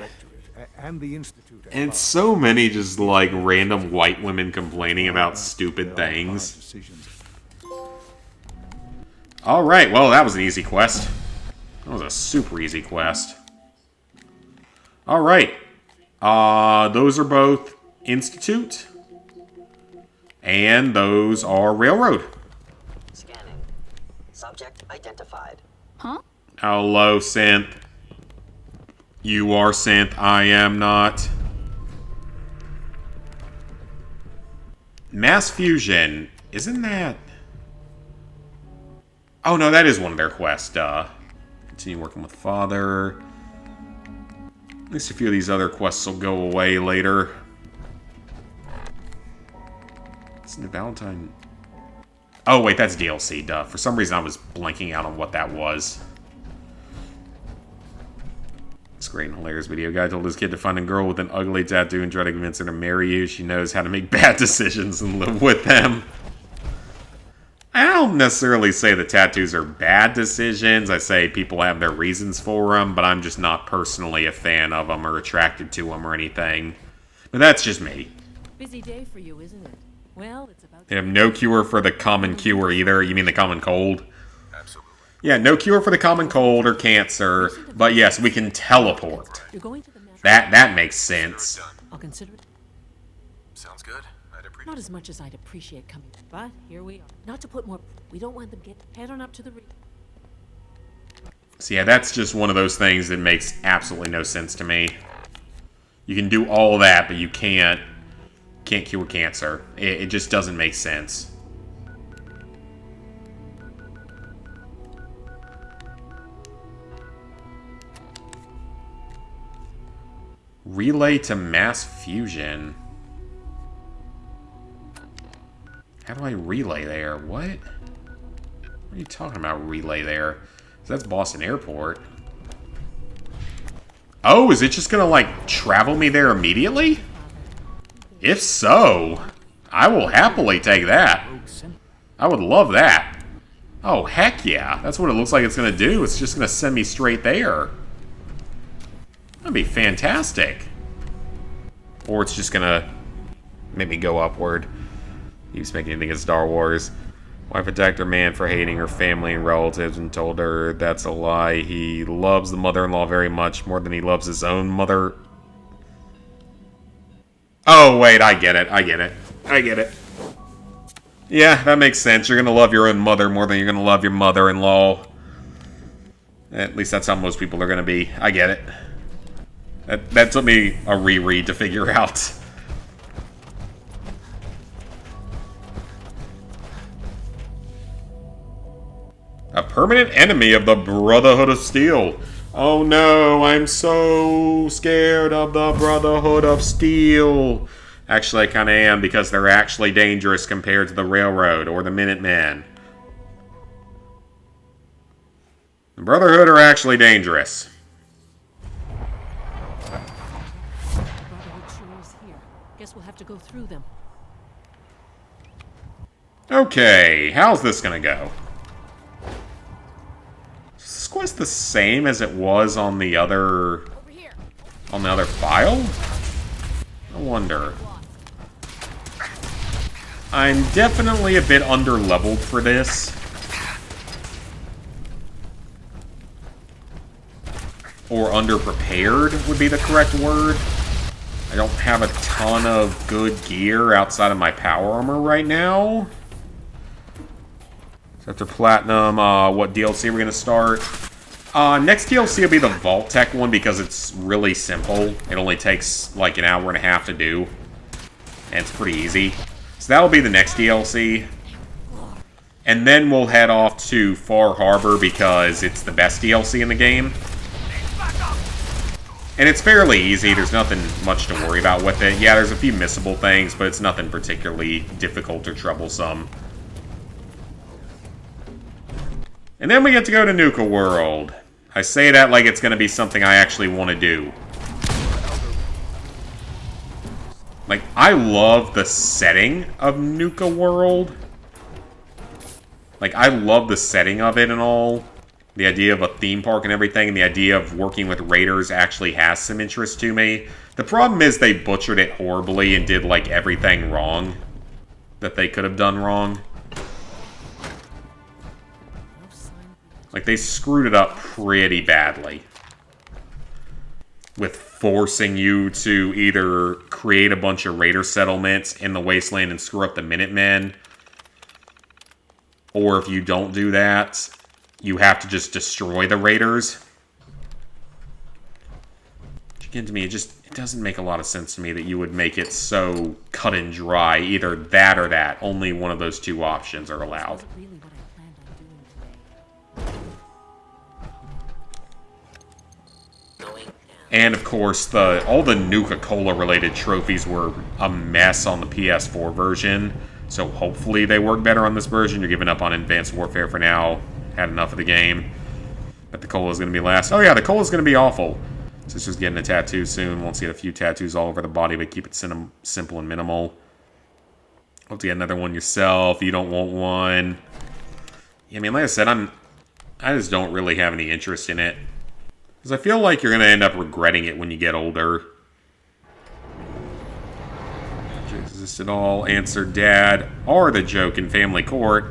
and the Institute. And it's so many just, like, random white women complaining about stupid things. Alright, well, that was an easy quest. That was a super easy quest. Alright. Those are both Institute. And those are Railroad. Scanning. Subject identified. Huh? Hello, Synth. You are Synth. I am not. Mass Fusion. Isn't that... Oh, no, that is one of their quests. Continue working with Father. At least a few of these other quests will go away later. Isn't it Valentine? Oh, wait, that's DLC, duh. For some reason, I was blanking out on what that was. This great and hilarious video. Guy told his kid to find a girl with an ugly tattoo and try to convince her to marry you. She knows how to make bad decisions and live with them. I don't necessarily say the tattoos are bad decisions. I say people have their reasons for them, but I'm just not personally a fan of them or attracted to them or anything. But that's just me. Busy day for you, isn't it? Well, it's about... They have no cure for the common cure either. You mean the common cold? Absolutely. Yeah, no cure for the common cold or cancer, but yes, we can teleport. You're going to the That makes sense. I'll consider it. Sounds good. I'd appreciate Not as much as I'd appreciate coming, but here we are. Not to put more... We don't want them get... Head on up to the... So yeah, that's just one of those things that makes absolutely no sense to me. You can do all that, but you can't cure cancer. It just doesn't make sense. Relay to mass fusion. How do I relay there? What? What are you talking about, relay there? So that's Boston Airport. Oh, is it just gonna, like, travel me there immediately? If so, I will happily take that. I would love that. Oh, heck yeah. That's what it looks like it's gonna do. It's just gonna send me straight there. That'd be fantastic. Or it's just gonna make me go upward. Keeps making anything in Star Wars. Wife attacked her man for hating her family and relatives and told her that's a lie. He loves the mother-in-law very much, more than he loves his own mother. Oh, wait, I get it. I get it. I get it. Yeah, that makes sense. You're gonna love your own mother more than you're gonna love your mother-in-law. At least that's how most people are gonna be. I get it. That took me a reread to figure out. A permanent enemy of the Brotherhood of Steel. Oh no, I'm so scared of the Brotherhood of Steel. Actually, I kind of am, because they're actually dangerous compared to the Railroad or the Minutemen. The Brotherhood are actually dangerous. guess we'll have to go through them. Okay, how's this gonna go? Is this quest the same as it was on the other... on the other file? I wonder. I'm definitely a bit under-leveled for this. Or underprepared would be the correct word. I don't have a ton of good gear outside of my power armor right now. So after Platinum, what DLC are we going to start? Next DLC will be the Vault Tech one because it's really simple. It only takes like an hour and a half to do. And it's pretty easy. So that'll be the next DLC. And then we'll head off to Far Harbor because it's the best DLC in the game. And it's fairly easy, there's nothing much to worry about with it. Yeah, there's a few missable things, but it's nothing particularly difficult or troublesome. And then we get to go to Nuka World. I say that like it's going to be something I actually want to do. Like, I love the setting of Nuka World. Like, I love the setting of it and all. The idea of a theme park and everything, and the idea of working with raiders actually has some interest to me. The problem is they butchered it horribly and did, like, everything wrong that they could have done wrong. Like, they screwed it up pretty badly. With forcing you to either create a bunch of raider settlements in the wasteland and screw up the Minutemen. Or if you don't do that, you have to just destroy the raiders. Which again, to me, it doesn't make a lot of sense to me that you would make it so cut and dry. Either that or that. Only one of those two options are allowed. And of course, all the Nuka-Cola related trophies were a mess on the PS4 version. So hopefully they work better on this version. You're giving up on Advanced Warfare for now. Had enough of the game. But the cola's going to be last. Oh yeah, the cola's going to be awful. Sister's getting a tattoo soon. Wants to get a few tattoos all over the body, but keep it simple and minimal. Hope to get another one yourself. You don't want one. Yeah, I mean, like I said, I just don't really have any interest in it. Because I feel like you're going to end up regretting it when you get older. Is this at all? Answer Dad. Are the joke in Family Court.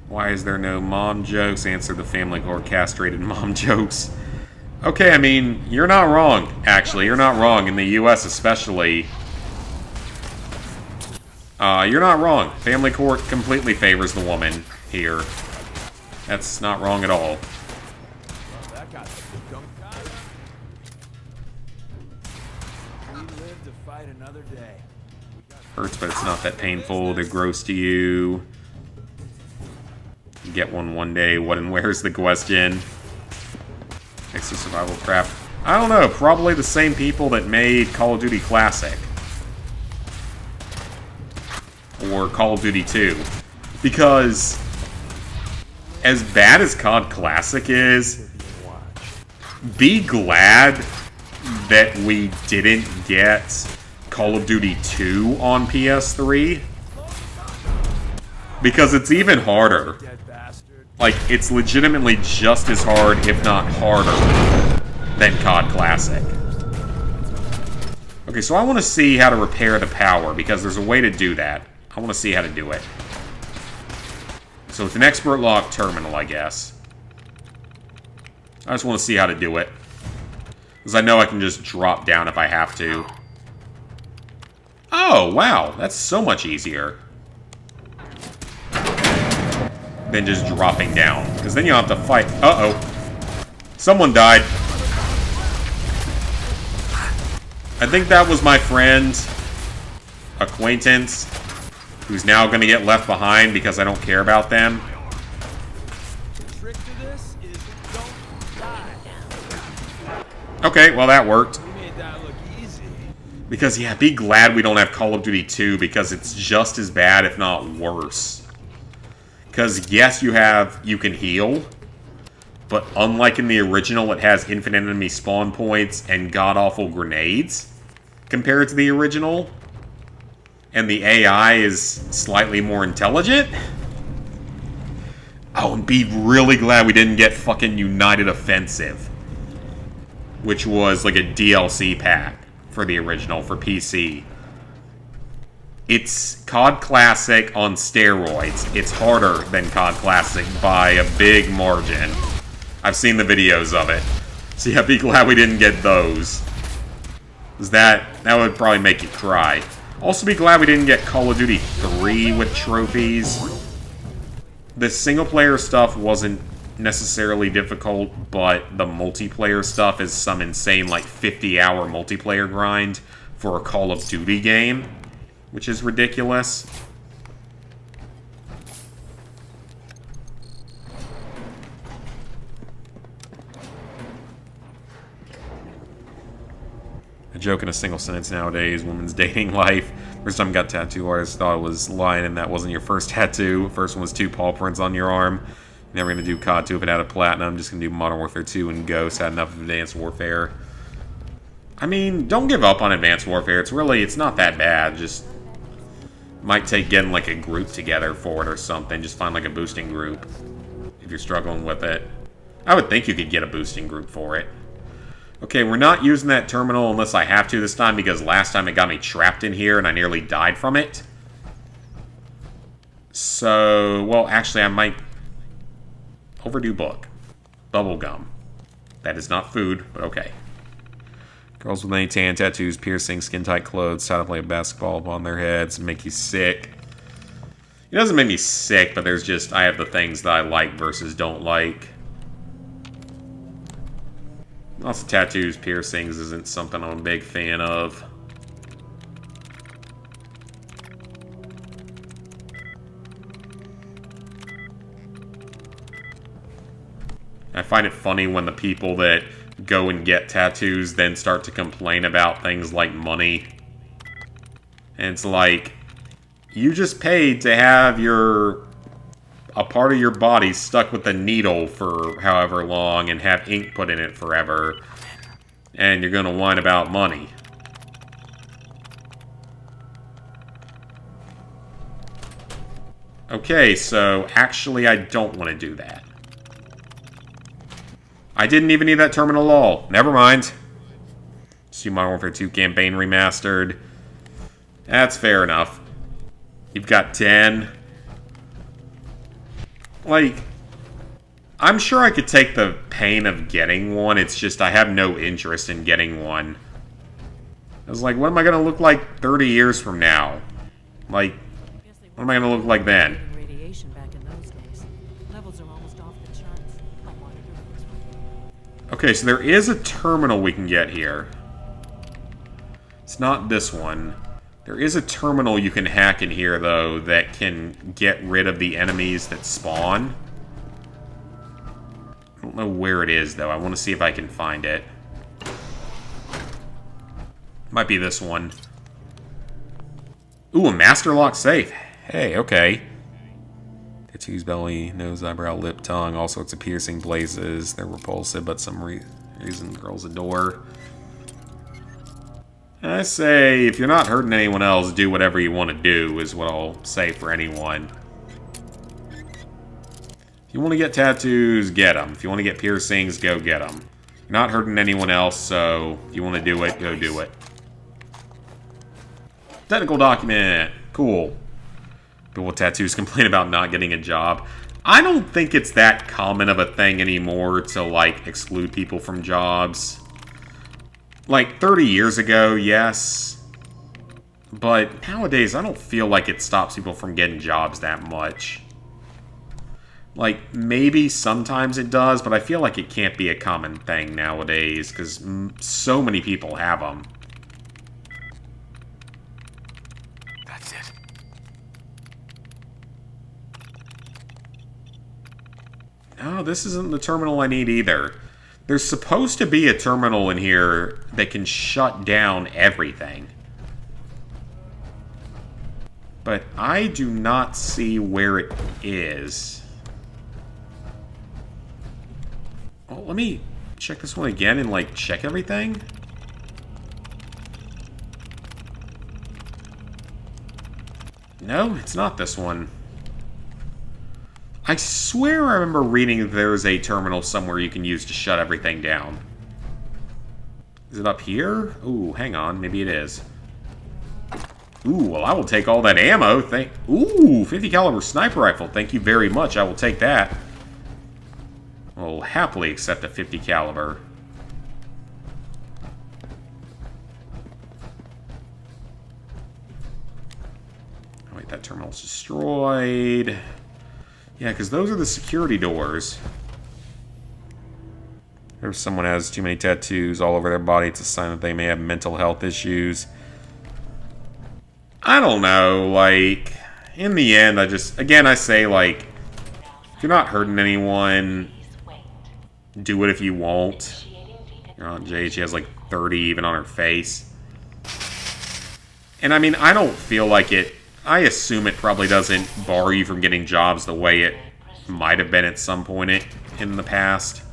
Why is there no mom jokes? Answer the Family Court castrated mom jokes. Okay, I mean, you're not wrong, actually. You're not wrong. In the US especially. You're not wrong. Family Court completely favors the woman here. That's not wrong at all. Hurts, but it's not that painful. They're gross to you. You get one day. What and where's the question? Extra survival crap. I don't know. Probably the same people that made Call of Duty Classic. Or Call of Duty 2. Because as bad as COD Classic is, be glad that we didn't get Call of Duty 2 on PS3. Because it's even harder. Like, it's legitimately just as hard, if not harder, than COD Classic. Okay, so I want to see how to repair the power, because there's a way to do that. I want to see how to do it. So it's an expert lock terminal, I guess. I just want to see how to do it. Because I know I can just drop down if I have to. Oh, wow. That's so much easier than just dropping down. Because then you'll have to fight. Uh-oh. Someone died. I think that was my friend, acquaintance, who's now going to get left behind because I don't care about them. Okay, well that worked. Because, yeah, be glad we don't have Call of Duty 2 because it's just as bad, if not worse. Because, yes, you can heal, but unlike in the original, it has infinite enemy spawn points and god-awful grenades. compared to the original, and the AI is slightly more intelligent. Oh, and be really glad we didn't get fucking United Offensive, which was like a DLC pack for the original for PC. It's COD Classic on steroids. It's harder than COD Classic by a big margin. I've seen the videos of it. So yeah, be glad we didn't get those. Because that would probably make you cry. Also be glad we didn't get Call of Duty 3 with trophies. The single-player stuff wasn't necessarily difficult, but the multiplayer stuff is some insane, like, 50-hour multiplayer grind for a Call of Duty game, which is ridiculous. A joke in a single sentence nowadays, women's dating life. First time I got tattoo artist, thought it was lying and that wasn't your first tattoo. First one was 2 paw prints on your arm. Never gonna do COD 2 if it had a platinum. Just gonna do Modern Warfare 2 and Ghost. Had enough of Advanced Warfare. I mean, don't give up on Advanced Warfare. It's not that bad. Just might take getting like a group together for it or something. Just find like a boosting group if you're struggling with it. I would think you could get a boosting group for it. Okay, we're not using that terminal unless I have to this time, because last time it got me trapped in here and I nearly died from it. So, well, actually I might overdo book. Bubblegum. That is not food, but okay. Girls with any tan tattoos, piercing, skin-tight clothes, how to play basketball upon their heads, make you sick. It doesn't make me sick, but there's just, I have the things that I like versus don't like. Also, tattoos, piercings isn't something I'm a big fan of. I find it funny when the people that go and get tattoos then start to complain about things like money. And it's like, you just paid to have a part of your body stuck with a needle for however long and have ink put in it forever, and you're gonna whine about money. Okay, so actually I don't want to do that. I didn't even need that terminal at all. Never mind. See Modern Warfare 2 campaign remastered. That's fair enough. You've got 10. Like, I'm sure I could take the pain of getting one, it's just I have no interest in getting one. I was like, what am I gonna look like 30 years from now? Like, what am I gonna look like then? Radiation back in those days. Levels are almost off the charts. Okay, so there is a terminal we can get here. It's not this one. There is a terminal you can hack in here, though, that can get rid of the enemies that spawn. I don't know where it is, though. I want to see if I can find it. Might be this one. Ooh, a master lock safe. Hey, okay. Tattoos, belly, nose, eyebrow, lip, tongue, all sorts of piercing places. They're repulsive, but some reason girls adore. I say, if you're not hurting anyone else, do whatever you want to do, is what I'll say for anyone. If you want to get tattoos, get them. If you want to get piercings, go get them. You're not hurting anyone else, so if you want to do it, go do it. Technical document. Cool. People with tattoos complain about not getting a job. I don't think it's that common of a thing anymore to, like, exclude people from jobs. Like, 30 years ago, yes. But nowadays, I don't feel like it stops people from getting jobs that much. Like, maybe sometimes it does, but I feel like it can't be a common thing nowadays, because so many people have them. That's it. No, this isn't the terminal I need either. There's supposed to be a terminal in here that can shut down everything. But I do not see where it is. Well, let me check this one again and, like, check everything. No, it's not this one. I swear I remember reading that there's a terminal somewhere you can use to shut everything down. Is it up here? Ooh, hang on. Maybe it is. Ooh, well, I will take all that ammo. Ooh, 50 caliber sniper rifle. Thank you very much. I will take that. I'll happily accept a 50 caliber. Oh, wait, that terminal's destroyed. Yeah, because those are the security doors. If someone has too many tattoos all over their body, it's a sign that they may have mental health issues. I don't know, like, in the end, I say, like, if you're not hurting anyone, do it if you won't. Your Aunt Jade, she has like 30 even on her face. And I mean, I don't feel like it, I assume it probably doesn't bar you from getting jobs the way it might have been at some point in the past.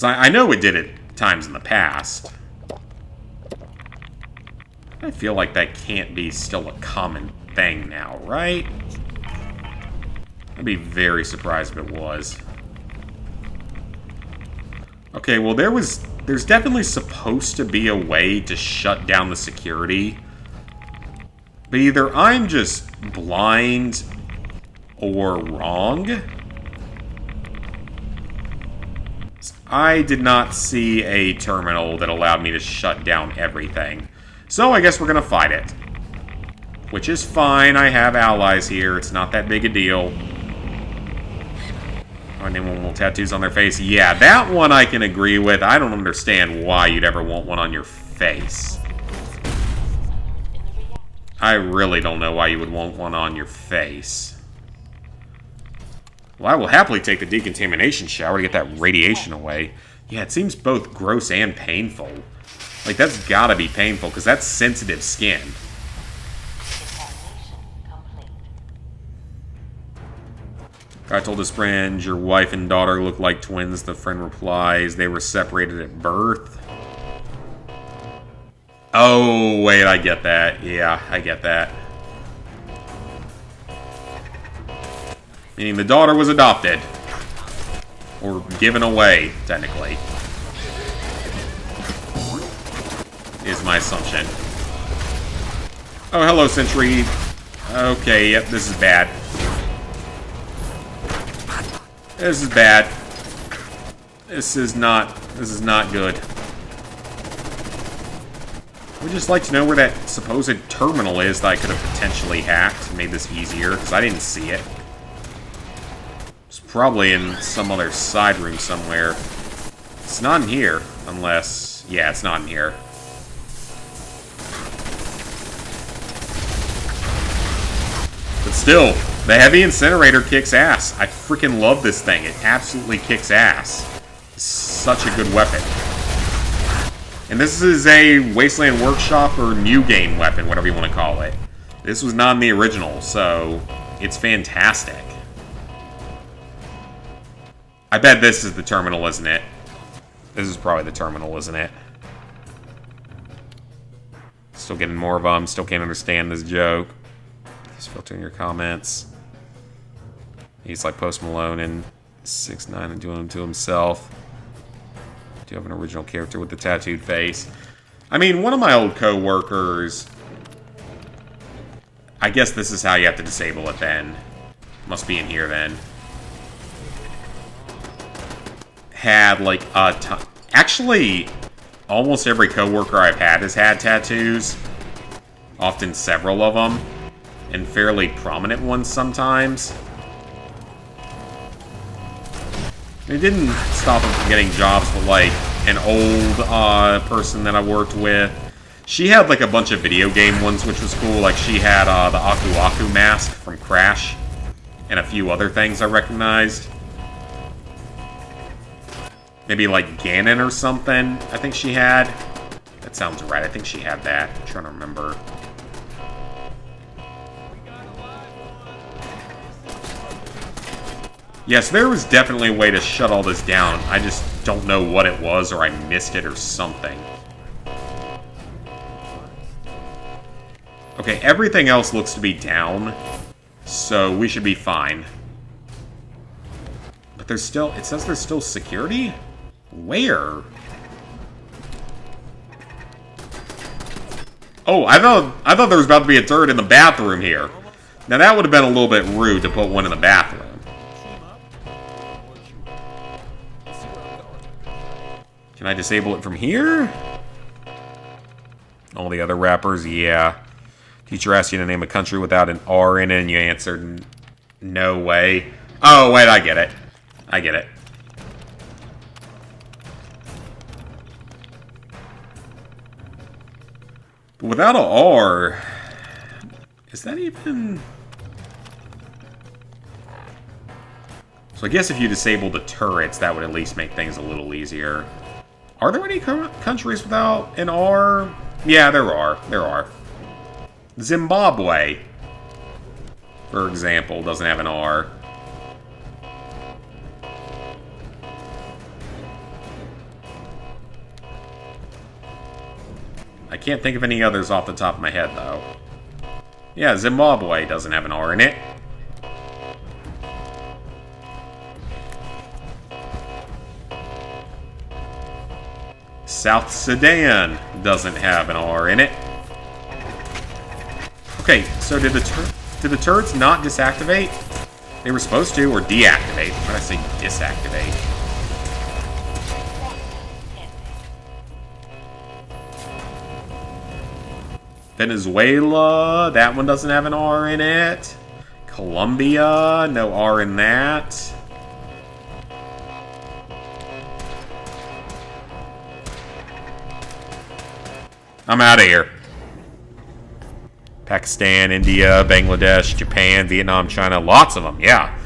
I know it did at times in the past. I feel like that can't be still a common thing now, right? I'd be very surprised if it was. Okay, well there's definitely supposed to be a way to shut down the security. But either I'm just blind or wrong. I did not see a terminal that allowed me to shut down everything. So I guess we're gonna fight it. Which is fine, I have allies here, it's not that big a deal. Oh, anyone with tattoos on their face? Yeah, that one I can agree with. I don't understand why you'd ever want one on your face. I really don't know why you would want one on your face. Well, I will happily take the decontamination shower to get that radiation away. Yeah, it seems both gross and painful. Like, that's gotta be painful, because that's sensitive skin. I told his friend, your wife and daughter look like twins. The friend replies, they were separated at birth. Oh, wait, I get that. Yeah, I get that. Meaning the daughter was adopted. Or given away, technically. Is my assumption. Oh, hello, Sentry. Okay, yep, this is bad. This is bad. This is not good. We'd just like to know where that supposed terminal is that I could have potentially hacked and made this easier, because I didn't see it. It's probably in some other side room somewhere. It's not in here, unless... yeah, it's not in here. But still, the heavy incinerator kicks ass. I freaking love this thing. It absolutely kicks ass. It's such a good weapon. And this is a Wasteland Workshop or New Game weapon, whatever you want to call it. This was not in the original, so it's fantastic. I bet this is the terminal, isn't it? This is probably the terminal, isn't it? Still getting more of them. Still can't understand this joke. Just filtering your comments. He's like Post Malone in 6ix9ine and doing them to himself. Do you have an original character with the tattooed face? I mean, one of my old co-workers... I guess this is how you have to disable it then. Must be in here then. Had like a ton... Actually, almost every co-worker I've had has had tattoos. Often several of them. And fairly prominent ones sometimes. It didn't stop him from getting jobs, but like an old person that I worked with, she had like a bunch of video game ones, which was cool. Like she had the Aku Aku mask from Crash, and a few other things I recognized. Maybe like Ganon or something, I think she had. That sounds right, I think she had that. I'm trying to remember. Yes, there was definitely a way to shut all this down. I just don't know what it was, or I missed it or something. Okay, everything else looks to be down, so we should be fine. But there's still... It says there's still security? Where? Oh, I thought there was about to be a turret in the bathroom here. Now that would have been a little bit rude to put one in the bathroom. Can I disable it from here? All the other rappers, yeah. Teacher asked you to name a country without an R in it, and you answered no way. Oh, wait, I get it. I get it. But without an R, is that even... So I guess if you disable the turrets, that would at least make things a little easier. Are there any countries without an R? Yeah, there are. There are. Zimbabwe, for example, doesn't have an R. I can't think of any others off the top of my head, though. Yeah, Zimbabwe doesn't have an R in it. South Sudan doesn't have an R in it. Okay, so did the turrets not disactivate? They were supposed to, or deactivate. Why did I say disactivate? Venezuela, that one doesn't have an R in it. Colombia, no R in that. I'm out of here. Pakistan, India, Bangladesh, Japan, Vietnam, China. Lots of them, yeah.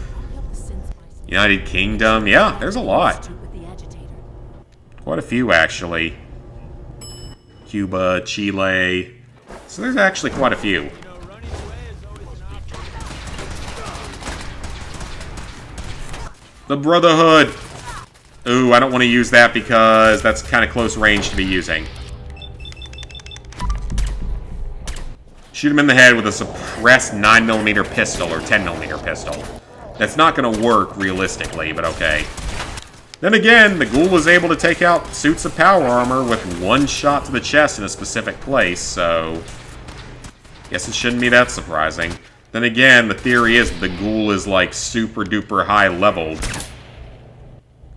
United Kingdom. Yeah, there's a lot. Quite a few, actually. Cuba, Chile. So there's actually quite a few. The Brotherhood. Ooh, I don't want to use that because that's kind of close range to be using. Shoot him in the head with a suppressed 9mm pistol or 10mm pistol. That's not going to work realistically, but okay. Then again, the ghoul was able to take out suits of power armor with one shot to the chest in a specific place, so... Guess it shouldn't be that surprising. Then again, the theory is the ghoul is like super duper high leveled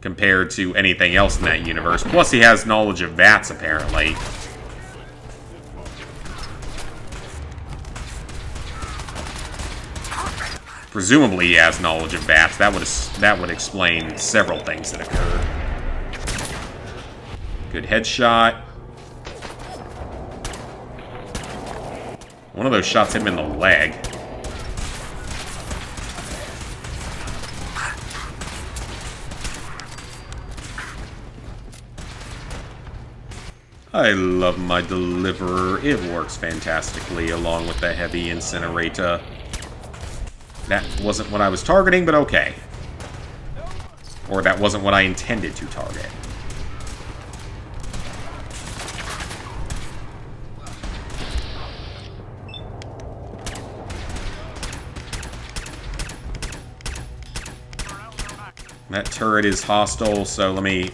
compared to anything else in that universe. Plus he has knowledge of VATS apparently. Presumably he has knowledge of VATS. That would explain several things that occur. Good headshot. One of those shots hit him in the leg. I love my deliverer. It works fantastically along with the heavy incinerator. That wasn't what I was targeting, but okay. Or that wasn't what I intended to target. That turret is hostile, so let me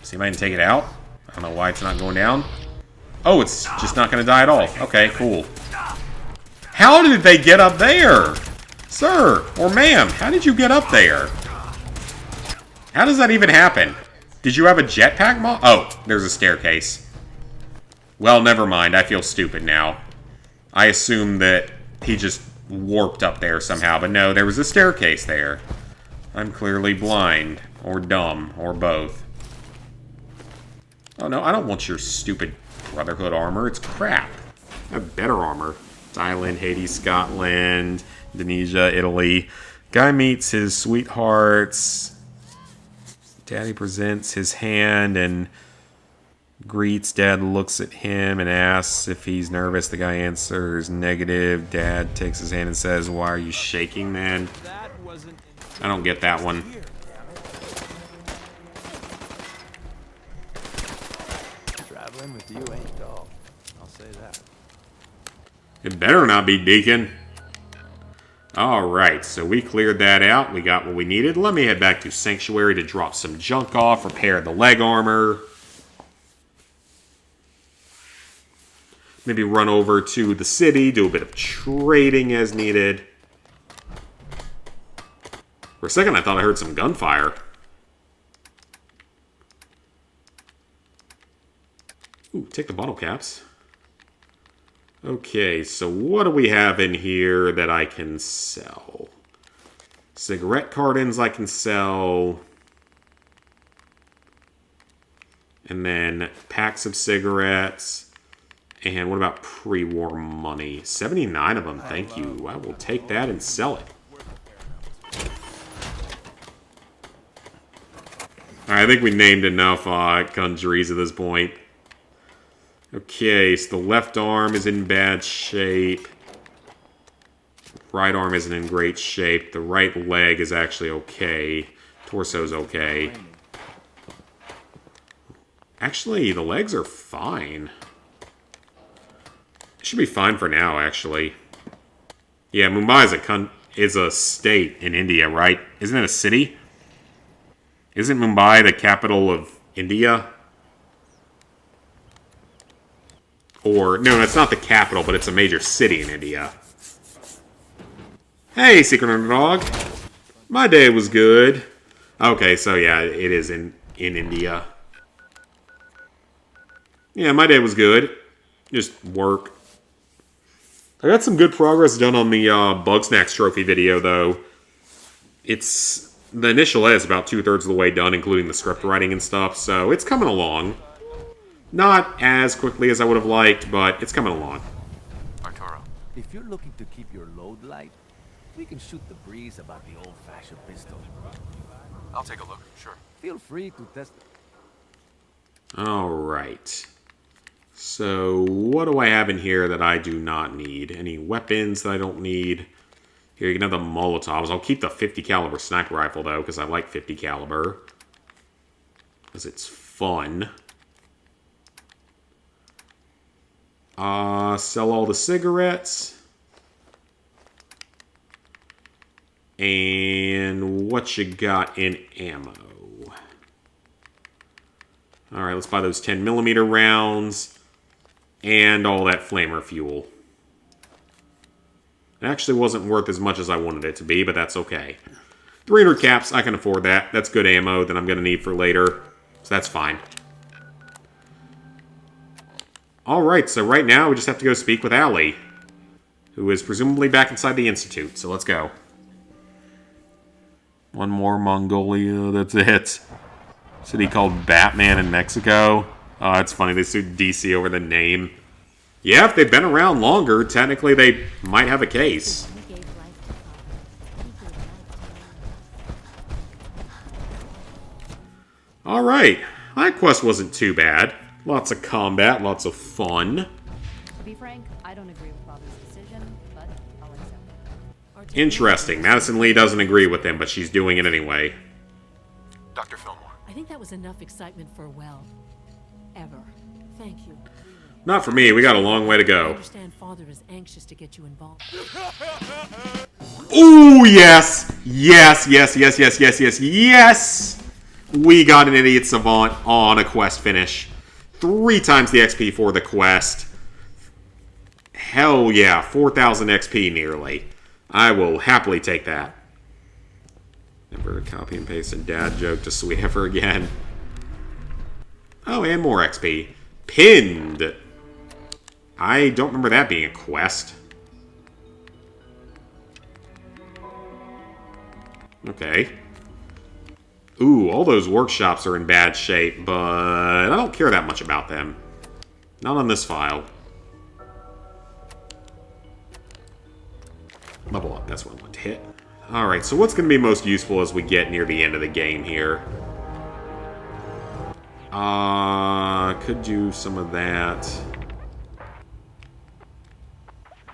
see if I can take it out. I don't know why it's not going down. Oh, it's just not going to die at all. Okay, cool. How did they get up there? Sir, or ma'am, how did you get up there? How does that even happen? Did you have a jetpack mod? Oh, there's a staircase. Well, never mind. I feel stupid now. I assumed that he just warped up there somehow, but no, there was a staircase there. I'm clearly blind, or dumb, or both. Oh no, I don't want your stupid Brotherhood armor. It's crap. I have better armor. Thailand, Haiti, Scotland, Indonesia, Italy. Guy meets his sweethearts. Daddy presents his hand and greets. Dad looks at him and asks if he's nervous. The guy answers negative. Dad takes his hand and says, "Why are you shaking, man?" I don't get that one. Traveling with you ain't dull. I'll say that. It better not be Deacon. Alright, so we cleared that out. We got what we needed. Let me head back to Sanctuary to drop some junk off, repair the leg armor. Maybe run over to the city, do a bit of trading as needed. For a second, I thought I heard some gunfire. Ooh, take the bottle caps. Okay, so what do we have in here that I can sell? Cigarette cartons I can sell. And then packs of cigarettes. And what about pre-war money? 79 of them, thank you. I will take that and sell it. Alright, I think we named enough countries at this point. Okay, so the left arm is in bad shape. Right arm isn't in great shape. The right leg is actually okay. Torso's okay. Actually, the legs are fine. It should be fine for now, actually. Yeah, Mumbai is a state in India, right? Isn't it a city? Isn't Mumbai the capital of India? Or, no, it's not the capital, but it's a major city in India. Hey, Secret Underdog. My day was good. Okay, so yeah, it is in India. Yeah, my day was good. Just work. I got some good progress done on the Bugsnax trophy video, though. The initial edit's about 2/3 of the way done, including the script writing and stuff, so it's coming along. Not as quickly as I would have liked, but it's coming along. Arturo. If you're looking to keep your load light, we can shoot the breeze about the old-fashioned pistol. I'll take a look, sure. Feel free to test. Alright. So, what do I have in here that I do not need? Any weapons that I don't need? Here, you can have the Molotovs. I'll keep the 50 caliber sniper rifle, though, because I like 50 caliber. Because it's fun. Sell all the cigarettes. And what you got in ammo? Alright, let's buy those 10mm rounds. And all that flamer fuel. It actually wasn't worth as much as I wanted it to be, but that's okay. 300 caps, I can afford that. That's good ammo that I'm going to need for later. So that's fine. Alright, so right now we just have to go speak with Allie, who is presumably back inside the Institute. So let's go. One more Mongolia, that's it. City called Batman in Mexico. It's funny, they sued DC over the name. Yeah, if they've been around longer, technically they might have a case. Alright, that quest wasn't too bad. Lots of combat, lots of fun. To be frank, I don't agree with Father's decision, but I'll accept it. Interesting. Madison Lee doesn't agree with him, but she's doing it anyway. Dr. Fillmore. I think that was enough excitement for ever. Thank you. Not for me. We got a long way to I go. understand Father is anxious to get you involved. Ooh, yes! Yes, yes, yes, yes, yes, yes, yes! We got an Idiot Savant on a quest finish. 3 times the XP for the quest. Hell yeah, 4,000 XP nearly. I will happily take that. Never copy and paste a dad joke to Sweet ever again. Oh, and more XP. Pinned. I don't remember that being a quest. Okay. Ooh, all those workshops are in bad shape, but I don't care that much about them. Not on this file. Level up, that's what I want to hit. Alright, so what's going to be most useful as we get near the end of the game here? Could do some of that.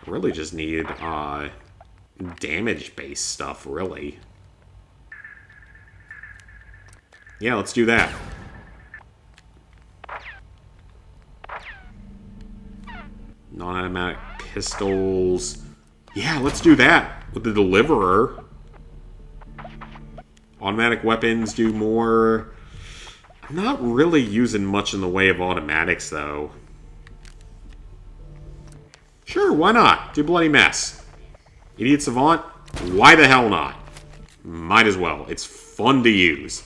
Really just need, damage-based stuff, really. Yeah, let's do that. Non-automatic pistols. Yeah, let's do that with the Deliverer. Automatic weapons do more. I'm not really using much in the way of automatics, though. Sure, why not? Do Bloody Mess. Idiot Savant? Why the hell not? Might as well. It's fun to use.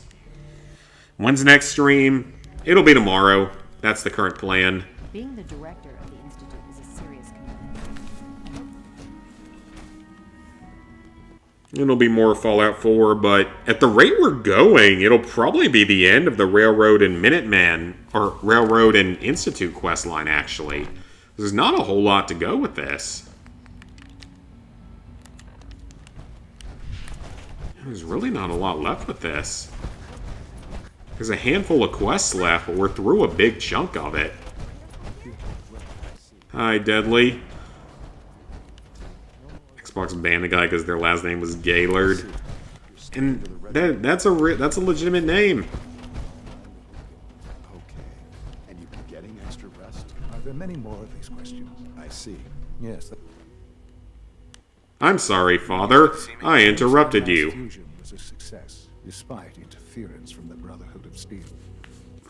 When's the next stream? It'll be tomorrow. That's the current plan. Being the director of the Institute is a serious commitment. It'll be more Fallout 4, but at the rate we're going, it'll probably be the end of the Railroad and Minuteman, or Railroad and Institute quest line, actually. There's not a whole lot to go with this. There's really not a lot left with this. There's a handful of quests left, but we're through a big chunk of it. Hi, Deadly. Xbox banned the guy because their last name was Gaylord. And that's a legitimate name. And you've been getting extra rest? Are there many more of these questions? I see. Yes. I'm sorry, Father. I interrupted you. Fusion was a success, despite interference from the Brotherhood of Steel.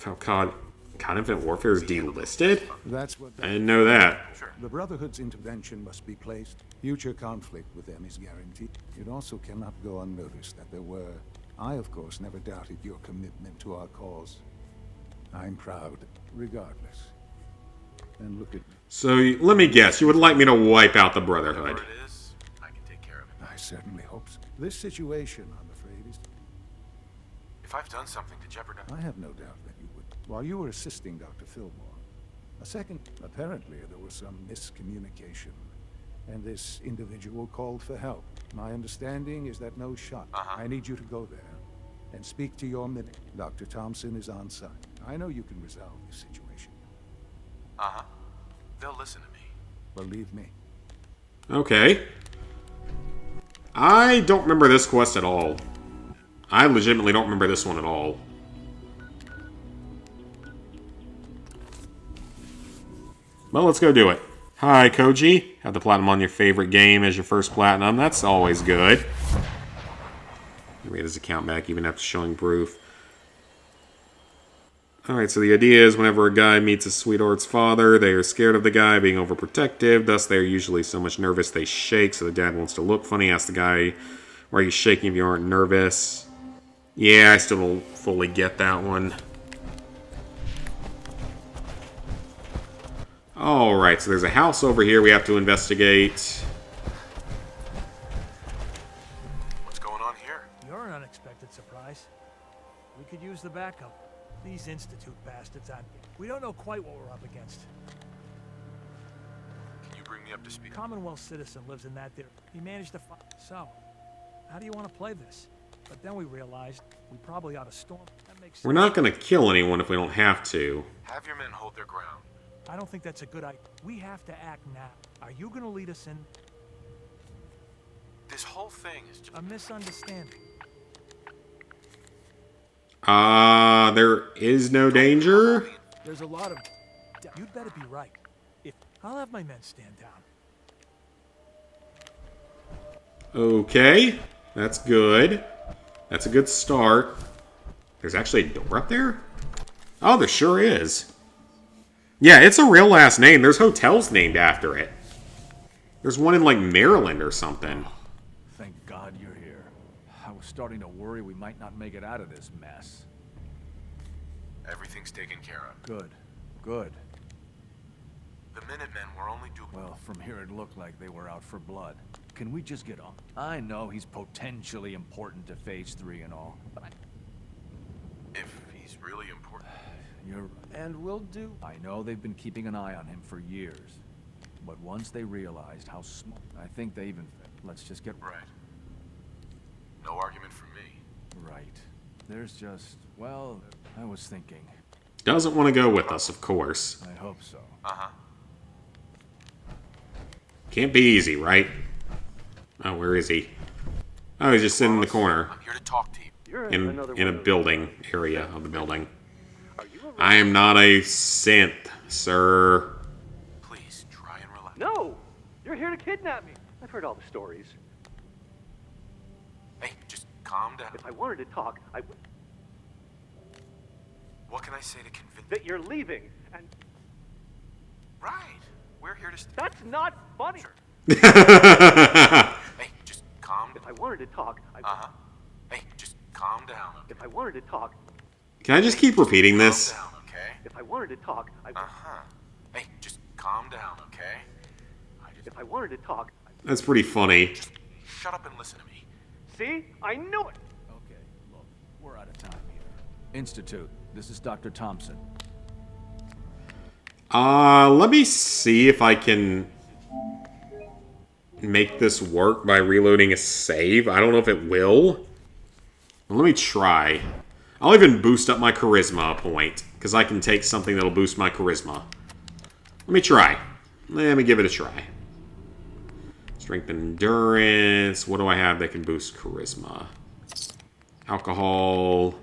Oh, God. Infinite Warfare is delisted? That's what I didn't know that. The Brotherhood's intervention must be placed. Future conflict with them is guaranteed. It also cannot go unnoticed that there were. I, of course, never doubted your commitment to our cause. I'm proud, regardless. And look at me. So, let me guess. You would like me to wipe out the Brotherhood? I certainly hope so. This situation, I'm afraid, is... If I've done something to jeopardize... I have no doubt that you would. While you were assisting Dr. Fillmore, apparently there was some miscommunication, and this individual called for help. My understanding is that no shot. I need you to go there and speak to your minute. Dr. Thompson is on site. I know you can resolve this situation. They'll listen to me. Believe me. Okay. I don't remember this quest at all. I legitimately don't remember this one at all. Well, let's go do it. Hi, Koji. Have the platinum on your favorite game as your first platinum. That's always good. Read his account back even after showing proof. Alright, so the idea is whenever a guy meets his sweetheart's father, they are scared of the guy being overprotective. Thus, they are usually so much nervous they shake, so the dad wants to look funny. Ask the guy, why are you shaking if you aren't nervous? Yeah, I still don't fully get that one. Alright, so there's a house over here we have to investigate. What's going on here? You're an unexpected surprise. We could use the backup. These Institute bastards aren't... We don't know quite what we're up against. Can you bring me up to speed? Commonwealth citizen lives in that there. He managed to find... So, how do you want to play this? But then we realized we probably ought to storm. That makes sense. We're not going to kill anyone if we don't have to. Have your men hold their ground. I don't think that's a good idea. We have to act now. Are you going to lead us in? This whole thing is just... A misunderstanding. There is no danger? There's a lot of... You'd better be right. I'll have my men stand down. Okay. That's good. That's a good start. There's actually a door up there? Oh, there sure is. Yeah, it's a real last name. There's hotels named after it. There's one in, like, Maryland or something. Thank God you're here. I was starting to worry we might not make it out of this mess. Everything's taken care of. Good. Good. The Minutemen were only doing... Well, from here it looked like they were out for blood. Can we just get on? I know he's potentially important to Phase 3 and all, but if he's really important... You're right. And we'll do... I know they've been keeping an eye on him for years. But once they realized how small... I think they even... Let's just get... Right. No argument from me. Right. There's just... Well, I was thinking... Doesn't want to go with us, of course. I hope so. Can't be easy, right? Oh, where is he? Oh, he's just sitting in the corner. I'm here to talk to you. In a building area of the building. I am not a synth, sir. Please, try and relax. No! You're here to kidnap me. I've heard all the stories. Hey, just calm down. If I wanted to talk, I would. What can I say to convince... That you're leaving, and... Right. We're here to stay. That's not funny. Sure. Hey, just calm down. If I wanted to talk, I would. Uh-huh. Hey, just calm down. If I wanted to talk... Can I just keep repeating this? Calm down, okay? If I wanted to talk, I would. Uh-huh. Hey, just calm down, okay? If I wanted to talk... That's pretty funny. Just shut up and listen to me. See? I knew it! Okay, look, we're out of time here. Institute, this is Dr. Thompson. Let me see if I can make this work by reloading a save. I don't know if it will. Let me try. I'll even boost up my charisma a point, because I can take something that'll boost my charisma. Let me try. Let me give it a try. Strength and endurance. What do I have that can boost charisma? Alcohol.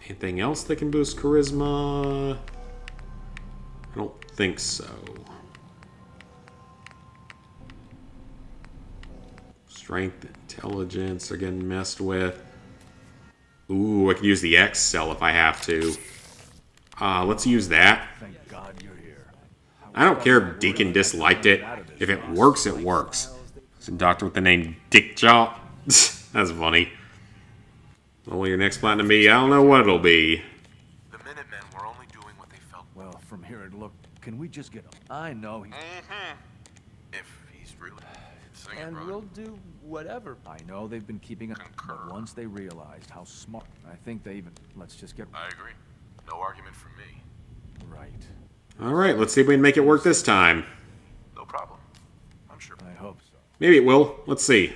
Anything else that can boost charisma? I don't think so. Strength, intelligence are getting messed with. Ooh, I can use the X cell if I have to. Let's use that. Thank God you're here. I don't care if Deacon disliked it. If it works, it works. It's a doctor with the name Dick Jaw. That's funny. Well, your next plan to me, I don't know what it'll be. The Minutemen were only doing what they felt. Well, from here it look. Can we just get? I know he's. If he's really singing, And brother. we'll do whatever. I know they've been keeping it. But once they realized how smart, I think they even. Let's just get. I agree. No argument from me. Right. Alright, let's see if we can make it work this time. No problem. I'm sure. I hope so. Maybe it will. Let's see.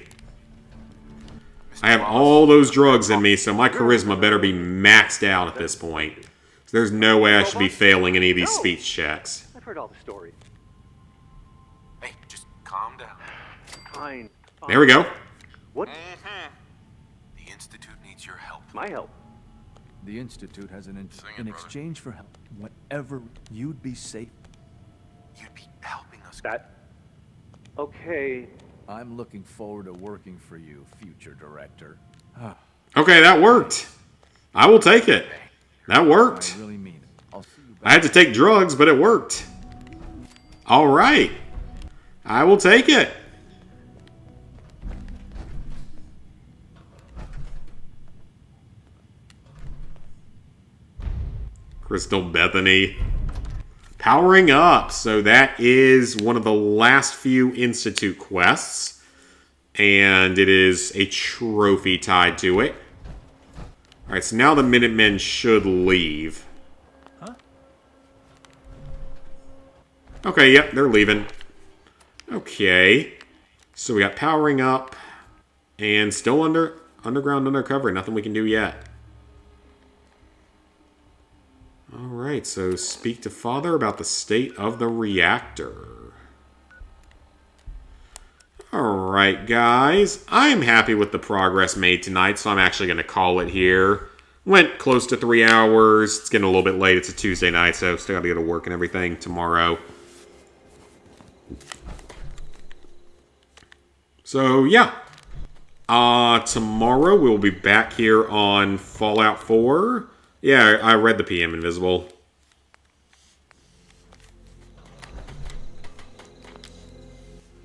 I have all those drugs in me, so my charisma better be maxed out at this point. So there's no way I should be failing any of these speech checks. I've heard all the stories. Hey, just calm down. Fine. There we go. What? The Institute needs your help. My help. The Institute has an Sing it, in brother. exchange for help. Whatever you'd be safe. You'd be helping us. That. Okay. I'm looking forward to working for you, future director. Okay, that worked. I will take it. That worked. I really mean it. I'll see you back. I had to take drugs, but it worked. Alright. I will take it. Crystal Bethany. Powering up. So that is one of the last few Institute quests. And it is a trophy tied to it. Alright, so now the Minutemen should leave. Huh? Okay, yep, they're leaving. Okay. So we got powering up. And still underground undercover. Nothing we can do yet. Alright, so speak to Father about the state of the reactor. Alright, guys. I'm happy with the progress made tonight, so I'm actually going to call it here. Went close to 3 hours. It's getting a little bit late. It's a Tuesday night, so still got to go to work and everything tomorrow. So, yeah. Tomorrow we'll be back here on Fallout 4. Yeah, I read the PM Invisible.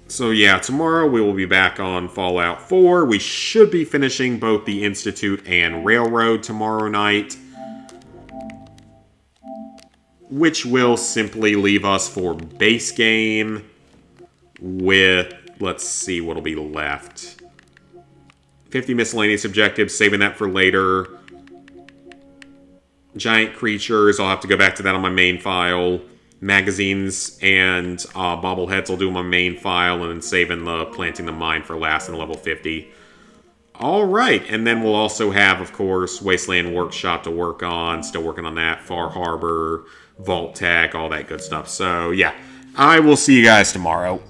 So yeah, tomorrow we will be back on Fallout 4. We should be finishing both the Institute and Railroad tomorrow night. Which will simply leave us for base game with, let's see what'll be left. 50 miscellaneous objectives, saving that for later. Giant creatures, I'll have to go back to that on my main file. Magazines and bobbleheads I'll do on my main file, and then saving the planting the mine for last in level 50. Alright, and then we'll also have, of course, Wasteland Workshop to work on. Still working on that. Far Harbor, Vault Tech, all that good stuff. So, yeah. I will see you guys tomorrow.